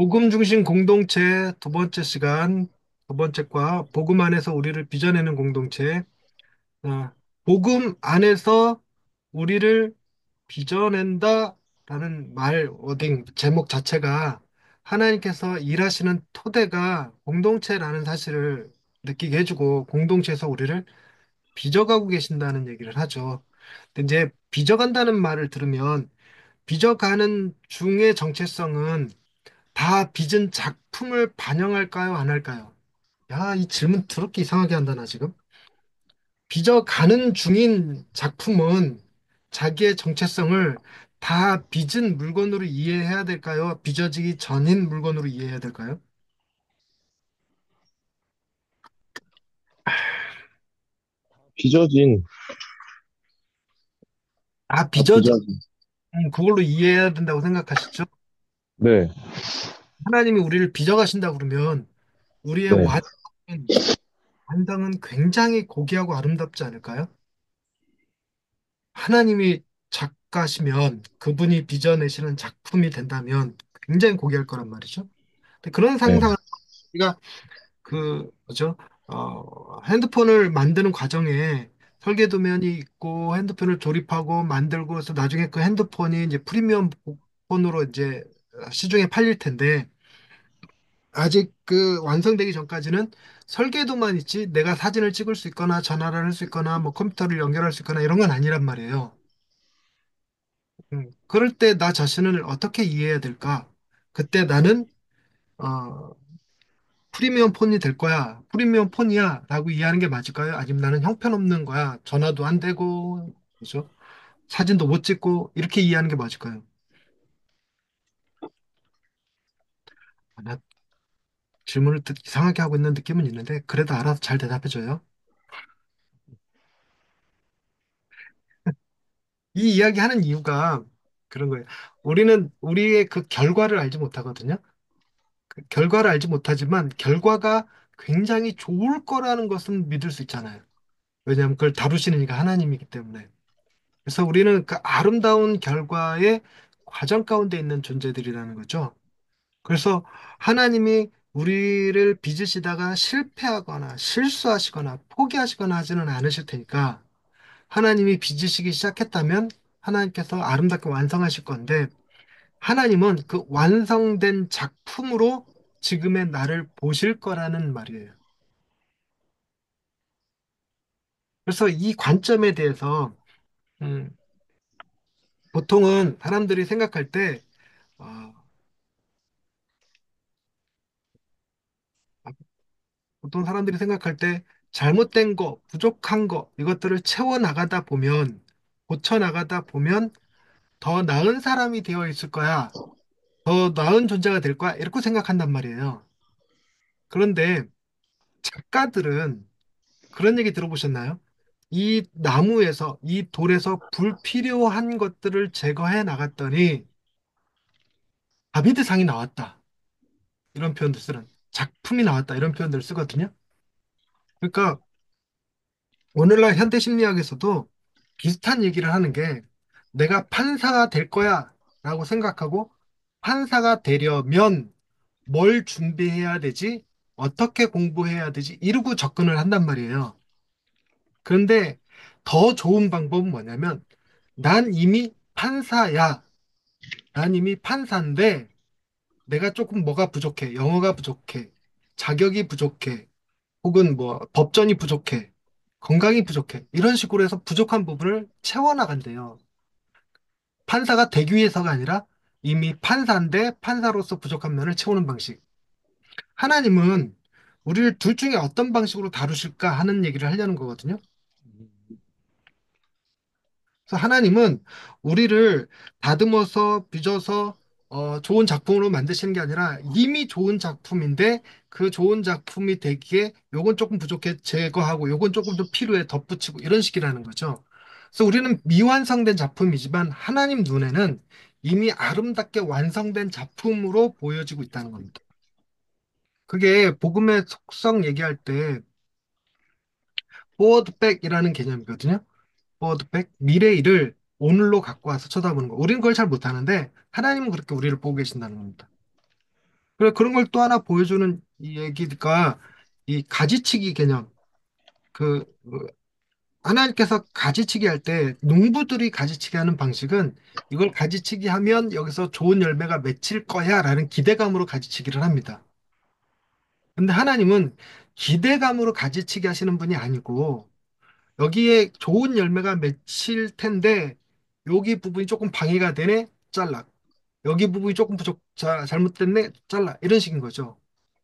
복음 중심 공동체 두 번째 시간, 두 번째 과, 복음 안에서 우리를 빚어내는 공동체. 아, 복음 안에서 우리를 빚어낸다라는 말, 워딩, 제목 자체가 하나님께서 일하시는 토대가 공동체라는 사실을 느끼게 해주고 공동체에서 우리를 빚어가고 계신다는 얘기를 하죠. 근데 이제 빚어간다는 말을 들으면 빚어가는 중의 정체성은 다 빚은 작품을 반영할까요? 안 할까요? 야, 이 질문 더럽게 이상하게 한다, 나 지금. 빚어가는 중인 작품은 자기의 정체성을 다 빚은 물건으로 이해해야 될까요? 빚어지기 전인 물건으로 이해해야 될까요? 빚어진, 아, 다 빚어진, 빚어진. 그걸로 이해해야 된다고 생각하시죠? 네, 하나님이 우리를 빚어가신다 그러면 우리의 네, 완성은 굉장히 고귀하고 아름답지 않을까요? 하나님이 작가시면 그분이 빚어내시는 작품이 된다면 굉장히 고귀할 거란 말이죠. 근데 그런 네, 상상을 우리가 뭐죠? 핸드폰을 만드는 과정에 설계도면이 있고 핸드폰을 조립하고 만들고 해서 나중에 그 핸드폰이 이제 프리미엄 폰으로 이제 시중에 팔릴 텐데 아직 그 완성되기 전까지는 설계도만 있지 내가 사진을 찍을 수 있거나 전화를 할 수 있거나 뭐 컴퓨터를 연결할 수 있거나 이런 건 아니란 말이에요. 그럴 때 나 자신을 어떻게 이해해야 될까? 그때 나는 어, 프리미엄 폰이 될 거야. 프리미엄 폰이야. 라고 이해하는 게 맞을까요? 아니면 나는 형편없는 거야. 전화도 안 되고, 그죠? 사진도 못 찍고, 이렇게 이해하는 게 맞을까요? 나 질문을 이상하게 하고 있는 느낌은 있는데, 그래도 알아서 잘 대답해줘요. 이 이야기 하는 이유가 그런 거예요. 우리는 우리의 그 결과를 알지 못하거든요. 그 결과를 알지 못하지만, 결과가 굉장히 좋을 거라는 것은 믿을 수 있잖아요. 왜냐하면 그걸 다루시는 이가 하나님이기 때문에. 그래서 우리는 그 아름다운 결과의 과정 가운데 있는 존재들이라는 거죠. 그래서 하나님이 우리를 빚으시다가 실패하거나 실수하시거나 포기하시거나 하지는 않으실 테니까 하나님이 빚으시기 시작했다면 하나님께서 아름답게 완성하실 건데 하나님은 그 완성된 작품으로 지금의 나를 보실 거라는 말이에요. 그래서 이 관점에 대해서 음, 보통은 사람들이 생각할 때 어, 보통 사람들이 생각할 때 잘못된 거, 부족한 거, 이것들을 채워나가다 보면, 고쳐나가다 보면 더 나은 사람이 되어 있을 거야. 더 나은 존재가 될 거야. 이렇게 생각한단 말이에요. 그런데 작가들은 그런 얘기 들어보셨나요? 이 나무에서, 이 돌에서 불필요한 것들을 제거해 나갔더니 다비드상이 나왔다. 이런 표현들 쓰는, 작품이 나왔다. 이런 표현들을 쓰거든요. 그러니까 오늘날 현대 심리학에서도 비슷한 얘기를 하는 게 내가 판사가 될 거야 라고 생각하고 판사가 되려면 뭘 준비해야 되지? 어떻게 공부해야 되지? 이러고 접근을 한단 말이에요. 그런데 더 좋은 방법은 뭐냐면 난 이미 판사야. 난 이미 판사인데 내가 조금 뭐가 부족해. 영어가 부족해. 자격이 부족해. 혹은 뭐 법전이 부족해. 건강이 부족해. 이런 식으로 해서 부족한 부분을 채워나간대요. 판사가 되기 위해서가 아니라 이미 판사인데 판사로서 부족한 면을 채우는 방식. 하나님은 우리를 둘 중에 어떤 방식으로 다루실까 하는 얘기를 하려는 거거든요. 그래서 하나님은 우리를 다듬어서 빚어서 좋은 작품으로 만드시는 게 아니라 이미 좋은 작품인데 그 좋은 작품이 되기에 요건 조금 부족해 제거하고 요건 조금 더 필요해 덧붙이고 이런 식이라는 거죠. 그래서 우리는 미완성된 작품이지만 하나님 눈에는 이미 아름답게 완성된 작품으로 보여지고 있다는 겁니다. 그게 복음의 속성 얘기할 때 포워드백이라는 개념이거든요. 포워드백, 미래일을 오늘로 갖고 와서 쳐다보는 거. 우리는 그걸 잘 못하는데 하나님은 그렇게 우리를 보고 계신다는 겁니다. 그래, 그런 걸 또 하나 보여주는 이 얘기가 이 가지치기 개념. 그 하나님께서 가지치기 할 때 농부들이 가지치기 하는 방식은 이걸 가지치기 하면 여기서 좋은 열매가 맺힐 거야라는 기대감으로 가지치기를 합니다. 근데 하나님은 기대감으로 가지치기 하시는 분이 아니고 여기에 좋은 열매가 맺힐 텐데 여기 부분이 조금 방해가 되네? 잘라. 여기 부분이 조금 잘못됐네? 잘라. 이런 식인 거죠.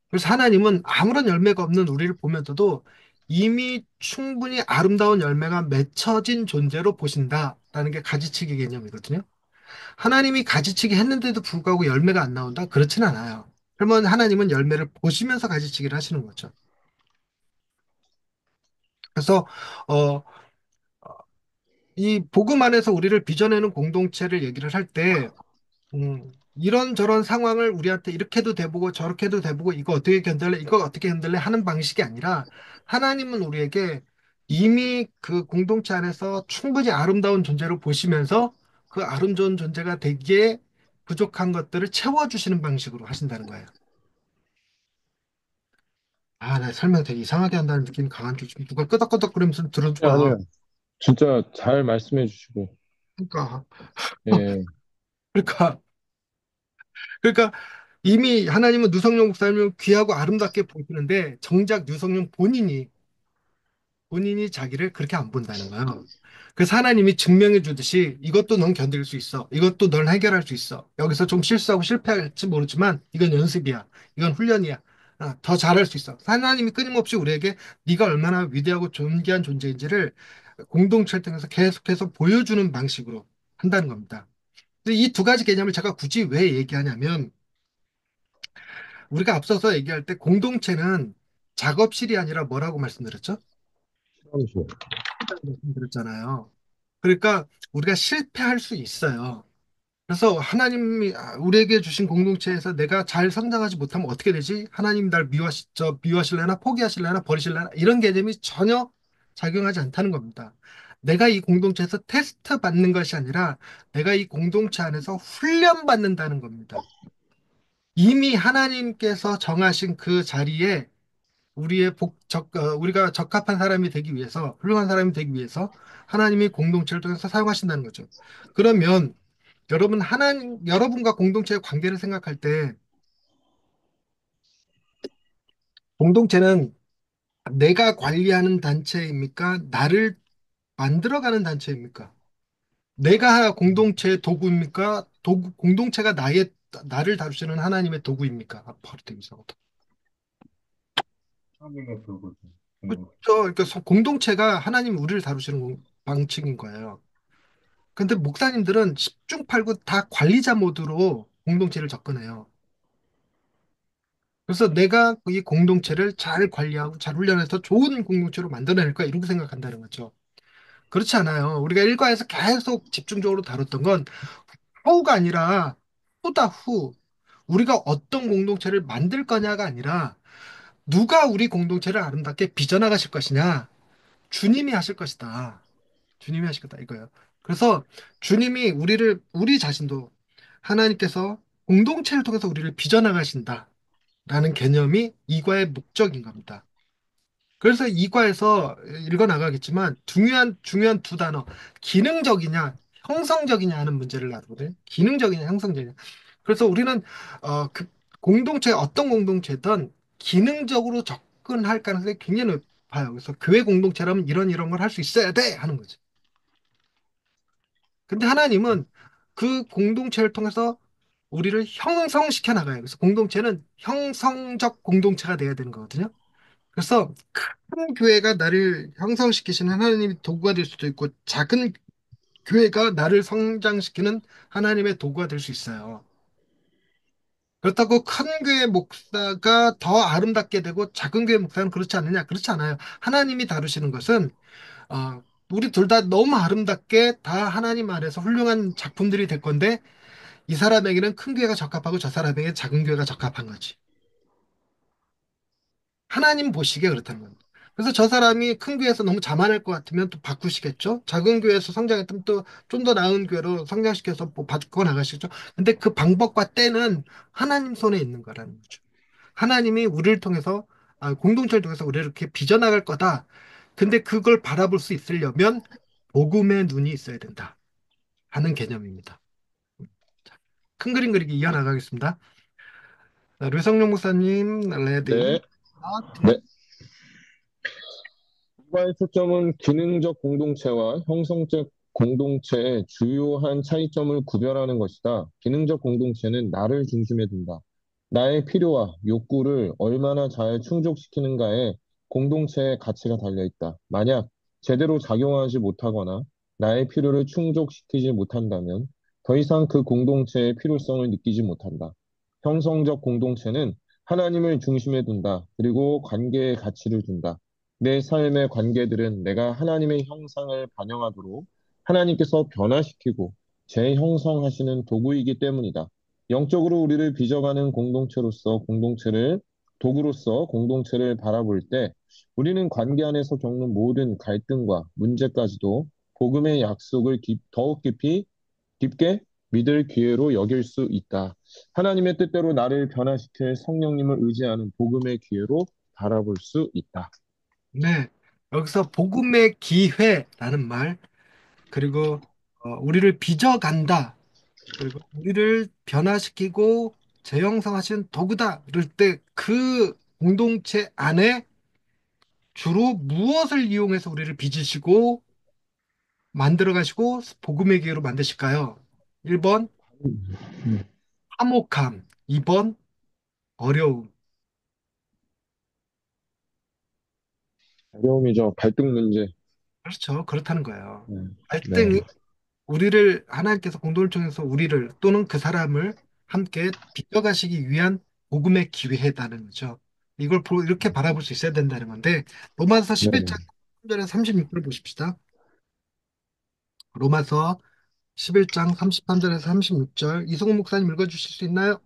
그래서 하나님은 아무런 열매가 없는 우리를 보면서도 이미 충분히 아름다운 열매가 맺혀진 존재로 보신다라는 게 가지치기 개념이거든요. 하나님이 가지치기 했는데도 불구하고 열매가 안 나온다? 그렇진 않아요. 그러면 하나님은 열매를 보시면서 가지치기를 하시는 거죠. 그래서 어, 이 복음 안에서 우리를 빚어내는 공동체를 얘기를 할 때, 이런저런 상황을 우리한테 이렇게도 돼보고 저렇게도 돼보고 이거 어떻게 견딜래, 이거 어떻게 견딜래 하는 방식이 아니라 하나님은 우리에게 이미 그 공동체 안에서 충분히 아름다운 존재로 보시면서 그 아름다운 존재가 되기에 부족한 것들을 채워주시는 방식으로 하신다는 거예요. 아, 나 설명 되게 이상하게 한다는 느낌이 강한데 좀 누가 끄덕끄덕거리면서 들어줘 아니, 봐. 아니요. 진짜 잘 말씀해 주시고, 그러니까, 예, 그러니까 그러니까 이미 하나님은 유성룡 목사님을 귀하고 아름답게 보시는데 정작 유성룡 본인이 자기를 그렇게 안 본다는 거예요. 그래서 하나님이 증명해 주듯이 이것도 넌 견딜 수 있어. 이것도 넌 해결할 수 있어. 여기서 좀 실수하고 실패할지 모르지만 이건 연습이야. 이건 훈련이야. 더 잘할 수 있어. 하나님이 끊임없이 우리에게 네가 얼마나 위대하고 존귀한 존재인지를 공동체를 통해서 계속해서 보여주는 방식으로 한다는 겁니다. 이 두 가지 개념을 제가 굳이 왜 얘기하냐면 우리가 앞서서 얘기할 때 공동체는 작업실이 아니라 뭐라고 말씀드렸죠? 사무실. 말씀드렸잖아요. 그러니까 우리가 실패할 수 있어요. 그래서 하나님이 우리에게 주신 공동체에서 내가 잘 성장하지 못하면 어떻게 되지? 하나님 날 미워하실래나 포기하실래나 버리실래나 이런 개념이 전혀 작용하지 않다는 겁니다. 내가 이 공동체에서 테스트 받는 것이 아니라 내가 이 공동체 안에서 훈련 받는다는 겁니다. 이미 하나님께서 정하신 그 자리에 우리가 적합한 사람이 되기 위해서, 훌륭한 사람이 되기 위해서 하나님이 공동체를 통해서 사용하신다는 거죠. 그러면 여러분과 공동체의 관계를 생각할 때 공동체는 내가 관리하는 단체입니까? 나를 만들어가는 단체입니까? 내가 공동체의 도구입니까? 공동체가 나를 다루시는 하나님의 도구입니까? 바로 되게 이상하다. 하나님의 돌보기. 그렇죠. 그러니까 공동체가 하나님 우리를 다루시는 방식인 거예요. 근데 목사님들은 10중 8구 다 관리자 모드로 공동체를 접근해요. 그래서 내가 이 공동체를 잘 관리하고 잘 훈련해서 좋은 공동체로 만들어낼 거야 이렇게 생각한다는 거죠. 그렇지 않아요. 우리가 일과에서 계속 집중적으로 다뤘던 건 후가 아니라 후다 후. 우리가 어떤 공동체를 만들 거냐가 아니라 누가 우리 공동체를 아름답게 빚어나가실 것이냐. 주님이 하실 것이다. 주님이 하실 거다 이거예요. 그래서 주님이 우리 자신도 하나님께서 공동체를 통해서 우리를 빚어나가신다라는 개념이 이과의 목적인 겁니다. 그래서 이과에서 읽어 나가겠지만 중요한 두 단어 기능적이냐 형성적이냐 하는 문제를 다루거든요. 기능적이냐 형성적이냐. 그래서 우리는 그 공동체 어떤 공동체든 기능적으로 접근할 가능성이 굉장히 높아요. 그래서 교회 공동체라면 이런 걸 할 수 있어야 돼 하는 거죠. 근데 하나님은 그 공동체를 통해서 우리를 형성시켜 나가요. 그래서 공동체는 형성적 공동체가 돼야 되는 거거든요. 그래서 큰 교회가 나를 형성시키시는 하나님의 도구가 될 수도 있고 작은 교회가 나를 성장시키는 하나님의 도구가 될 수 있어요. 그렇다고 큰 교회 목사가 더 아름답게 되고 작은 교회 목사는 그렇지 않느냐? 그렇지 않아요. 하나님이 다루시는 것은 우리 둘 다 너무 아름답게 다 하나님 안에서 훌륭한 작품들이 될 건데 이 사람에게는 큰 교회가 적합하고 저 사람에게 작은 교회가 적합한 거지. 하나님 보시기에 그렇다는 겁니다. 그래서 저 사람이 큰 교회에서 너무 자만할 것 같으면 또 바꾸시겠죠? 작은 교회에서 성장했다면 또 좀 더 나은 교회로 성장시켜서 뭐 바꿔 나가시죠? 근데 그 방법과 때는 하나님 손에 있는 거라는 거죠. 하나님이 우리를 통해서, 공동체를 통해서 우리를 이렇게 빚어나갈 거다. 근데 그걸 바라볼 수 있으려면 복음의 눈이 있어야 된다 하는 개념입니다. 자, 큰 그림 그리기 이어나가겠습니다. 류성룡 목사님, 레디, 네, 스타트. 네. 이과의 초점은 기능적 공동체와 형성적 공동체의 주요한 차이점을 구별하는 것이다. 기능적 공동체는 나를 중심에 둔다. 나의 필요와 욕구를 얼마나 잘 충족시키는가에 공동체의 가치가 달려 있다. 만약 제대로 작용하지 못하거나 나의 필요를 충족시키지 못한다면 더 이상 그 공동체의 필요성을 느끼지 못한다. 형성적 공동체는 하나님을 중심에 둔다. 그리고 관계의 가치를 둔다. 내 삶의 관계들은 내가 하나님의 형상을 반영하도록 하나님께서 변화시키고 재형성하시는 도구이기 때문이다. 영적으로 우리를 빚어가는 도구로서 공동체를 바라볼 때 우리는 관계 안에서 겪는 모든 갈등과 문제까지도 복음의 약속을 더욱 깊게 믿을 기회로 여길 수 있다. 하나님의 뜻대로 나를 변화시킬 성령님을 의지하는 복음의 기회로 바라볼 수 있다. 네. 여기서 복음의 기회라는 말, 그리고 우리를 빚어간다. 그리고 우리를 변화시키고 재형성하신 도구다. 그럴 때 그 공동체 안에 주로 무엇을 이용해서 우리를 빚으시고 만들어 가시고 복음의 기회로 만드실까요? 1번 음, 화목함, 2번 어려움. 어려움이죠. 갈등 문제. 그렇죠. 그렇다는 거예요. 네, 네, 갈등이 우리를 하나님께서 공동을 통해서 우리를 또는 그 사람을 함께 빚어가시기 위한 복음의 기회다는 거죠. 이렇게 바라볼 수 있어야 된다는 건데 로마서 네. 11장 3절에서 36절 보십시다. 로마서 11장 33절에서 36절 이성우 목사님 읽어주실 수 있나요?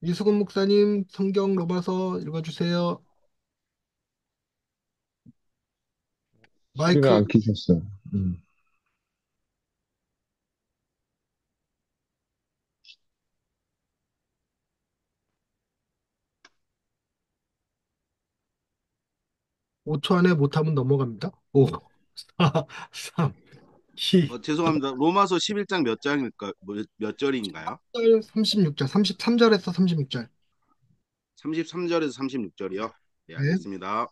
이수근 목사님 성경 로마서 읽어주세요. 소리를 마이크 안 키셨어요. 음. 5초 안에 못하면 넘어갑니다. 5, 4, 3, 2, 죄송합니다. 로마서 11장 몇 장일까, 몇 절인가요? 36절, 33절에서 36절. 33절에서 36절이요. 네, 네, 알겠습니다.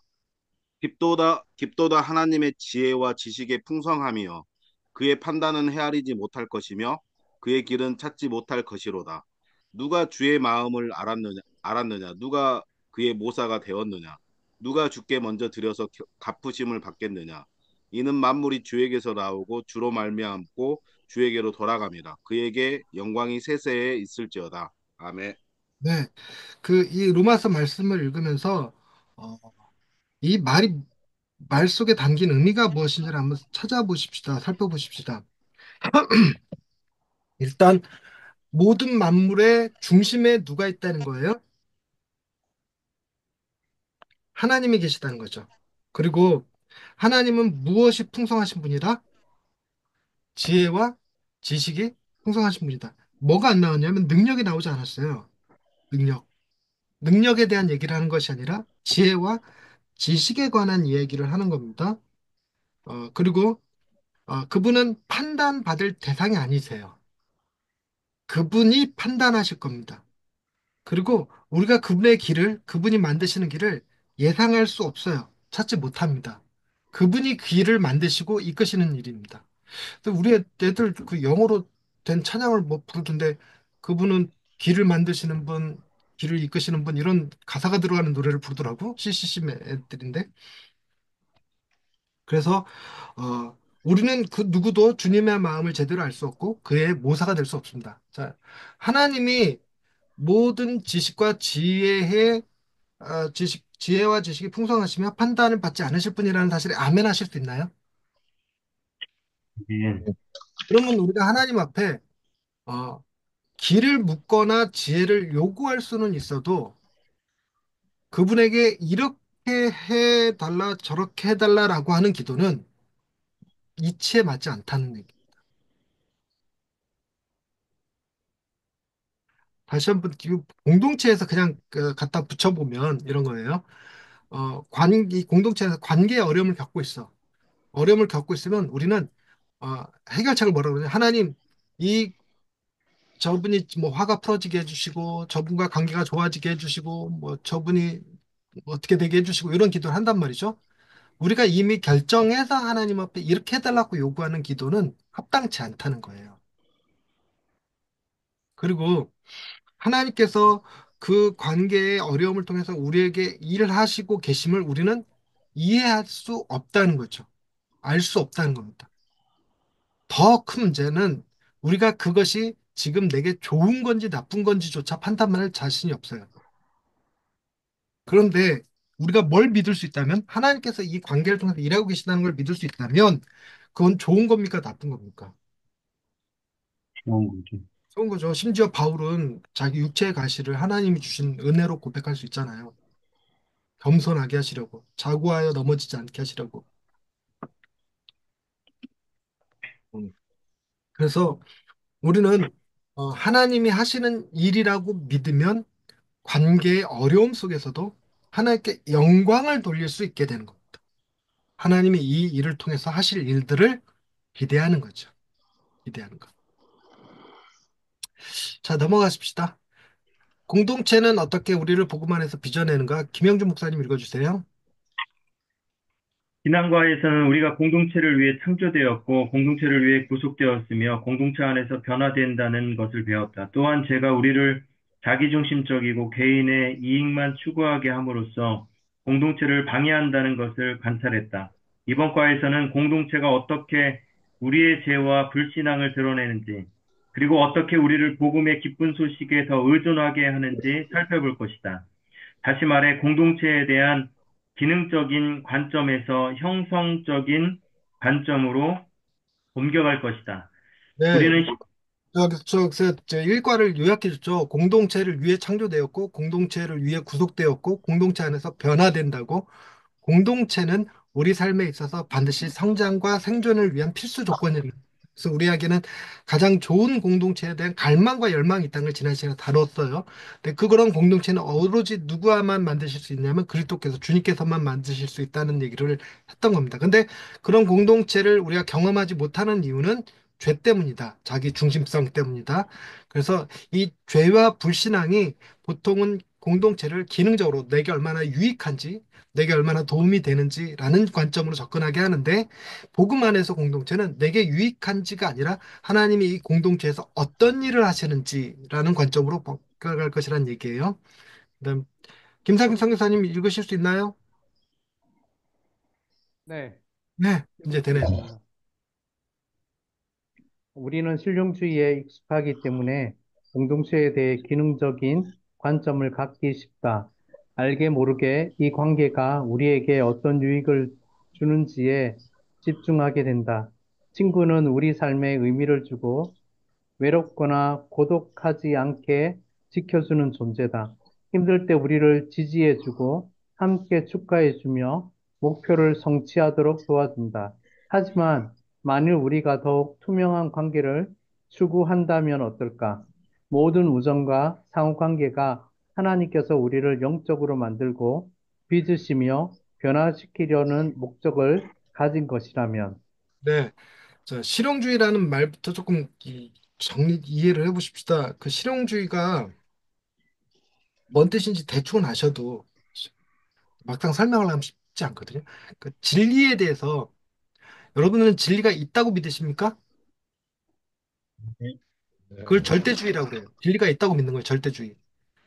깊도다 하나님의 지혜와 지식의 풍성함이여 그의 판단은 헤아리지 못할 것이며 그의 길은 찾지 못할 것이로다. 누가 주의 마음을 알았느냐 누가 그의 모사가 되었느냐 누가 주께 먼저 들여서 갚으심을 받겠느냐 이는 만물이 주에게서 나오고 주로 말미암고 주에게로 돌아갑니다. 그에게 영광이 세세에 있을지어다. 아멘. 네. 이 로마서 말씀을 읽으면서 어, 이 말 속에 담긴 의미가 무엇인지를 한번 찾아보십시다. 살펴보십시다. 일단 모든 만물의 중심에 누가 있다는 거예요? 하나님이 계시다는 거죠. 그리고 하나님은 무엇이 풍성하신 분이다? 지혜와 지식이 풍성하신 분이다. 뭐가 안 나왔냐면 능력이 나오지 않았어요. 능력. 능력에 대한 얘기를 하는 것이 아니라 지혜와 지식에 관한 얘기를 하는 겁니다. 그리고 그분은 판단받을 대상이 아니세요. 그분이 판단하실 겁니다. 그리고 우리가 그분이 만드시는 길을 예상할 수 없어요. 찾지 못합니다. 그분이 길을 만드시고 이끄시는 일입니다. 근데 우리 애들 그 영어로 된 찬양을 뭐 부르던데 그분은 길을 만드시는 분, 길을 이끄시는 분 이런 가사가 들어가는 노래를 부르더라고. CCC 애들인데. 그래서 우리는 그 누구도 주님의 마음을 제대로 알 수 없고 그의 모사가 될 수 없습니다. 자, 하나님이 모든 지식과 지혜와 지식이 풍성하시며 판단을 받지 않으실 분이라는 사실에 아멘 하실 수 있나요? 예. 그러면 우리가 하나님 앞에 어, 길을 묻거나 지혜를 요구할 수는 있어도 그분에게 이렇게 해달라 저렇게 해달라라고 하는 기도는 이치에 맞지 않다는 얘기. 다시 한번 이 공동체에서 그냥 갖다 붙여보면 이런 거예요. 이 공동체에서 관계에 어려움을 겪고 있어. 어려움을 겪고 있으면 우리는 해결책을 뭐라고 그러냐. 하나님, 이 저분이 뭐 화가 풀어지게 해주시고 저분과 관계가 좋아지게 해주시고 뭐 저분이 어떻게 되게 해주시고 이런 기도를 한단 말이죠. 우리가 이미 결정해서 하나님 앞에 이렇게 해달라고 요구하는 기도는 합당치 않다는 거예요. 그리고 하나님께서 그 관계의 어려움을 통해서 우리에게 일하시고 계심을 우리는 이해할 수 없다는 거죠. 알 수 없다는 겁니다. 더 큰 문제는 우리가 그것이 지금 내게 좋은 건지 나쁜 건지조차 판단할 자신이 없어요. 그런데 우리가 뭘 믿을 수 있다면 하나님께서 이 관계를 통해서 일하고 계시다는 걸 믿을 수 있다면 그건 좋은 겁니까 나쁜 겁니까? 좋은 거죠. 좋은 거죠. 심지어 바울은 자기 육체의 가시를 하나님이 주신 은혜로 고백할 수 있잖아요. 겸손하게 하시려고, 자고하여 넘어지지 않게 하시려고. 음. 그래서 우리는 하나님이 하시는 일이라고 믿으면 관계의 어려움 속에서도 하나님께 영광을 돌릴 수 있게 되는 겁니다. 하나님이 이 일을 통해서 하실 일들을 기대하는 거죠. 기대하는 것. 자, 넘어가십시다. 공동체는 어떻게 우리를 복음 안에서 빚어내는가? 김영준 목사님 읽어주세요. 신앙과에서는 우리가 공동체를 위해 창조되었고 공동체를 위해 구속되었으며 공동체 안에서 변화된다는 것을 배웠다. 또한 제가 우리를 자기중심적이고 개인의 이익만 추구하게 함으로써 공동체를 방해한다는 것을 관찰했다. 이번 과에서는 공동체가 어떻게 우리의 죄와 불신앙을 드러내는지, 그리고 어떻게 우리를 복음의 기쁜 소식에 더 의존하게 하는지 살펴볼 것이다. 다시 말해 공동체에 대한 기능적인 관점에서 형성적인 관점으로 옮겨갈 것이다. 네, 우리는 제 일과를 요약해 줬죠. 공동체를 위해 창조되었고, 공동체를 위해 구속되었고, 공동체 안에서 변화된다고. 공동체는 우리 삶에 있어서 반드시 성장과 생존을 위한 필수 조건이다. 그래서 우리에게는 가장 좋은 공동체에 대한 갈망과 열망이 있다는 걸 지난 시간에 다뤘어요. 근데 그런 공동체는 오로지 누구와만 만드실 수 있냐면 그리스도께서 주님께서만 만드실 수 있다는 얘기를 했던 겁니다. 근데 그런 공동체를 우리가 경험하지 못하는 이유는 죄 때문이다. 자기 중심성 때문이다. 그래서 이 죄와 불신앙이 보통은 공동체를 기능적으로 내게 얼마나 유익한지 내게 얼마나 도움이 되는지라는 관점으로 접근하게 하는데 복음 안에서 공동체는 내게 유익한지가 아니라 하나님이 이 공동체에서 어떤 일을 하시는지라는 관점으로 바꿔갈 것이라는 얘기예요. 그다음 김상kim 선교사님 읽으실 수 있나요? 네, 네, 이제 되네요. 읽어드리겠습니다. 우리는 실용주의에 익숙하기 때문에 공동체에 대해 기능적인 관점을 갖기 쉽다. 알게 모르게 이 관계가 우리에게 어떤 유익을 주는지에 집중하게 된다. 친구는 우리 삶에 의미를 주고 외롭거나 고독하지 않게 지켜주는 존재다. 힘들 때 우리를 지지해주고 함께 축하해주며 목표를 성취하도록 도와준다. 하지만 만일 우리가 더욱 투명한 관계를 추구한다면 어떨까? 모든 우정과 상호관계가 하나님께서 우리를 영적으로 만들고 빚으시며 변화시키려는 목적을 가진 것이라면, 네, 자, 실용주의라는 말부터 조금 이해를 해보십시다. 그 실용주의가 뭔 뜻인지 대충은 아셔도 막상 설명을 하면 쉽지 않거든요. 그 진리에 대해서 여러분은 진리가 있다고 믿으십니까? 그걸 절대주의라고 그래요. 진리가 있다고 믿는 거예요, 절대주의.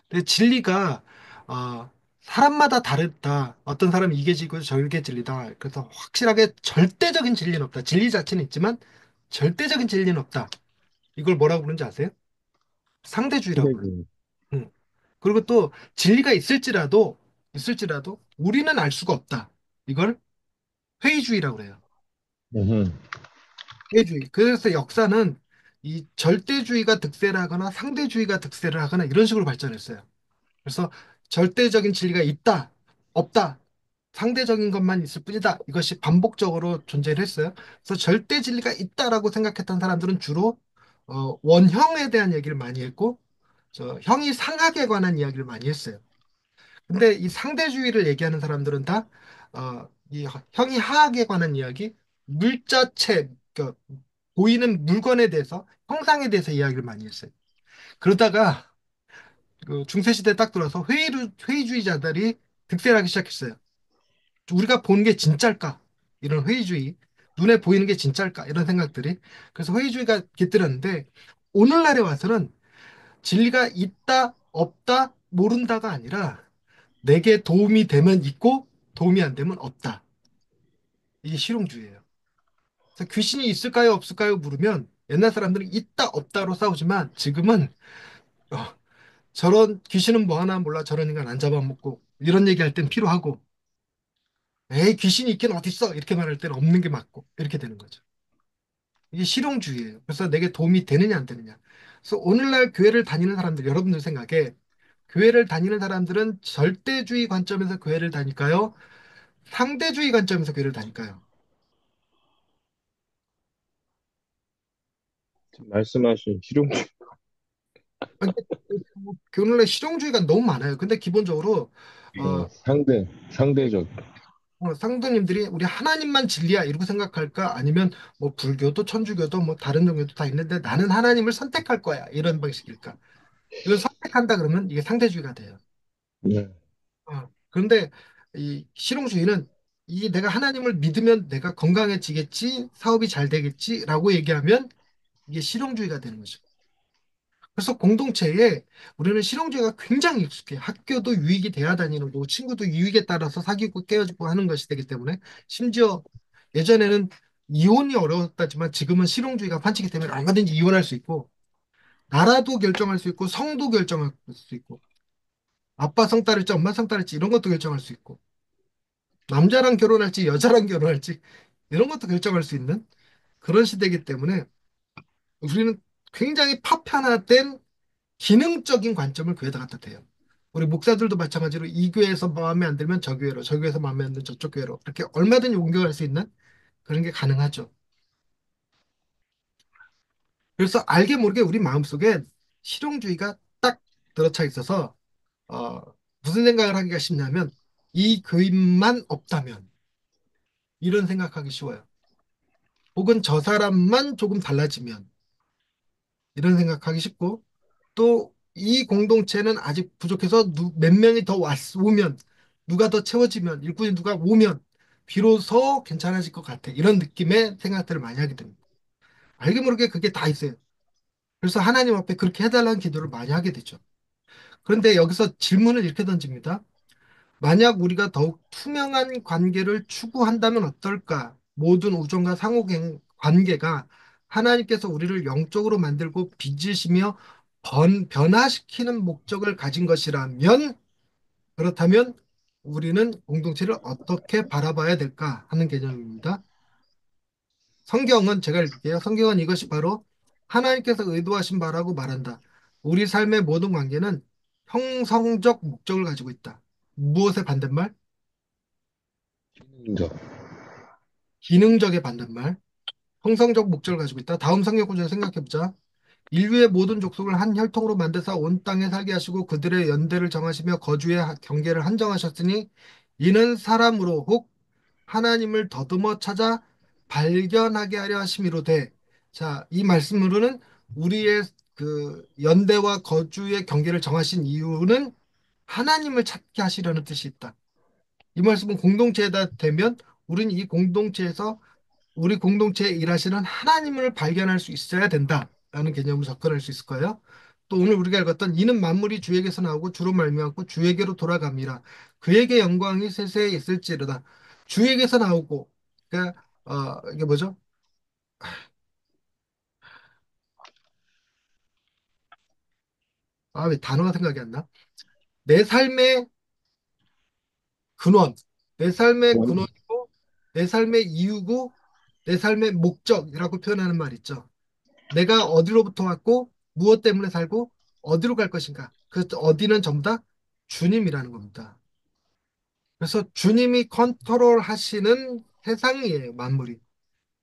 근데 진리가 어, 사람마다 다르다. 어떤 사람은 이게 진리고 저게 진리다. 그래서 확실하게 절대적인 진리는 없다. 진리 자체는 있지만 절대적인 진리는 없다. 이걸 뭐라고 부르는지 아세요? 상대주의라고 불러요. 상대주의. 응. 그리고 또 진리가 있을지라도 우리는 알 수가 없다. 이걸 회의주의라고 그래요. 음, 회주의. 그래서 역사는 이 절대주의가 득세를 하거나 상대주의가 득세를 하거나 이런 식으로 발전했어요. 그래서 절대적인 진리가 있다, 없다, 상대적인 것만 있을 뿐이다. 이것이 반복적으로 존재를 했어요. 그래서 절대 진리가 있다라고 생각했던 사람들은 주로 원형에 대한 얘기를 많이 했고, 형이 상학에 관한 이야기를 많이 했어요. 근데 이 상대주의를 얘기하는 사람들은 다 이 형이 하학에 관한 이야기, 물자체, 그 보이는 물건에 대해서, 형상에 대해서 이야기를 많이 했어요. 그러다가 그 중세시대 딱 들어서 회의주의자들이 득세하기 시작했어요. 우리가 보는 게 진짜일까? 이런 회의주의. 눈에 보이는 게 진짜일까? 이런 생각들이. 그래서 회의주의가 깃들었는데, 오늘날에 와서는 진리가 있다, 없다, 모른다가 아니라 내게 도움이 되면 있고 도움이 안 되면 없다. 이게 실용주의예요. 그래서 귀신이 있을까요, 없을까요? 물으면 옛날 사람들은 있다, 없다로 싸우지만 지금은 어, 저런 귀신은 뭐 하나 몰라 저런 인간 안 잡아먹고 이런 얘기할 땐 필요하고 에이 귀신이 있긴 어딨어 이렇게 말할 때는 없는 게 맞고 이렇게 되는 거죠. 이게 실용주의예요. 그래서 내게 도움이 되느냐 안 되느냐. 그래서 오늘날 교회를 다니는 사람들 여러분들 생각에 교회를 다니는 사람들은 절대주의 관점에서 교회를 다닐까요? 상대주의 관점에서 교회를 다닐까요? 지금 말씀하신 실용주의, 아니, 오늘날 실용주의가 너무 많아요. 근데 기본적으로 어, 상대적. 상도님들이 우리 하나님만 진리야 이러고 생각할까? 아니면 뭐 불교도 천주교도 뭐 다른 종교도 다 있는데 나는 하나님을 선택할 거야 이런 방식일까? 이걸 선택한다 그러면 이게 상대주의가 돼요. 네. 그런데 이 실용주의는 이 내가 하나님을 믿으면 내가 건강해지겠지, 사업이 잘 되겠지라고 얘기하면 이게 실용주의가 되는 거죠. 그래서 공동체에 우리는 실용주의가 굉장히 익숙해. 학교도 유익이 돼야 다니는 거고, 친구도 유익에 따라서 사귀고 깨어지고 하는 것이 되기 때문에, 심지어 예전에는 이혼이 어려웠다지만 지금은 실용주의가 판치기 때문에 얼마든지 이혼할 수 있고, 나라도 결정할 수 있고, 성도 결정할 수 있고, 아빠 성 따를지 엄마 성 따를지 이런 것도 결정할 수 있고, 남자랑 결혼할지 여자랑 결혼할지 이런 것도 결정할 수 있는 그런 시대이기 때문에 우리는 굉장히 파편화된 기능적인 관점을 교회에다 갖다 대요. 우리 목사들도 마찬가지로 이 교회에서 마음에 안 들면 저 교회로, 저 교회에서 마음에 안 들면 저쪽 교회로 이렇게 얼마든지 옮겨갈 수 있는 그런 게 가능하죠. 그래서 알게 모르게 우리 마음속에 실용주의가 딱 들어차 있어서 어, 무슨 생각을 하기가 쉽냐면 이 교인만 없다면 이런 생각하기 쉬워요. 혹은 저 사람만 조금 달라지면 이런 생각하기 쉽고 또 이 공동체는 아직 부족해서 몇 명이 더 오면 누가 더 채워지면 일꾼이 누가 오면 비로소 괜찮아질 것 같아. 이런 느낌의 생각들을 많이 하게 됩니다. 알게 모르게 그게 다 있어요. 그래서 하나님 앞에 그렇게 해달라는 기도를 많이 하게 되죠. 그런데 여기서 질문을 이렇게 던집니다. 만약 우리가 더욱 투명한 관계를 추구한다면 어떨까? 모든 우정과 상호 관계가 하나님께서 우리를 영적으로 만들고 빚으시며 변화시키는 목적을 가진 것이라면, 그렇다면 우리는 공동체를 어떻게 바라봐야 될까 하는 개념입니다. 성경은 제가 읽을게요. 성경은 이것이 바로 하나님께서 의도하신 바라고 말한다. 우리 삶의 모든 관계는 형성적 목적을 가지고 있다. 무엇의 반대말? 기능적. 기능적의 반대말, 형성적 목적을 가지고 있다. 다음 성경 구절 생각해보자. 인류의 모든 족속을 한 혈통으로 만드사 온 땅에 살게 하시고 그들의 연대를 정하시며 거주의 경계를 한정하셨으니 이는 사람으로 혹 하나님을 더듬어 찾아 발견하게 하려 하심이로되. 자, 이 말씀으로는 우리의 그 연대와 거주의 경계를 정하신 이유는 하나님을 찾게 하시려는 뜻이 있다. 이 말씀은 공동체에다 대면 우리는 이 공동체에서 우리 공동체에 일하시는 하나님을 발견할 수 있어야 된다라는 개념으로 접근할 수 있을 거예요. 또 오늘 우리가 읽었던 이는 만물이 주에게서 나오고 주로 말미암고 주에게로 돌아갑니다. 그에게 영광이 세세에 있을지로다. 주에게서 나오고 그러니까 이게 뭐죠? 아, 왜 단어가 생각이 안 나? 내 삶의 근원, 내 삶의 원, 근원이고 내 삶의 이유고 내 삶의 목적이라고 표현하는 말 있죠. 내가 어디로부터 왔고 무엇 때문에 살고 어디로 갈 것인가. 그 어디는 전부 다 주님이라는 겁니다. 그래서 주님이 컨트롤 하시는 세상이에요, 만물이.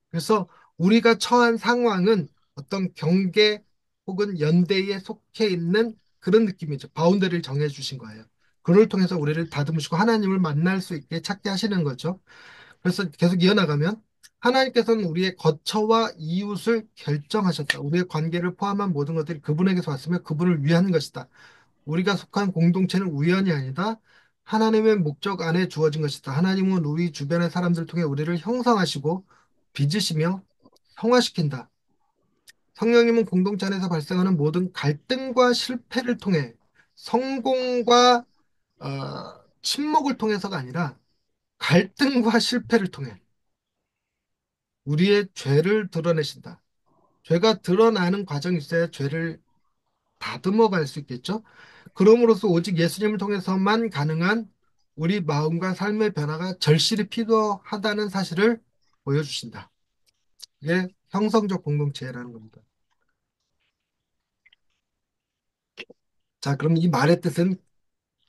그래서 우리가 처한 상황은 어떤 경계 혹은 연대에 속해 있는 그런 느낌이죠. 바운더리를 정해 주신 거예요. 그를 통해서 우리를 다듬으시고 하나님을 만날 수 있게 찾게 하시는 거죠. 그래서 계속 이어나가면 하나님께서는 우리의 거처와 이웃을 결정하셨다. 우리의 관계를 포함한 모든 것들이 그분에게서 왔으며 그분을 위한 것이다. 우리가 속한 공동체는 우연이 아니다. 하나님의 목적 안에 주어진 것이다. 하나님은 우리 주변의 사람들을 통해 우리를 형성하시고 빚으시며 성화시킨다. 성령님은 공동체 안에서 발생하는 모든 갈등과 실패를 통해 성공과 침묵을 통해서가 아니라 갈등과 실패를 통해 우리의 죄를 드러내신다. 죄가 드러나는 과정이 있어야 죄를 다듬어 갈 수 있겠죠? 그럼으로써 오직 예수님을 통해서만 가능한 우리 마음과 삶의 변화가 절실히 필요하다는 사실을 보여주신다. 이게 형성적 공동체라는 겁니다. 자, 그럼 이 말의 뜻은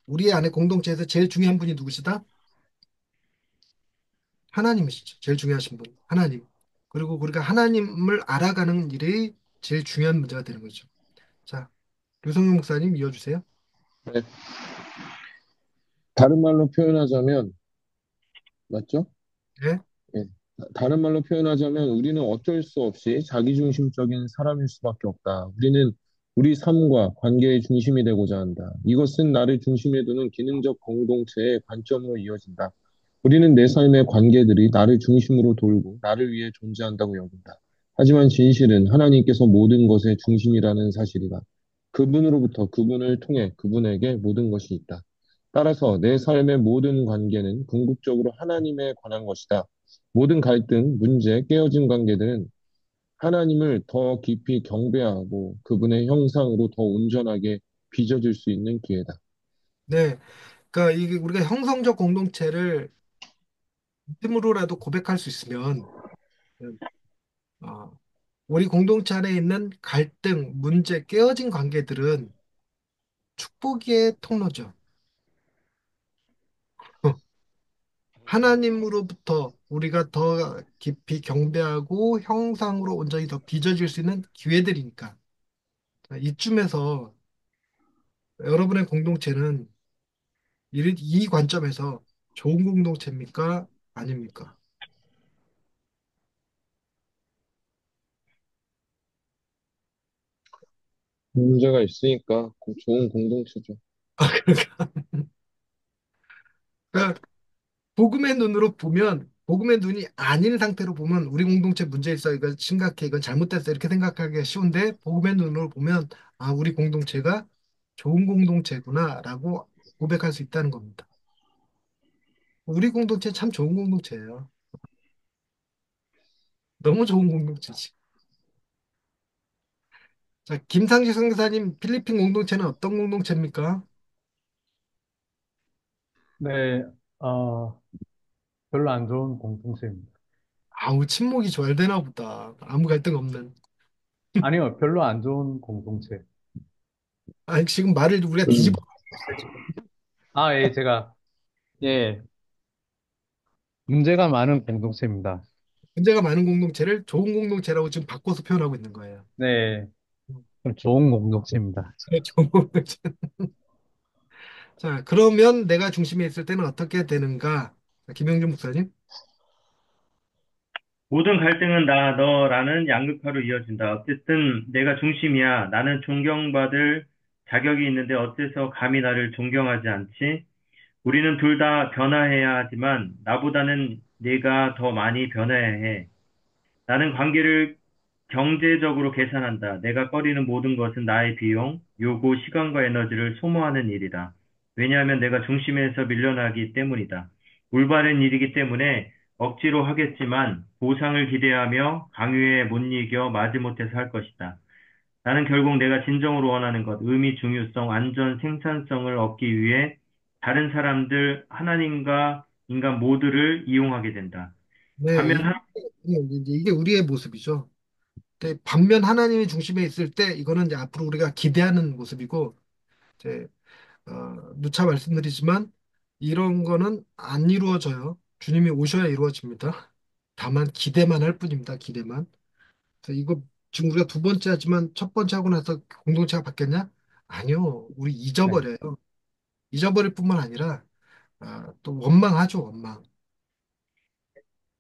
우리 안에 공동체에서 제일 중요한 분이 누구시다? 하나님이시죠. 제일 중요하신 분, 하나님. 그리고 우리가 하나님을 알아가는 일이 제일 중요한 문제가 되는 거죠. 자, 류성용 목사님 이어주세요. 네. 다른 말로 표현하자면, 맞죠? 네, 예. 다른 말로 표현하자면 우리는 어쩔 수 없이 자기중심적인 사람일 수밖에 없다. 우리는 우리 삶과 관계의 중심이 되고자 한다. 이것은 나를 중심에 두는 기능적 공동체의 관점으로 이어진다. 우리는 내 삶의 관계들이 나를 중심으로 돌고 나를 위해 존재한다고 여긴다. 하지만 진실은 하나님께서 모든 것의 중심이라는 사실이다. 그분으로부터 그분을 통해 그분에게 모든 것이 있다. 따라서 내 삶의 모든 관계는 궁극적으로 하나님에 관한 것이다. 모든 갈등, 문제, 깨어진 관계들은 하나님을 더 깊이 경배하고 그분의 형상으로 더 온전하게 빚어질 수 있는 기회다. 네. 그러니까 이게 우리가 형성적 공동체를 힘으로라도 고백할 수 있으면 어, 우리 공동체 안에 있는 갈등, 문제, 깨어진 관계들은 축복의 통로죠. 하나님으로부터 우리가 더 깊이 경배하고 형상으로 온전히 더 빚어질 수 있는 기회들이니까. 자, 이쯤에서 여러분의 공동체는 이 관점에서 좋은 공동체입니까? 아닙니까? 문제가 있으니까 좋은 공동체죠. 그러니까 복음의 눈으로 보면 복음의 눈이 아닌 상태로 보면 우리 공동체 문제 있어 이거 심각해 이건 잘못됐어 이렇게 생각하기가 쉬운데 복음의 눈으로 보면 아 우리 공동체가 좋은 공동체구나라고 고백할 수 있다는 겁니다. 우리 공동체 참 좋은 공동체예요. 너무 좋은 공동체지. 자, 김상식 선교사님 필리핀 공동체는 어떤 공동체입니까? 네, 어, 별로 안 좋은 공동체입니다. 아우 친목이 잘 되나 보다. 아무 갈등 없는. 아니요, 별로 안 좋은 공동체. 아 지금 말을 우리가 음, 뒤집어 놨어요 지금. 아, 예, 예, 문제가 많은 공동체입니다. 문제가 많은 공동체를 좋은 공동체라고 지금 바꿔서 표현하고 있는 거예요. 네, 좀 좋은 공동체입니다. 좋은 공동체. 자, 그러면 내가 중심에 있을 때는 어떻게 되는가? 김영준 목사님. 모든 갈등은 나, 너라는 양극화로 이어진다. 어쨌든 내가 중심이야. 나는 존경받을 자격이 있는데 어째서 감히 나를 존경하지 않지? 우리는 둘 다 변화해야 하지만 나보다는 내가 더 많이 변해야 해. 나는 관계를 경제적으로 계산한다. 내가 꺼리는 모든 것은 나의 비용, 요구, 시간과 에너지를 소모하는 일이다. 왜냐하면 내가 중심에서 밀려나기 때문이다. 올바른 일이기 때문에 억지로 하겠지만 보상을 기대하며 강요에 못 이겨 마지못해서 할 것이다. 나는 결국 내가 진정으로 원하는 것, 의미, 중요성, 안전, 생산성을 얻기 위해 다른 사람들, 하나님과 인간 모두를 이용하게 된다. 네, 반면 이제 이게 우리의 모습이죠. 근데 반면 하나님이 중심에 있을 때 이거는 이제 앞으로 우리가 기대하는 모습이고 이제 누차 말씀드리지만 이런 거는 안 이루어져요. 주님이 오셔야 이루어집니다. 다만 기대만 할 뿐입니다. 기대만. 그래서 이거 지금 우리가 두 번째 하지만 첫 번째 하고 나서 공동체가 바뀌었냐? 아니요. 우리 네. 잊어버려요. 잊어버릴 뿐만 아니라 또 원망하죠. 원망.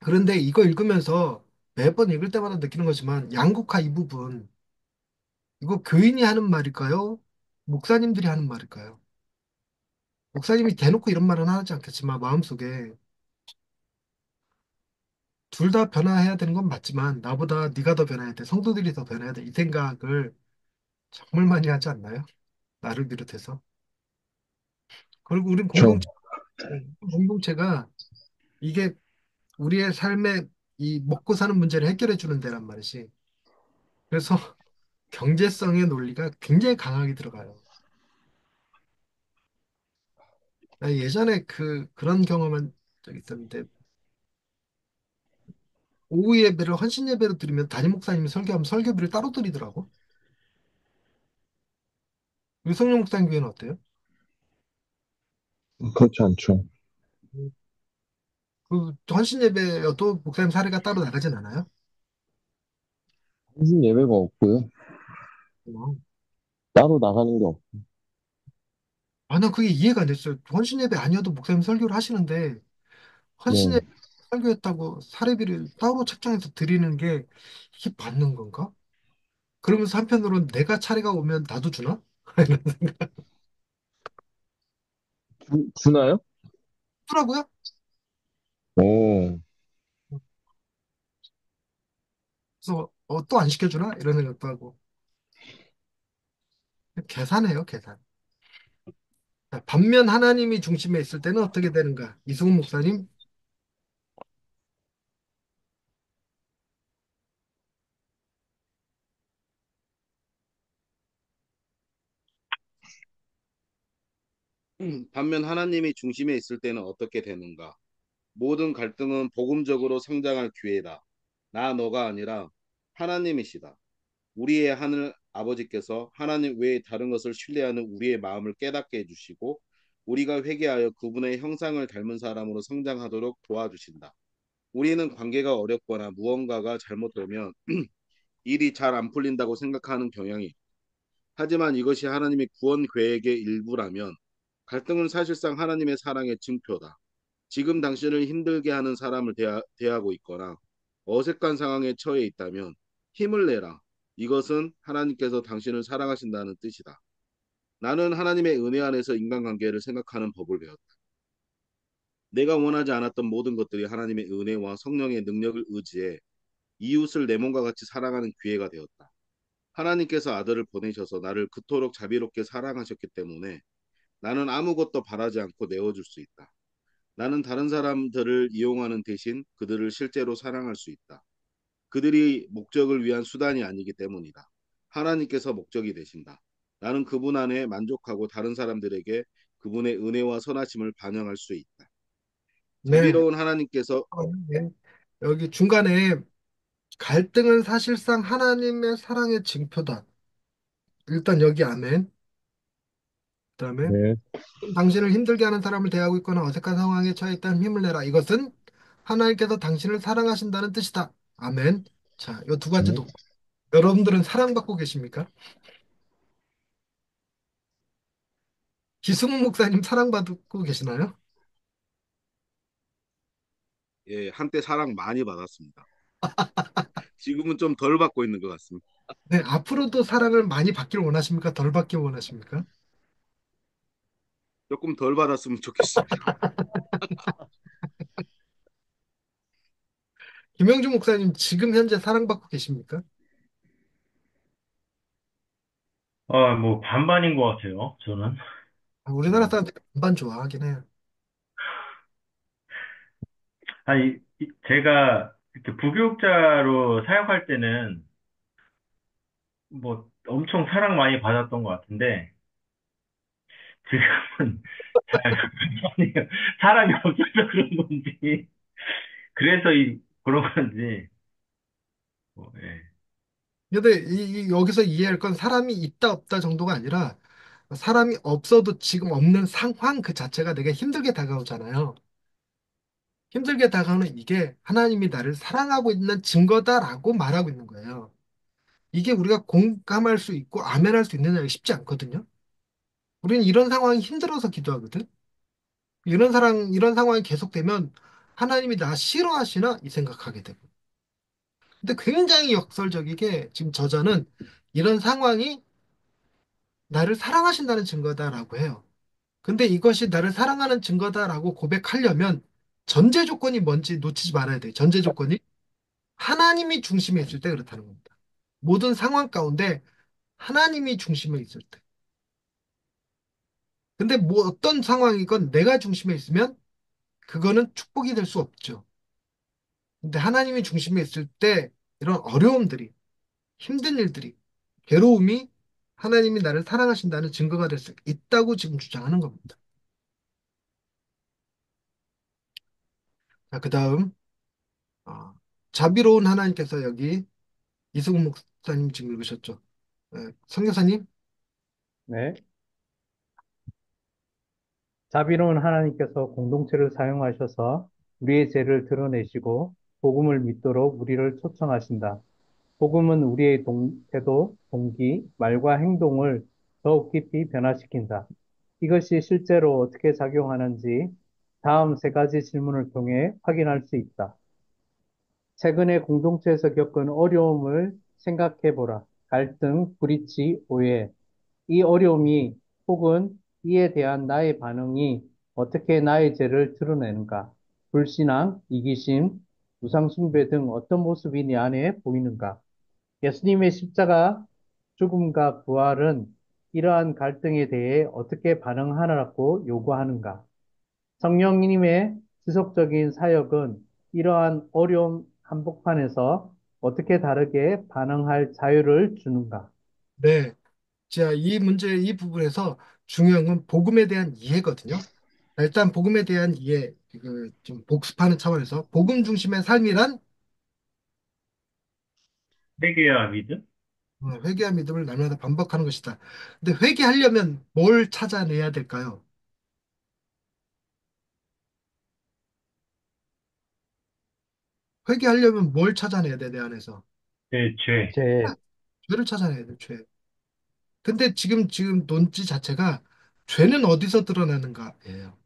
그런데 이거 읽으면서 매번 읽을 때마다 느끼는 거지만 양국화 이 부분 이거 교인이 하는 말일까요? 목사님들이 하는 말일까요? 목사님이 대놓고 이런 말은 하지 않겠지만 마음속에 둘 다 변화해야 되는 건 맞지만 나보다 네가 더 변해야 돼. 성도들이 더 변해야 돼. 이 생각을 정말 많이 하지 않나요? 나를 비롯해서. 그리고 우린 저, 공동체가 이게 우리의 삶의 이 먹고 사는 문제를 해결해 주는 데란 말이지. 그래서 경제성의 논리가 굉장히 강하게 들어가요. 나 예전에 그런 경험한 적이 있었는데 오후 예배를 헌신 예배로 드리면 담임 목사님이 설교하면 설교비를 따로 드리더라고. 유성룡 목사님 교회는 어때요? 그렇지 않죠. 그 헌신 예배여도 목사님 사례가 따로 나가진 않아요? 무슨 예배가 없고요. 어. 따로 나가는 게 없고. 나 그게 이해가 안 됐어요. 헌신 예배 아니어도 목사님 설교를 하시는데 헌신 네. 예배 설교했다고 사례비를 따로 책정해서 드리는 게 이게 맞는 건가? 그러면서 한편으로는 내가 차례가 오면 나도 주나? 이런 생각 주나요? 하더라고요. 오, 그래서 또 안 시켜주나? 이런 생각도 하고 계산해요, 계산. 자, 반면 하나님이 중심에 있을 때는 어떻게 되는가? 이승훈 목사님, 반면 하나님이 중심에 있을 때는 어떻게 되는가? 모든 갈등은 복음적으로 성장할 기회다. 나 너가 아니라 하나님이시다. 우리의 하늘 아버지께서 하나님 외에 다른 것을 신뢰하는 우리의 마음을 깨닫게 해주시고 우리가 회개하여 그분의 형상을 닮은 사람으로 성장하도록 도와주신다. 우리는 관계가 어렵거나 무언가가 잘못되면 일이 잘 안 풀린다고 생각하는 경향이 있다. 하지만 이것이 하나님의 구원 계획의 일부라면 갈등은 사실상 하나님의 사랑의 증표다. 지금 당신을 힘들게 하는 사람을 대하고 있거나 어색한 상황에 처해 있다면 힘을 내라. 이것은 하나님께서 당신을 사랑하신다는 뜻이다. 나는 하나님의 은혜 안에서 인간관계를 생각하는 법을 배웠다. 내가 원하지 않았던 모든 것들이 하나님의 은혜와 성령의 능력을 의지해 이웃을 내 몸과 같이 사랑하는 기회가 되었다. 하나님께서 아들을 보내셔서 나를 그토록 자비롭게 사랑하셨기 때문에 나는 아무것도 바라지 않고 내어줄 수 있다. 나는 다른 사람들을 이용하는 대신 그들을 실제로 사랑할 수 있다. 그들이 목적을 위한 수단이 아니기 때문이다. 하나님께서 목적이 되신다. 나는 그분 안에 만족하고 다른 사람들에게 그분의 은혜와 선하심을 반영할 수 있다. 네, 자비로운 하나님께서 네. 여기 중간에 갈등은 사실상 하나님의 사랑의 징표다. 일단 여기 아멘. 그다음에 네. 당신을 힘들게 하는 사람을 대하고 있거나 어색한 상황에 처해 있다는 힘을 내라. 이것은 하나님께서 당신을 사랑하신다는 뜻이다. 아멘. 자, 이 두 가지 네. 놓고 여러분들은 사랑받고 계십니까? 기승훈 목사님 사랑받고 계시나요? 예, 한때 사랑 많이 받았습니다. 지금은 좀 덜 받고 있는 것 같습니다. 네, 앞으로도 사랑을 많이 받기를 원하십니까? 덜 받기를 원하십니까? 조금 덜 받았으면 좋겠습니다. 김영주 목사님 지금 현재 사랑받고 계십니까? 뭐, 반반인 것 같아요, 저는. 우리나라 음, 사람들이 반반 좋아하긴 해요. 아니, 제가 이렇게 부교육자로 사역할 때는 뭐 엄청 사랑 많이 받았던 것 같은데, 지금은 잘, 사랑이 없어서 그런 건지, 그래서 그런 건지, 예. 근데 여기서 이해할 건 사람이 있다 없다 정도가 아니라 사람이 없어도 지금 없는 상황 그 자체가 내게 힘들게 다가오잖아요. 힘들게 다가오는 이게 하나님이 나를 사랑하고 있는 증거다라고 말하고 있는 거예요. 이게 우리가 공감할 수 있고 아멘할 수 있느냐 쉽지 않거든요. 우리는 이런 상황이 힘들어서 기도하거든. 이런 상황이 계속되면 하나님이 나 싫어하시나 이 생각하게 되고. 근데 굉장히 역설적이게 지금 저자는 이런 상황이 나를 사랑하신다는 증거다라고 해요. 근데 이것이 나를 사랑하는 증거다라고 고백하려면 전제 조건이 뭔지 놓치지 말아야 돼요. 전제 조건이 하나님이 중심에 있을 때 그렇다는 겁니다. 모든 상황 가운데 하나님이 중심에 있을 때. 근데 뭐 어떤 상황이건 내가 중심에 있으면 그거는 축복이 될 수 없죠. 근데 하나님이 중심에 있을 때 이런 어려움들이, 힘든 일들이, 괴로움이 하나님이 나를 사랑하신다는 증거가 될 수 있다고 지금 주장하는 겁니다. 자, 그 다음, 자비로운 하나님께서 여기 이승훈 목사님 지금 읽으셨죠? 네, 성교사님? 네. 자비로운 하나님께서 공동체를 사용하셔서 우리의 죄를 드러내시고 복음을 믿도록 우리를 초청하신다. 복음은 우리의 태도, 동기, 말과 행동을 더욱 깊이 변화시킨다. 이것이 실제로 어떻게 작용하는지 다음 세 가지 질문을 통해 확인할 수 있다. 최근에 공동체에서 겪은 어려움을 생각해 보라. 갈등, 불이치, 오해. 이 어려움이 혹은 이에 대한 나의 반응이 어떻게 나의 죄를 드러내는가? 불신앙, 이기심, 우상숭배 등 어떤 모습이 내 안에 보이는가? 예수님의 십자가, 죽음과 부활은 이러한 갈등에 대해 어떻게 반응하라고 요구하는가? 성령님의 지속적인 사역은 이러한 어려움 한복판에서 어떻게 다르게 반응할 자유를 주는가? 네. 자, 이 부분에서 중요한 건 복음에 대한 이해거든요. 자, 일단 복음에 대한 이해, 좀 복습하는 차원에서 복음 중심의 삶이란 회개와 믿음? 회개와 믿음을 날마다 반복하는 것이다. 근데 회개하려면 뭘 찾아내야 될까요? 회개하려면 뭘 찾아내야 돼, 내 안에서? 네, 죄. 죄, 죄를 찾아내야 돼, 죄. 근데 지금 논지 자체가 죄는 어디서 드러나는가예요.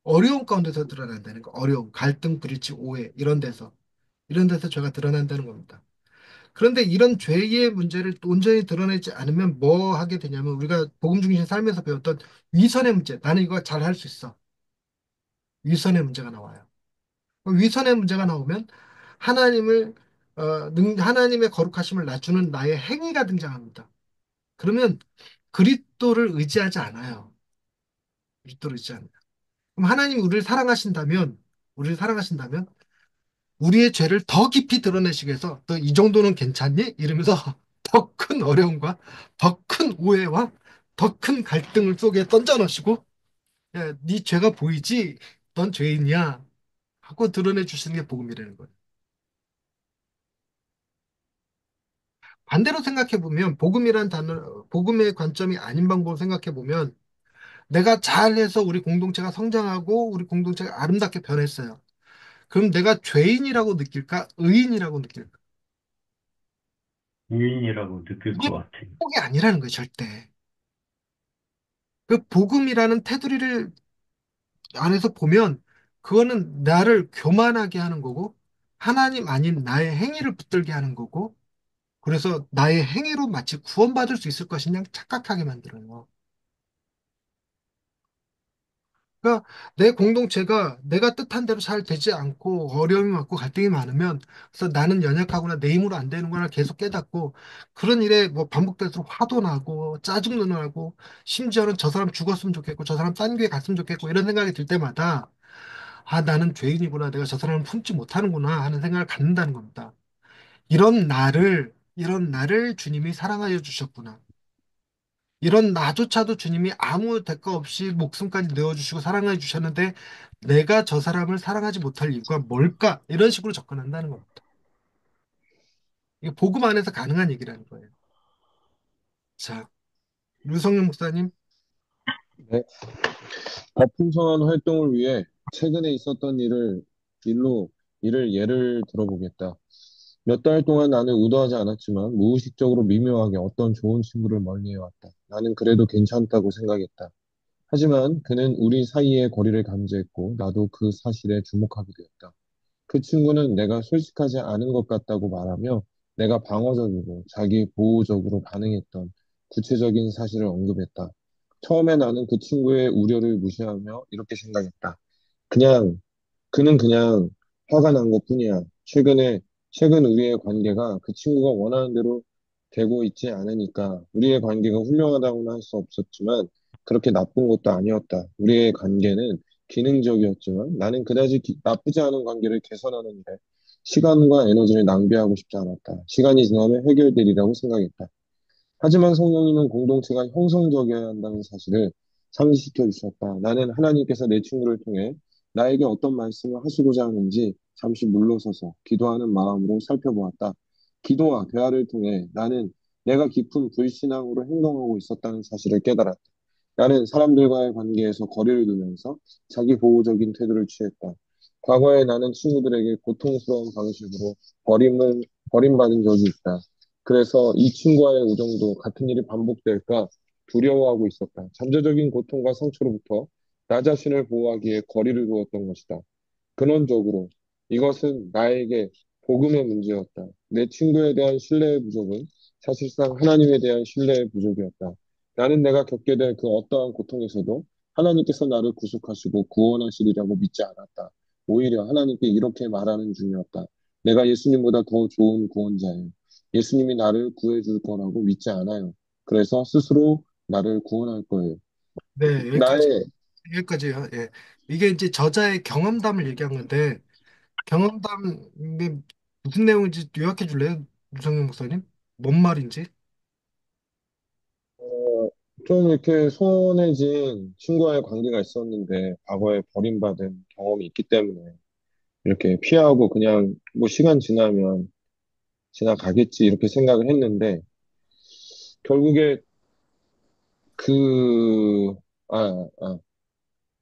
어려움 가운데서 드러난다는 거. 어려움, 갈등, 불일치, 오해 이런 데서 죄가 드러난다는 겁니다. 그런데 이런 죄의 문제를 또 온전히 드러내지 않으면 뭐 하게 되냐면 우리가 복음 중심 삶에서 배웠던 위선의 문제. 나는 이거 잘 할 수 있어. 위선의 문제가 나와요. 위선의 문제가 나오면 하나님을 하나님의 거룩하심을 낮추는 나의 행위가 등장합니다. 그러면 그리스도를 의지하지 않아요. 그리스도를 의지하는 그럼 하나님이 우리를 사랑하신다면 우리의 죄를 더 깊이 드러내시기 위해서 너 이 정도는 괜찮니? 이러면서 더 큰 어려움과 더 큰 오해와 더 큰 갈등을 속에 던져 넣으시고 야, 네 죄가 보이지? 넌 죄인이야. 하고 드러내 주시는 게 복음이라는 거예요. 반대로 생각해 보면 복음의 관점이 아닌 방법으로 생각해 보면 내가 잘해서 우리 공동체가 성장하고 우리 공동체가 아름답게 변했어요. 그럼 내가 죄인이라고 느낄까? 의인이라고 느낄까? 유인이라고 느낄 이게 것 같아요. 복이 아니라는 거예요, 절대. 그 복음이라는 테두리를 안에서 보면 그거는 나를 교만하게 하는 거고 하나님 아닌 나의 행위를 붙들게 하는 거고 그래서 나의 행위로 마치 구원받을 수 있을 것이냐 착각하게 만들어요. 그러니까 내 공동체가 내가 뜻한 대로 잘 되지 않고 어려움이 많고 갈등이 많으면 그래서 나는 연약하구나 내 힘으로 안 되는구나 계속 깨닫고 그런 일에 뭐 반복될수록 화도 나고 짜증도 나고 심지어는 저 사람 죽었으면 좋겠고 저 사람 딴 교회 갔으면 좋겠고 이런 생각이 들 때마다 아 나는 죄인이구나 내가 저 사람을 품지 못하는구나 하는 생각을 갖는다는 겁니다. 이런 나를 주님이 사랑하여 주셨구나. 이런 나조차도 주님이 아무 대가 없이 목숨까지 내어주시고 사랑해 주셨는데 내가 저 사람을 사랑하지 못할 이유가 뭘까? 이런 식으로 접근한다는 겁니다. 이게 복음 안에서 가능한 얘기라는 거예요. 자, 류성윤 목사님. 네. 다풍성한 활동을 위해 최근에 있었던 일로, 일을 예를 들어보겠다. 몇 달 동안 나는 의도하지 않았지만 무의식적으로 미묘하게 어떤 좋은 친구를 멀리해왔다. 나는 그래도 괜찮다고 생각했다. 하지만 그는 우리 사이의 거리를 감지했고 나도 그 사실에 주목하게 되었다. 그 친구는 내가 솔직하지 않은 것 같다고 말하며 내가 방어적이고 자기 보호적으로 반응했던 구체적인 사실을 언급했다. 처음에 나는 그 친구의 우려를 무시하며 이렇게 생각했다. 그냥, 그는 그냥 화가 난 것뿐이야. 최근 우리의 관계가 그 친구가 원하는 대로 되고 있지 않으니까 우리의 관계가 훌륭하다고는 할 수 없었지만 그렇게 나쁜 것도 아니었다. 우리의 관계는 기능적이었지만 나는 그다지 나쁘지 않은 관계를 개선하는 일에 시간과 에너지를 낭비하고 싶지 않았다. 시간이 지나면 해결되리라고 생각했다. 하지만 성령님은 공동체가 형성적이어야 한다는 사실을 상기시켜 주셨다. 나는 하나님께서 내 친구를 통해 나에게 어떤 말씀을 하시고자 하는지 잠시 물러서서 기도하는 마음으로 살펴보았다. 기도와 대화를 통해 나는 내가 깊은 불신앙으로 행동하고 있었다는 사실을 깨달았다. 나는 사람들과의 관계에서 거리를 두면서 자기 보호적인 태도를 취했다. 과거에 나는 친구들에게 고통스러운 방식으로 버림을, 버림받은 적이 있다. 그래서 이 친구와의 우정도 같은 일이 반복될까 두려워하고 있었다. 잠재적인 고통과 상처로부터 나 자신을 보호하기에 거리를 두었던 것이다. 근원적으로 이것은 나에게 복음의 문제였다. 내 친구에 대한 신뢰의 부족은 사실상 하나님에 대한 신뢰의 부족이었다. 나는 내가 겪게 될 그 어떠한 고통에서도 하나님께서 나를 구속하시고 구원하시리라고 믿지 않았다. 오히려 하나님께 이렇게 말하는 중이었다. 내가 예수님보다 더 좋은 구원자예요. 예수님이 나를 구해줄 거라고 믿지 않아요. 그래서 스스로 나를 구원할 거예요. 네, 나의 여기까지요. 예. 이게 이제 저자의 경험담을 얘기한 건데, 경험담이 무슨 내용인지 요약해 줄래요? 류성윤 목사님? 뭔 말인지? 좀 이렇게 소원해진 친구와의 관계가 있었는데 과거에 버림받은 경험이 있기 때문에 이렇게 피하고 그냥 뭐 시간 지나면 지나가겠지 이렇게 생각을 했는데 결국에 그, 아, 아,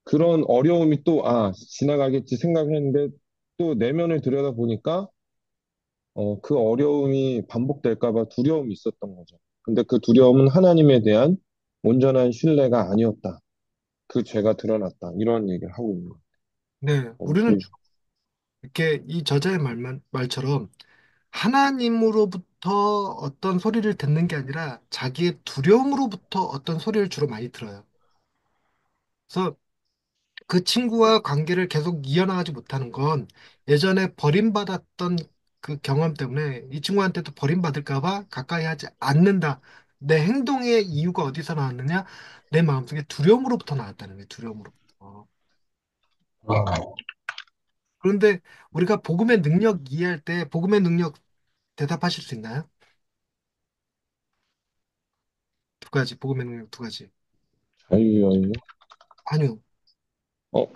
그런 어려움이 또, 지나가겠지 생각했는데 또 내면을 들여다보니까 그 어려움이 반복될까 봐 두려움이 있었던 거죠. 근데 그 두려움은 하나님에 대한 온전한 신뢰가 아니었다. 그 죄가 드러났다. 이런 얘기를 하고 있는 거예요. 네, 우리는 그, 이렇게 이 저자의 말처럼 하나님으로부터 어떤 소리를 듣는 게 아니라 자기의 두려움으로부터 어떤 소리를 주로 많이 들어요. 그래서 그 친구와 관계를 계속 이어나가지 못하는 건 예전에 버림받았던 그 경험 때문에 이 친구한테도 버림받을까 봐 가까이 하지 않는다. 내 행동의 이유가 어디서 나왔느냐? 내 마음속에 두려움으로부터 나왔다는 거예요. 두려움으로부터. 아, 그런데 우리가 복음의 능력 이해할 때 복음의 능력 대답하실 수 있나요? 두 가지, 복음의 능력 두 가지. 자유여유. 아니요. 어,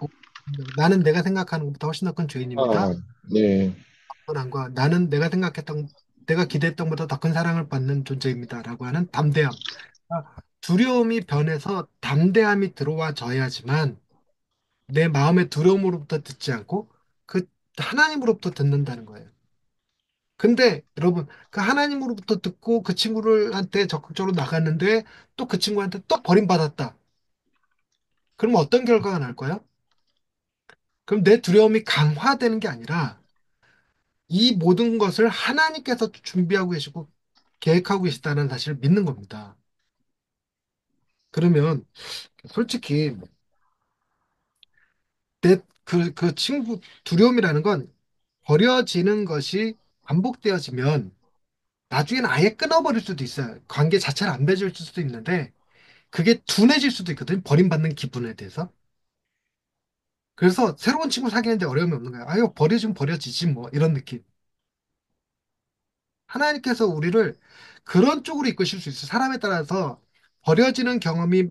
나는 내가 생각하는 것보다 훨씬 더 큰 죄인입니다. 네. 선함과 나는 내가 기대했던 것보다 더 큰 사랑을 받는 존재입니다라고 하는 담대함. 두려움이 변해서 담대함이 들어와줘야지만 내 마음의 두려움으로부터 듣지 않고 그 하나님으로부터 듣는다는 거예요. 근데 여러분 그 하나님으로부터 듣고 그 친구를한테 적극적으로 나갔는데 또 그 친구한테 또 버림받았다. 그럼 어떤 결과가 날까요? 그럼 내 두려움이 강화되는 게 아니라 이 모든 것을 하나님께서 준비하고 계시고 계획하고 계시다는 사실을 믿는 겁니다. 그러면 솔직히 그 친구 두려움이라는 건 버려지는 것이 반복되어지면 나중에는 아예 끊어버릴 수도 있어요. 관계 자체를 안 맺을 수도 있는데 그게 둔해질 수도 있거든요. 버림받는 기분에 대해서. 그래서 새로운 친구 사귀는데 어려움이 없는 거예요. 아유, 버려지면 버려지지 뭐 이런 느낌. 하나님께서 우리를 그런 쪽으로 이끄실 수 있어요. 사람에 따라서 버려지는 경험이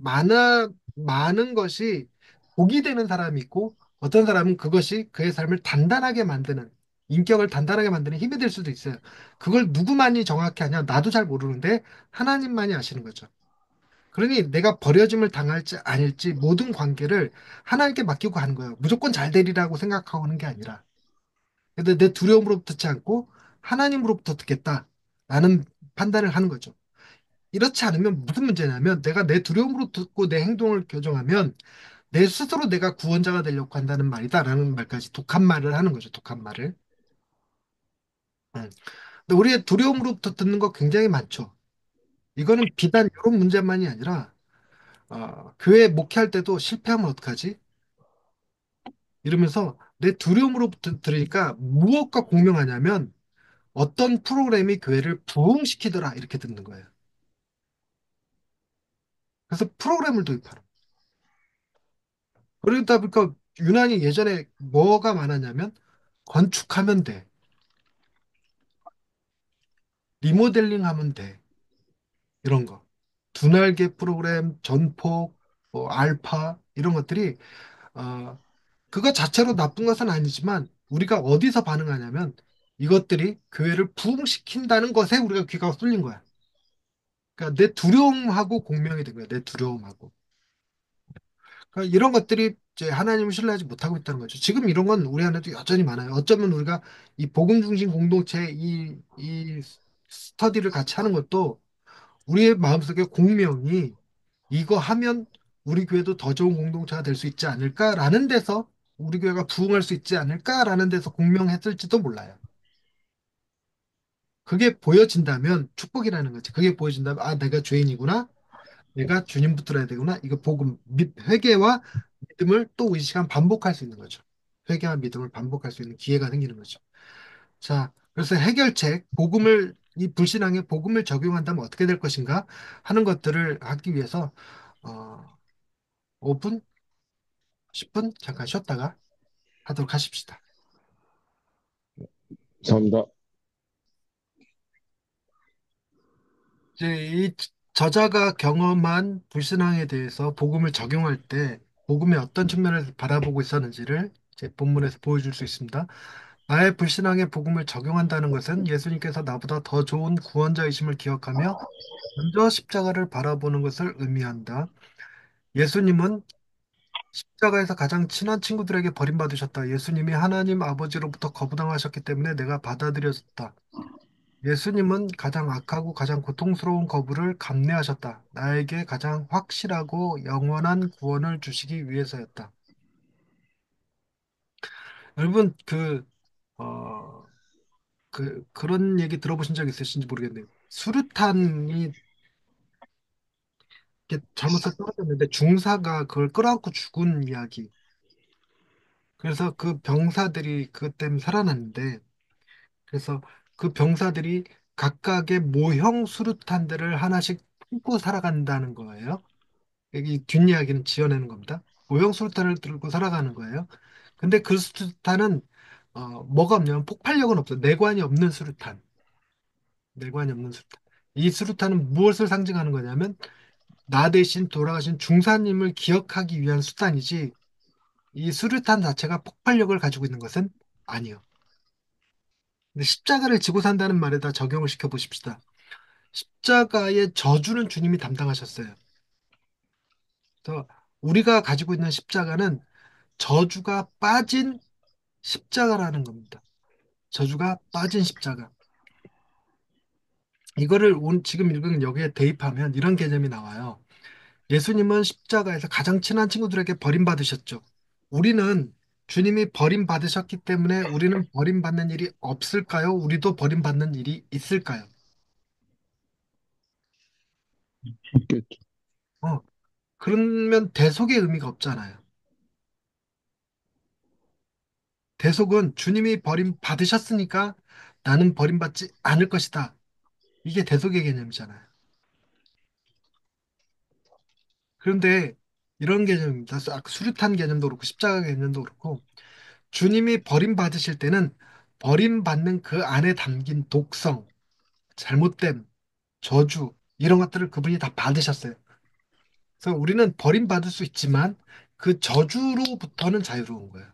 많은 것이 복이 되는 사람이 있고 어떤 사람은 그것이 그의 삶을 단단하게 만드는. 인격을 단단하게 만드는 힘이 될 수도 있어요. 그걸 누구만이 정확히 아냐? 나도 잘 모르는데 하나님만이 아시는 거죠. 그러니 내가 버려짐을 당할지 아닐지 모든 관계를 하나님께 맡기고 가는 거예요. 무조건 잘 되리라고 생각하고 하는 게 아니라. 근데 내 두려움으로부터 듣지 않고 하나님으로부터 듣겠다라는 판단을 하는 거죠. 이렇지 않으면 무슨 문제냐면 내가 내 두려움으로 듣고 내 행동을 교정하면 내 스스로 내가 구원자가 되려고 한다는 말이다라는 말까지 독한 말을 하는 거죠. 독한 말을. 음. 근데 우리의 두려움으로부터 듣는 거 굉장히 많죠. 이거는 비단 이런 문제만이 아니라 교회 목회할 때도 실패하면 어떡하지? 이러면서 내 두려움으로부터 들으니까 무엇과 공명하냐면 어떤 프로그램이 교회를 부흥시키더라 이렇게 듣는 거예요. 그래서 프로그램을 도입하는. 그러다 보니까 유난히 예전에 뭐가 많았냐면 건축하면 돼, 리모델링 하면 돼 이런 거. 두 날개 프로그램, 전폭, 뭐 알파 이런 것들이 어, 그거 자체로 나쁜 것은 아니지만 우리가 어디서 반응하냐면 이것들이 교회를 부흥시킨다는 것에 우리가 귀가 쏠린 거야. 그러니까 내 두려움하고 공명이 된 거야. 내 두려움하고. 그러니까 이런 것들이 이제 하나님을 신뢰하지 못하고 있다는 거죠. 지금 이런 건 우리 안에도 여전히 많아요. 어쩌면 우리가 이 복음 중심 공동체 이 스터디를 같이 하는 것도 우리의 마음속에 공명이 이거 하면 우리 교회도 더 좋은 공동체가 될 수 있지 않을까라는 데서 우리 교회가 부흥할 수 있지 않을까라는 데서 공명했을지도 몰라요. 그게 보여진다면 축복이라는 거지. 그게 보여진다면 아 내가 죄인이구나. 내가 주님 붙들어야 되구나. 이거 복음, 회개와 믿음을 또 이 시간 반복할 수 있는 거죠. 회개와 믿음을 반복할 수 있는 기회가 생기는 거죠. 자, 그래서 해결책, 복음을, 이 불신앙에 복음을 적용한다면 어떻게 될 것인가 하는 것들을 하기 위해서, 어, 5분, 10분 잠깐 쉬었다가 하도록 하십시다. 감사합니다. 이제 이 저자가 경험한 불신앙에 대해서 복음을 적용할 때 복음의 어떤 측면에서 바라보고 있었는지를 제 본문에서 보여줄 수 있습니다. 나의 불신앙에 복음을 적용한다는 것은 예수님께서 나보다 더 좋은 구원자이심을 기억하며 먼저 십자가를 바라보는 것을 의미한다. 예수님은 십자가에서 가장 친한 친구들에게 버림받으셨다. 예수님이 하나님 아버지로부터 거부당하셨기 때문에 내가 받아들여졌다. 예수님은 가장 악하고 가장 고통스러운 거부를 감내하셨다. 나에게 가장 확실하고 영원한 구원을 주시기 위해서였다. 여러분, 어, 그런 얘기 들어보신 적 있으신지 모르겠네요. 수류탄이 이렇게 잘못해서 떨어졌는데 중사가 그걸 끌어안고 죽은 이야기. 그래서 그 병사들이 그것 때문에 살아났는데, 그래서 그 병사들이 각각의 모형 수류탄들을 하나씩 품고 살아간다는 거예요. 여기 뒷이야기는 지어내는 겁니다. 모형 수류탄을 들고 살아가는 거예요. 근데 그 수류탄은 뭐가 없냐면 폭발력은 없어. 내관이 없는 수류탄. 내관이 없는 수류탄. 이 수류탄은 무엇을 상징하는 거냐면 나 대신 돌아가신 중사님을 기억하기 위한 수단이지 이 수류탄 자체가 폭발력을 가지고 있는 것은 아니요. 근데 십자가를 지고 산다는 말에다 적용을 시켜 보십시다. 십자가의 저주는 주님이 담당하셨어요. 그래서 우리가 가지고 있는 십자가는 저주가 빠진 십자가라는 겁니다. 저주가 빠진 십자가. 이거를 지금 읽은 여기에 대입하면 이런 개념이 나와요. 예수님은 십자가에서 가장 친한 친구들에게 버림받으셨죠. 우리는 주님이 버림받으셨기 때문에 우리는 버림받는 일이 없을까요? 우리도 버림받는 일이 있을까요? 있겠죠. 어, 그러면 대속의 의미가 없잖아요. 대속은 주님이 버림받으셨으니까 나는 버림받지 않을 것이다. 이게 대속의 개념이잖아요. 그런데 이런 개념입니다. 아까 수류탄 개념도 그렇고 십자가 개념도 그렇고 주님이 버림받으실 때는 버림받는 그 안에 담긴 독성, 잘못됨, 저주 이런 것들을 그분이 다 받으셨어요. 그래서 우리는 버림받을 수 있지만 그 저주로부터는 자유로운 거예요.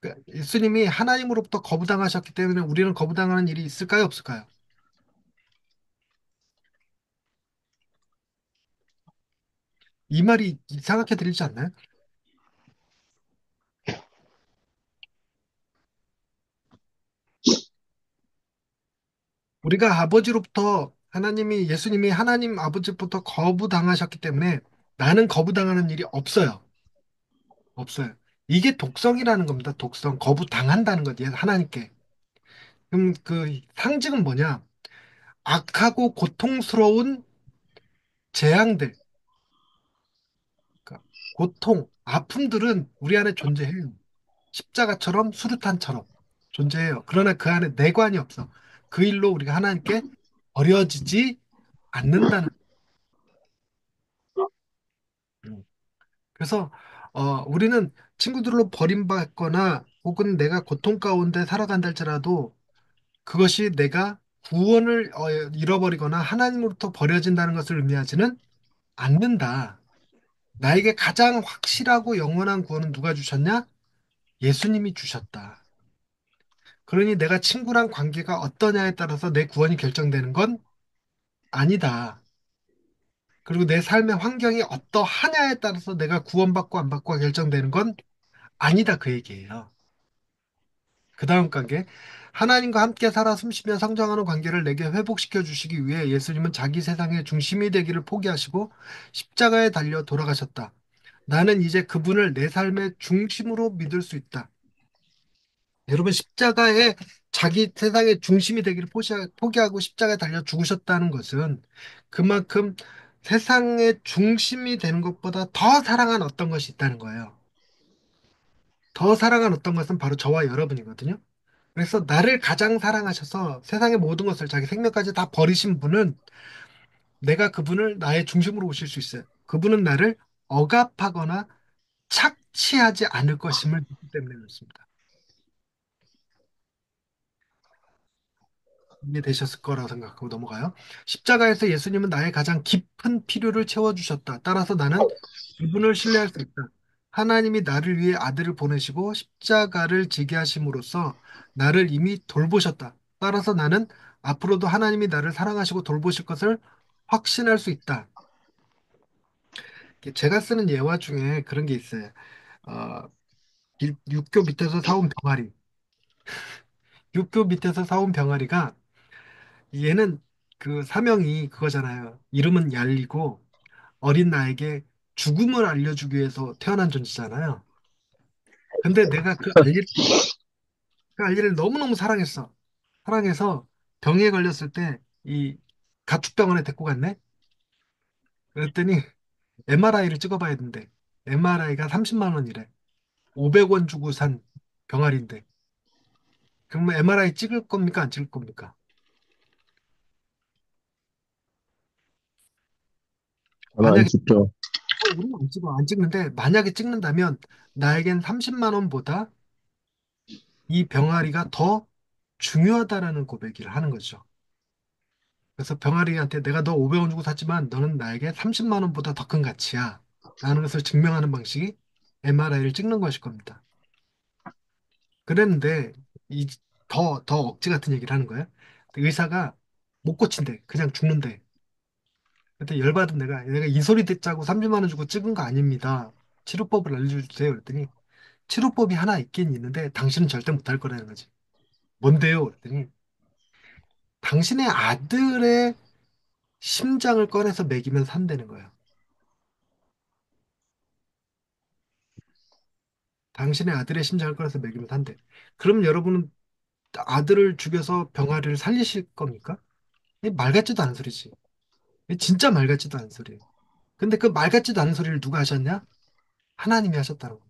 그러니까 예수님이 하나님으로부터 거부당하셨기 때문에 우리는 거부당하는 일이 있을까요, 없을까요? 이 말이 이상하게 들리지 않나요? 우리가 아버지로부터 예수님이 하나님 아버지부터 거부당하셨기 때문에 나는 거부당하는 일이 없어요. 없어요. 이게 독성이라는 겁니다. 독성. 거부당한다는 거지, 하나님께. 그럼 그 상징은 뭐냐? 악하고 고통스러운 재앙들, 그러니까 고통, 아픔들은 우리 안에 존재해요. 십자가처럼 수류탄처럼 존재해요. 그러나 그 안에 내관이 없어. 그 일로 우리가 하나님께 버려지지 않는다는. 음. 그래서 우리는 친구들로 버림받거나 혹은 내가 고통 가운데 살아간다 할지라도 그것이 내가 구원을 잃어버리거나 하나님으로부터 버려진다는 것을 의미하지는 않는다. 나에게 가장 확실하고 영원한 구원은 누가 주셨냐? 예수님이 주셨다. 그러니 내가 친구랑 관계가 어떠냐에 따라서 내 구원이 결정되는 건 아니다. 그리고 내 삶의 환경이 어떠하냐에 따라서 내가 구원받고 안 받고가 결정되는 건 아니다. 그 얘기예요. 그 다음 관계. 하나님과 함께 살아 숨쉬며 성장하는 관계를 내게 회복시켜 주시기 위해 예수님은 자기 세상의 중심이 되기를 포기하시고 십자가에 달려 돌아가셨다. 나는 이제 그분을 내 삶의 중심으로 믿을 수 있다. 여러분, 십자가에 자기 세상의 중심이 되기를 포기하고 십자가에 달려 죽으셨다는 것은 그만큼 세상의 중심이 되는 것보다 더 사랑한 어떤 것이 있다는 거예요. 더 사랑한 어떤 것은 바로 저와 여러분이거든요. 그래서 나를 가장 사랑하셔서 세상의 모든 것을 자기 생명까지 다 버리신 분은 내가 그분을 나의 중심으로 오실 수 있어요. 그분은 나를 억압하거나 착취하지 않을 것임을 믿기 때문에 그렇습니다. 이해되셨을 거라고 생각하고 넘어가요. 십자가에서 예수님은 나의 가장 깊은 필요를 채워주셨다. 따라서 나는 이분을 신뢰할 수 있다. 하나님이 나를 위해 아들을 보내시고 십자가를 지게 하심으로써 나를 이미 돌보셨다. 따라서 나는 앞으로도 하나님이 나를 사랑하시고 돌보실 것을 확신할 수 있다. 제가 쓰는 예화 중에 그런 게 있어요. 어, 육교 밑에서 사온 병아리. 육교 밑에서 사온 병아리가 얘는 그 사명이 그거잖아요. 이름은 얄리고 어린 나에게 죽음을 알려주기 위해서 태어난 존재잖아요. 근데 내가 그 알리를 너무너무 사랑했어. 사랑해서 병에 걸렸을 때 이 가축병원에 데리고 갔네. 그랬더니 MRI를 찍어봐야 된대. MRI가 30만 원이래. 500원 주고 산 병아리인데. 그러면 MRI 찍을 겁니까? 안 찍을 겁니까? 저는 안 만약에 찍죠. 우리는 안 찍어, 안 찍는데 만약에 찍는다면 나에겐 30만 원보다 이 병아리가 더 중요하다라는 고백을 하는 거죠. 그래서 병아리한테 내가 너 500원 주고 샀지만 너는 나에게 30만 원보다 더 큰 가치야. 라는 것을 증명하는 방식이 MRI를 찍는 것일 겁니다. 그랬는데 이 더 억지 같은 얘기를 하는 거야. 의사가 못 고친대. 그냥 죽는데. 그때 열받은 내가 이 소리 듣자고 30만 원 주고 찍은 거 아닙니다. 치료법을 알려주세요. 그랬더니 치료법이 하나 있긴 있는데 당신은 절대 못할 거라는 거지. 뭔데요? 그랬더니 당신의 아들의 심장을 꺼내서 먹이면 산다는 거예요. 당신의 아들의 심장을 꺼내서 먹이면 산대. 그럼 여러분은 아들을 죽여서 병아리를 살리실 겁니까? 이게 말 같지도 않은 소리지. 이게 진짜 말 같지도 않은 소리예요. 근데 그 말 같지도 않은 소리를 누가 하셨냐? 하나님이 하셨다는 거.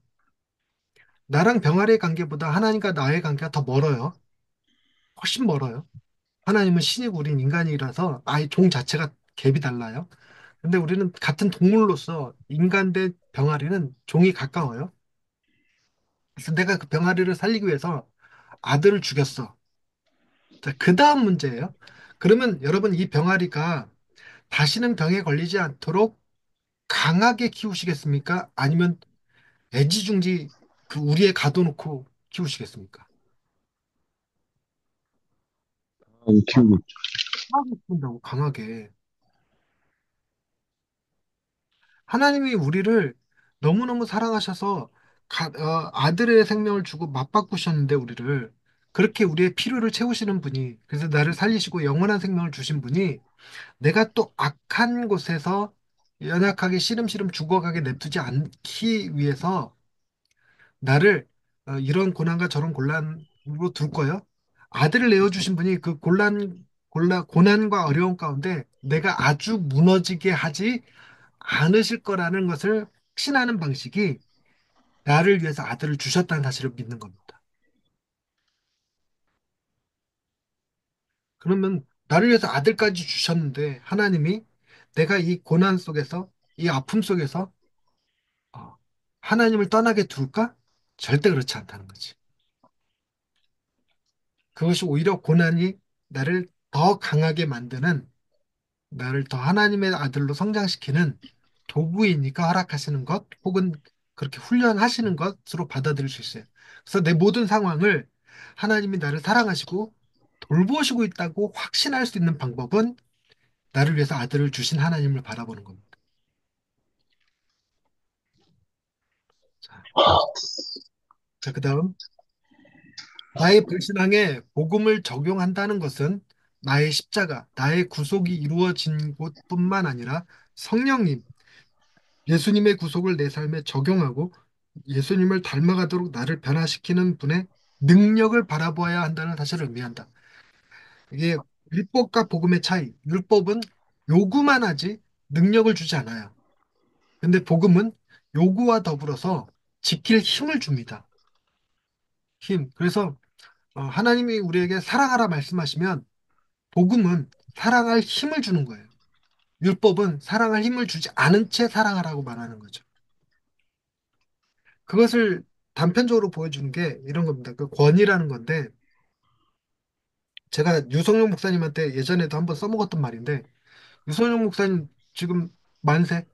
나랑 병아리의 관계보다 하나님과 나의 관계가 더 멀어요. 훨씬 멀어요. 하나님은 신이고 우린 인간이라서 아예 종 자체가 갭이 달라요. 근데 우리는 같은 동물로서 인간 대 병아리는 종이 가까워요. 그래서 내가 그 병아리를 살리기 위해서 아들을 죽였어. 자, 그 다음 문제예요. 그러면 여러분 이 병아리가 다시는 병에 걸리지 않도록 강하게 키우시겠습니까? 아니면 애지중지 그 우리에 가둬놓고 키우시겠습니까? 키우고 있죠. 강하게 키운다고, 강하게. 하나님이 우리를 너무너무 사랑하셔서 아들의 생명을 주고 맞바꾸셨는데 우리를 그렇게 우리의 필요를 채우시는 분이 그래서 나를 살리시고 영원한 생명을 주신 분이 내가 또 악한 곳에서 연약하게 시름시름 죽어가게 냅두지 않기 위해서 나를 이런 고난과 저런 곤란으로 둘 거예요. 아들을 내어주신 분이 그 고난과 어려움 가운데 내가 아주 무너지게 하지 않으실 거라는 것을 확신하는 방식이 나를 위해서 아들을 주셨다는 사실을 믿는 겁니다. 그러면 나를 위해서 아들까지 주셨는데 하나님이 내가 이 고난 속에서 이 아픔 속에서 어, 하나님을 떠나게 둘까? 절대 그렇지 않다는 거지. 그것이 오히려 고난이 나를 더 강하게 만드는 나를 더 하나님의 아들로 성장시키는 도구이니까 허락하시는 것 혹은 그렇게 훈련하시는 것으로 받아들일 수 있어요. 그래서 내 모든 상황을 하나님이 나를 사랑하시고 돌보시고 있다고 확신할 수 있는 방법은 나를 위해서 아들을 주신 하나님을 바라보는 겁니다. 자, 그다음 나의 불신앙에 복음을 적용한다는 것은 나의 십자가, 나의 구속이 이루어진 곳뿐만 아니라 성령님, 예수님의 구속을 내 삶에 적용하고 예수님을 닮아가도록 나를 변화시키는 분의 능력을 바라보아야 한다는 사실을 의미한다. 이게 율법과 복음의 차이. 율법은 요구만 하지 능력을 주지 않아요. 근데 복음은 요구와 더불어서 지킬 힘을 줍니다. 힘. 그래서 하나님이 우리에게 사랑하라 말씀하시면 복음은 사랑할 힘을 주는 거예요. 율법은 사랑할 힘을 주지 않은 채 사랑하라고 말하는 거죠. 그것을 단편적으로 보여주는 게 이런 겁니다. 그 권위라는 건데 제가 유성룡 목사님한테 예전에도 한번 써먹었던 말인데 유성룡 목사님 지금 만세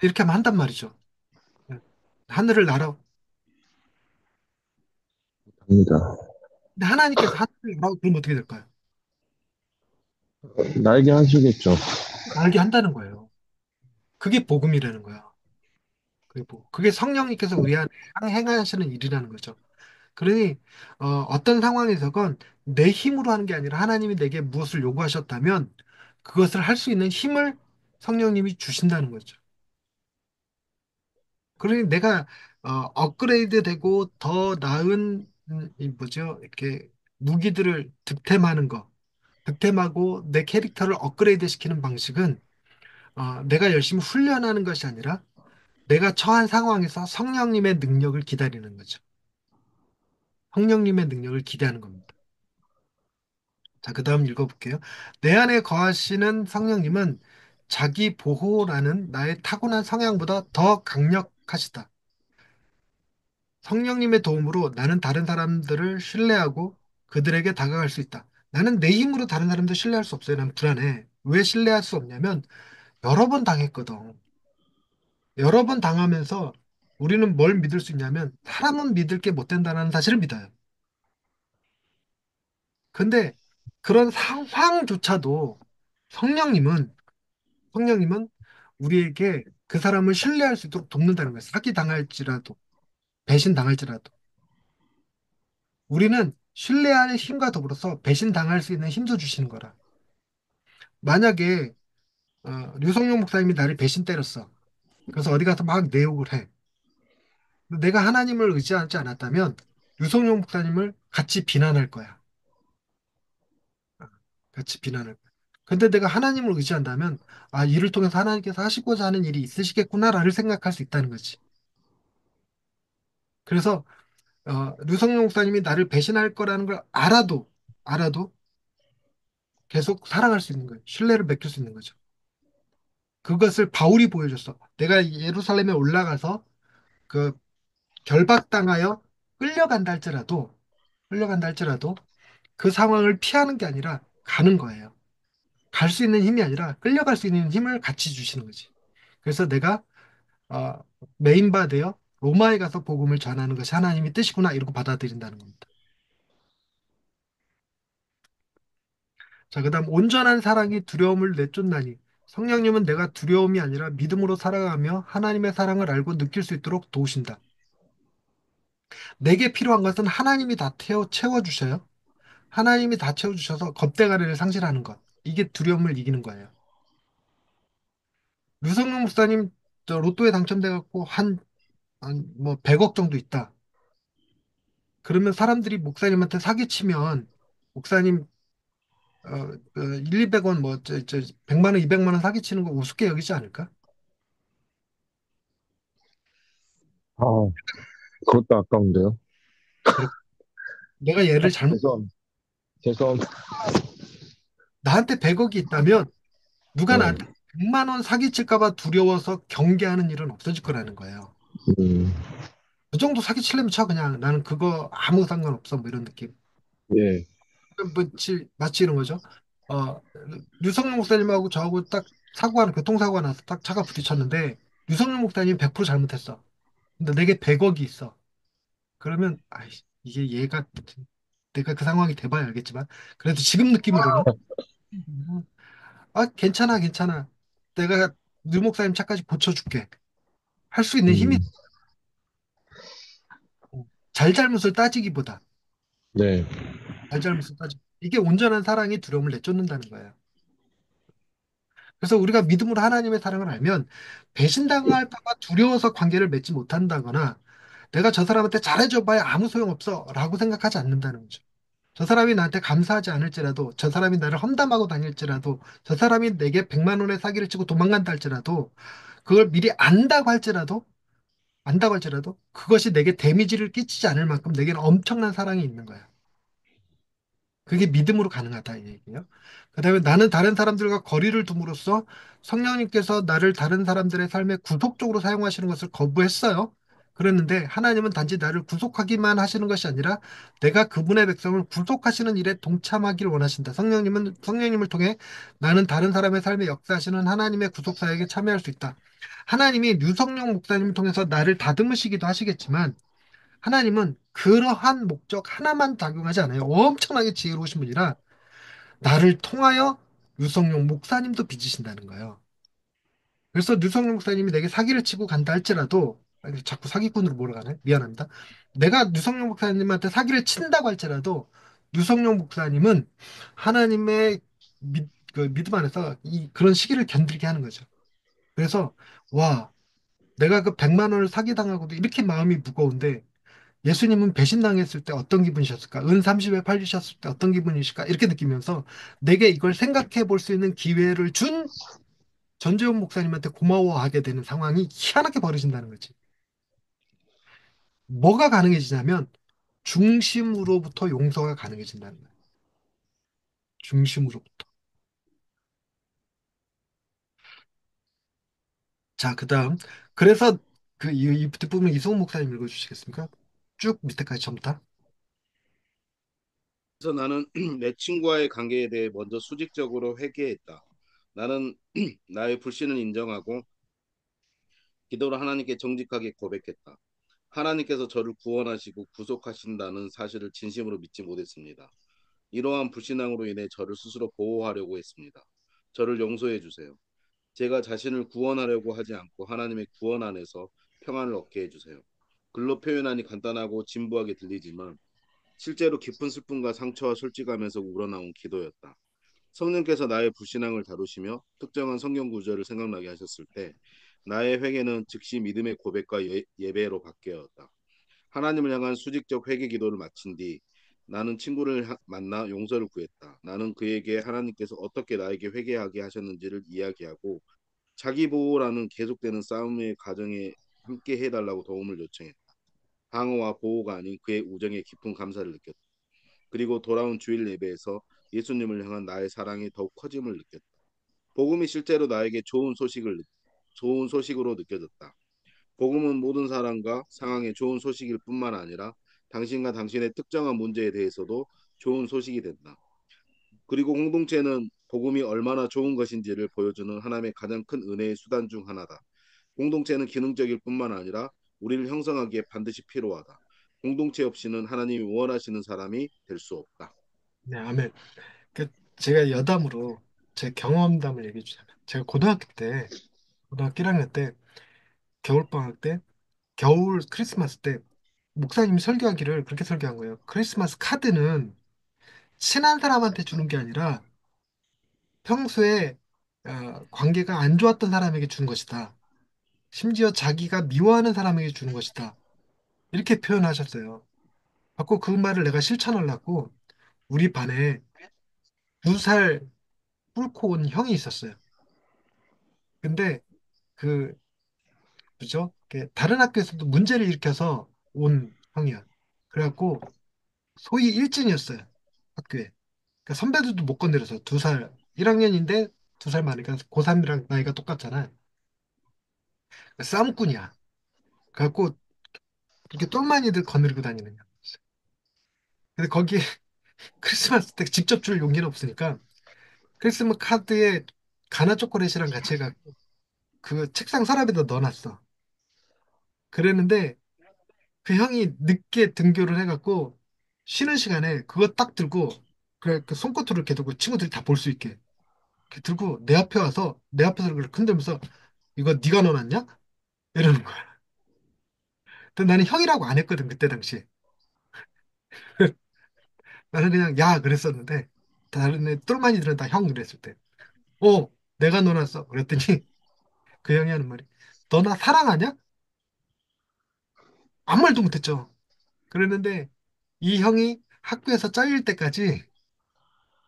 이렇게 하면 한단 말이죠. 네. 하늘을 날아. 합니다. 근데 하나님께서 하늘을 날아 그러면 어떻게 될까요? 날개 하시겠죠. 날게 한다는 거예요. 그게 복음이라는 거야. 그게 성령님께서 우리 안에 행하시는 일이라는 거죠. 그러니 어떤 상황에서건 내 힘으로 하는 게 아니라 하나님이 내게 무엇을 요구하셨다면 그것을 할 수 있는 힘을 성령님이 주신다는 거죠. 그러니 내가 업그레이드 되고 더 나은 이 뭐죠? 이렇게 무기들을 득템하는 거, 득템하고 내 캐릭터를 업그레이드 시키는 방식은 내가 열심히 훈련하는 것이 아니라 내가 처한 상황에서 성령님의 능력을 기다리는 거죠. 성령님의 능력을 기대하는 겁니다. 자, 그 다음 읽어볼게요. 내 안에 거하시는 성령님은 자기 보호라는 나의 타고난 성향보다 더 강력하시다. 성령님의 도움으로 나는 다른 사람들을 신뢰하고 그들에게 다가갈 수 있다. 나는 내 힘으로 다른 사람들 신뢰할 수 없어요. 난 불안해. 왜 신뢰할 수 없냐면 여러 번 당했거든. 여러 번 당하면서 우리는 뭘 믿을 수 있냐면 사람은 믿을 게 못 된다는 사실을 믿어요. 근데 그런 상황조차도 성령님은 성령님은 우리에게 그 사람을 신뢰할 수 있도록 돕는다는 거예요. 사기 당할지라도, 배신 당할지라도. 우리는 신뢰하는 힘과 더불어서 배신 당할 수 있는 힘도 주시는 거라. 만약에 류성룡 목사님이 나를 배신 때렸어. 그래서 어디 가서 막 내욕을 해. 내가 하나님을 의지하지 않았다면 류성룡 목사님을 같이 비난할 거야. 같이 비난할 거야. 근데 내가 하나님을 의지한다면 이를 통해서 하나님께서 하시고자 하는 일이 있으시겠구나라를 생각할 수 있다는 거지. 그래서 류성룡 목사님이 나를 배신할 거라는 걸 알아도 계속 사랑할 수 있는 거예요. 신뢰를 맺을 수 있는 거죠. 그것을 바울이 보여줬어. 내가 예루살렘에 올라가서 그 결박당하여 끌려간다 할지라도 그 상황을 피하는 게 아니라 가는 거예요. 갈 수 있는 힘이 아니라 끌려갈 수 있는 힘을 같이 주시는 거지. 그래서 내가 어, 메인바 되어 로마에 가서 복음을 전하는 것이 하나님의 뜻이구나 이러고 받아들인다는 겁니다. 자, 그다음 온전한 사랑이 두려움을 내쫓나니 성령님은 내가 두려움이 아니라 믿음으로 살아가며 하나님의 사랑을 알고 느낄 수 있도록 도우신다. 내게 필요한 것은 하나님이 다 채워주셔요. 하나님이 다 채워주셔서 겁대가리를 상실하는 것. 이게 두려움을 이기는 거예요. 류성룡 목사님 저 로또에 당첨돼갖고 뭐 100억 정도 있다. 그러면 사람들이 목사님한테 사기치면 목사님 1, 200원 뭐 100만 원, 200만 원 사기치는 거 우습게 여기지 않을까? 아, 그것도 아까운데요. 그렇- 내가 얘를 잘못 죄송, 죄송. 나한테 100억이 있다면 누가 네. 나한테 100만 원 사기칠까 봐 두려워서 경계하는 일은 없어질 거라는 거예요. 음, 그 정도 사기치려면 쳐 그냥 나는 그거 아무 상관없어 뭐 이런 느낌. 예. 마치 이런 거죠. 어, 류성룡 목사님하고 저하고 딱 교통사고가 나서 딱 차가 부딪혔는데 류성룡 목사님 100% 잘못했어. 근데 내게 100억이 있어. 그러면 아이 이게 얘가 내가 그 상황이 돼봐야 알겠지만 그래도 지금 느낌으로는 괜찮아 괜찮아. 내가 류 목사님 차까지 고쳐줄게. 할 수 있는 힘이 음, 있고 잘잘못을 따지기보다 네. 잘잘못을 따지 이게 온전한 사랑이 두려움을 내쫓는다는 거예요. 그래서 우리가 믿음으로 하나님의 사랑을 알면 배신당할까 봐 두려워서 관계를 맺지 못한다거나 내가 저 사람한테 잘해줘봐야 아무 소용없어 라고 생각하지 않는다는 거죠. 저 사람이 나한테 감사하지 않을지라도 저 사람이 나를 험담하고 다닐지라도 저 사람이 내게 100만 원의 사기를 치고 도망간다 할지라도 그걸 미리 안다고 할지라도 그것이 내게 데미지를 끼치지 않을 만큼 내게는 엄청난 사랑이 있는 거야. 그게 믿음으로 가능하다 이 얘기예요. 그다음에 나는 다른 사람들과 거리를 둠으로써 성령님께서 나를 다른 사람들의 삶에 구속적으로 사용하시는 것을 거부했어요. 그랬는데 하나님은 단지 나를 구속하기만 하시는 것이 아니라 내가 그분의 백성을 구속하시는 일에 동참하기를 원하신다. 성령님을 통해 나는 다른 사람의 삶에 역사하시는 하나님의 구속 사역에 참여할 수 있다. 하나님이 류성룡 목사님을 통해서 나를 다듬으시기도 하시겠지만 하나님은 그러한 목적 하나만 작용하지 않아요. 엄청나게 지혜로우신 분이라 나를 통하여 유성룡 목사님도 빚으신다는 거예요. 그래서 유성룡 목사님이 내게 사기를 치고 간다 할지라도 자꾸 사기꾼으로 몰아가네. 미안합니다. 내가 유성룡 목사님한테 사기를 친다고 할지라도 유성룡 목사님은 하나님의 믿음 안에서 그런 시기를 견디게 하는 거죠. 그래서 와 내가 그 100만 원을 사기당하고도 이렇게 마음이 무거운데 예수님은 배신당했을 때 어떤 기분이셨을까? 은 30에 팔리셨을 때 어떤 기분이실까? 이렇게 느끼면서 내게 이걸 생각해 볼 수 있는 기회를 준 전재훈 목사님한테 고마워하게 되는 상황이 희한하게 벌어진다는 거지. 뭐가 가능해지냐면 중심으로부터 용서가 가능해진다는 거야. 중심으로부터. 자, 그다음 그래서 이 뒷부분 이승훈 목사님 읽어주시겠습니까? 쭉 밑에까지 전부 다. 그래서 나는 내 친구와의 관계에 대해 먼저 수직적으로 회개했다. 나는 나의 불신을 인정하고 기도로 하나님께 정직하게 고백했다. 하나님께서 저를 구원하시고 구속하신다는 사실을 진심으로 믿지 못했습니다. 이러한 불신앙으로 인해 저를 스스로 보호하려고 했습니다. 저를 용서해 주세요. 제가 자신을 구원하려고 하지 않고 하나님의 구원 안에서 평안을 얻게 해주세요. 글로 표현하니 간단하고 진부하게 들리지만 실제로 깊은 슬픔과 상처와 솔직하면서 우러나온 기도였다. 성령께서 나의 불신앙을 다루시며 특정한 성경 구절을 생각나게 하셨을 때 나의 회개는 즉시 믿음의 고백과 예배로 바뀌었다. 하나님을 향한 수직적 회개 기도를 마친 뒤 나는 친구를 만나 용서를 구했다. 나는 그에게 하나님께서 어떻게 나에게 회개하게 하셨는지를 이야기하고 자기 보호라는 계속되는 싸움의 과정에 함께 해달라고 도움을 요청했다. 방어와 보호가 아닌 그의 우정에 깊은 감사를 느꼈다. 그리고 돌아온 주일 예배에서 예수님을 향한 나의 사랑이 더욱 커짐을 느꼈다. 복음이 실제로 나에게 좋은 소식으로 느껴졌다. 복음은 모든 사람과 상황에 좋은 소식일 뿐만 아니라 당신과 당신의 특정한 문제에 대해서도 좋은 소식이 된다. 그리고 공동체는 복음이 얼마나 좋은 것인지를 보여주는 하나님의 가장 큰 은혜의 수단 중 하나다. 공동체는 기능적일 뿐만 아니라 우리를 형성하기에 반드시 필요하다. 공동체 없이는 하나님이 원하시는 사람이 될 수 없다. 네, 아멘. 그 제가 여담으로 제 경험담을 얘기해 주자면 제가 고등학교 1학년 때 겨울방학 때 겨울 크리스마스 때 목사님이 설교하기를 그렇게 설교한 거예요. 크리스마스 카드는 친한 사람한테 주는 게 아니라 평소에 관계가 안 좋았던 사람에게 주는 것이다. 심지어 자기가 미워하는 사람에게 주는 것이다. 이렇게 표현하셨어요. 갖고 그 말을 내가 실천하려고 우리 반에 2살 꿇고 온 형이 있었어요. 근데 그 그죠? 다른 학교에서도 문제를 일으켜서 온 형이야. 그래갖고 소위 일진이었어요. 학교에. 그러니까 선배들도 못 건드려서 2살, 1학년인데 2살 많으니까 고3이랑 나이가 똑같잖아. 그러니까 싸움꾼이야. 그래갖고 이렇게 똘마니들 거느리고 다니는 거. 근데 거기에 크리스마스 때 직접 줄 용기는 없으니까 크리스마스 카드에 가나 초콜릿이랑 같이 해갖고 그 책상 서랍에다 넣어놨어. 그랬는데 그 형이 늦게 등교를 해갖고 쉬는 시간에 그거 딱 들고 그래 그 손끝으로 이렇게 들고 친구들이 다 볼 수 있게 이렇게 들고 내 앞에 와서 내 앞에서 그걸 흔들면서 이거 네가 넣어놨냐? 이러는 거야. 근데 나는 형이라고 안 했거든 그때 당시에. 나는 그냥 야 그랬었는데 다른 애 똘마니들은 다 형 그랬을 때. 어 내가 넣어놨어. 그랬더니 그 형이 하는 말이 너 나 사랑하냐? 아무 말도 못했죠. 그랬는데 이 형이 학교에서 잘릴 때까지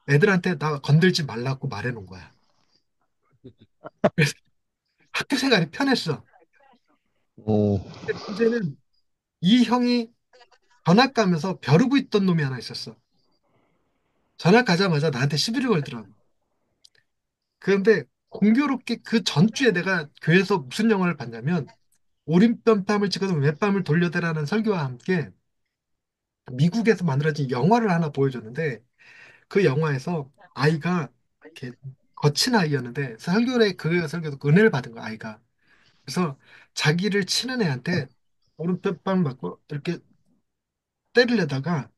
애들한테 나 건들지 말라고 말해놓은 거야. 그래서 학교 생활이 편했어. 어, 근데 문제는 이 형이 전학 가면서 벼르고 있던 놈이 하나 있었어. 전학 가자마자 나한테 시비를 걸더라고. 그런데 공교롭게 그 전주에 내가 교회에서 무슨 영화를 봤냐면 오른편밤을 찍어서 왼밤을 돌려대라는 설교와 함께 미국에서 만들어진 영화를 하나 보여줬는데 그 영화에서 아이가 이렇게 거친 아이였는데 설교에 그 설교도 은혜를 받은 거야 아이가. 그래서 자기를 치는 애한테 오른편밤을 맞고 이렇게 때리려다가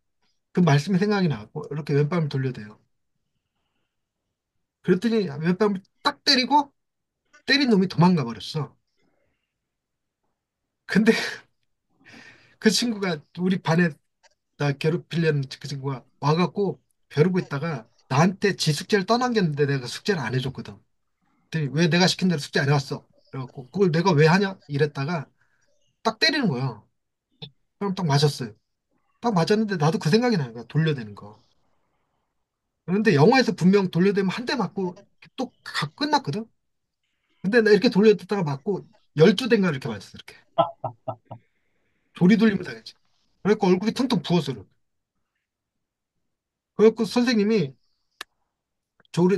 그 말씀이 생각이 나고 이렇게 왼밤을 돌려대요. 그랬더니 왼밤을 딱 때리고 때린 놈이 도망가 버렸어. 근데 그 친구가 우리 반에 나 괴롭히려는 그 친구가 와갖고 벼르고 있다가 나한테 지 숙제를 떠넘겼는데 내가 숙제를 안 해줬거든. 그랬더니 왜 내가 시킨 대로 숙제 안 해왔어? 그래갖고 그걸 내가 왜 하냐? 이랬다가 딱 때리는 거야. 그럼 딱 맞았어요. 딱 맞았는데 나도 그 생각이 나는 거야. 돌려대는 거. 그런데 영화에서 분명 돌려대면 한 대 맞고 또 끝났거든? 근데 나 이렇게 돌려댔다가 맞고 12대인가 이렇게 맞았어. 이렇게. 조리 돌리면 당했지. 그래갖고 얼굴이 퉁퉁 부었어. 이렇게. 그래갖고 선생님이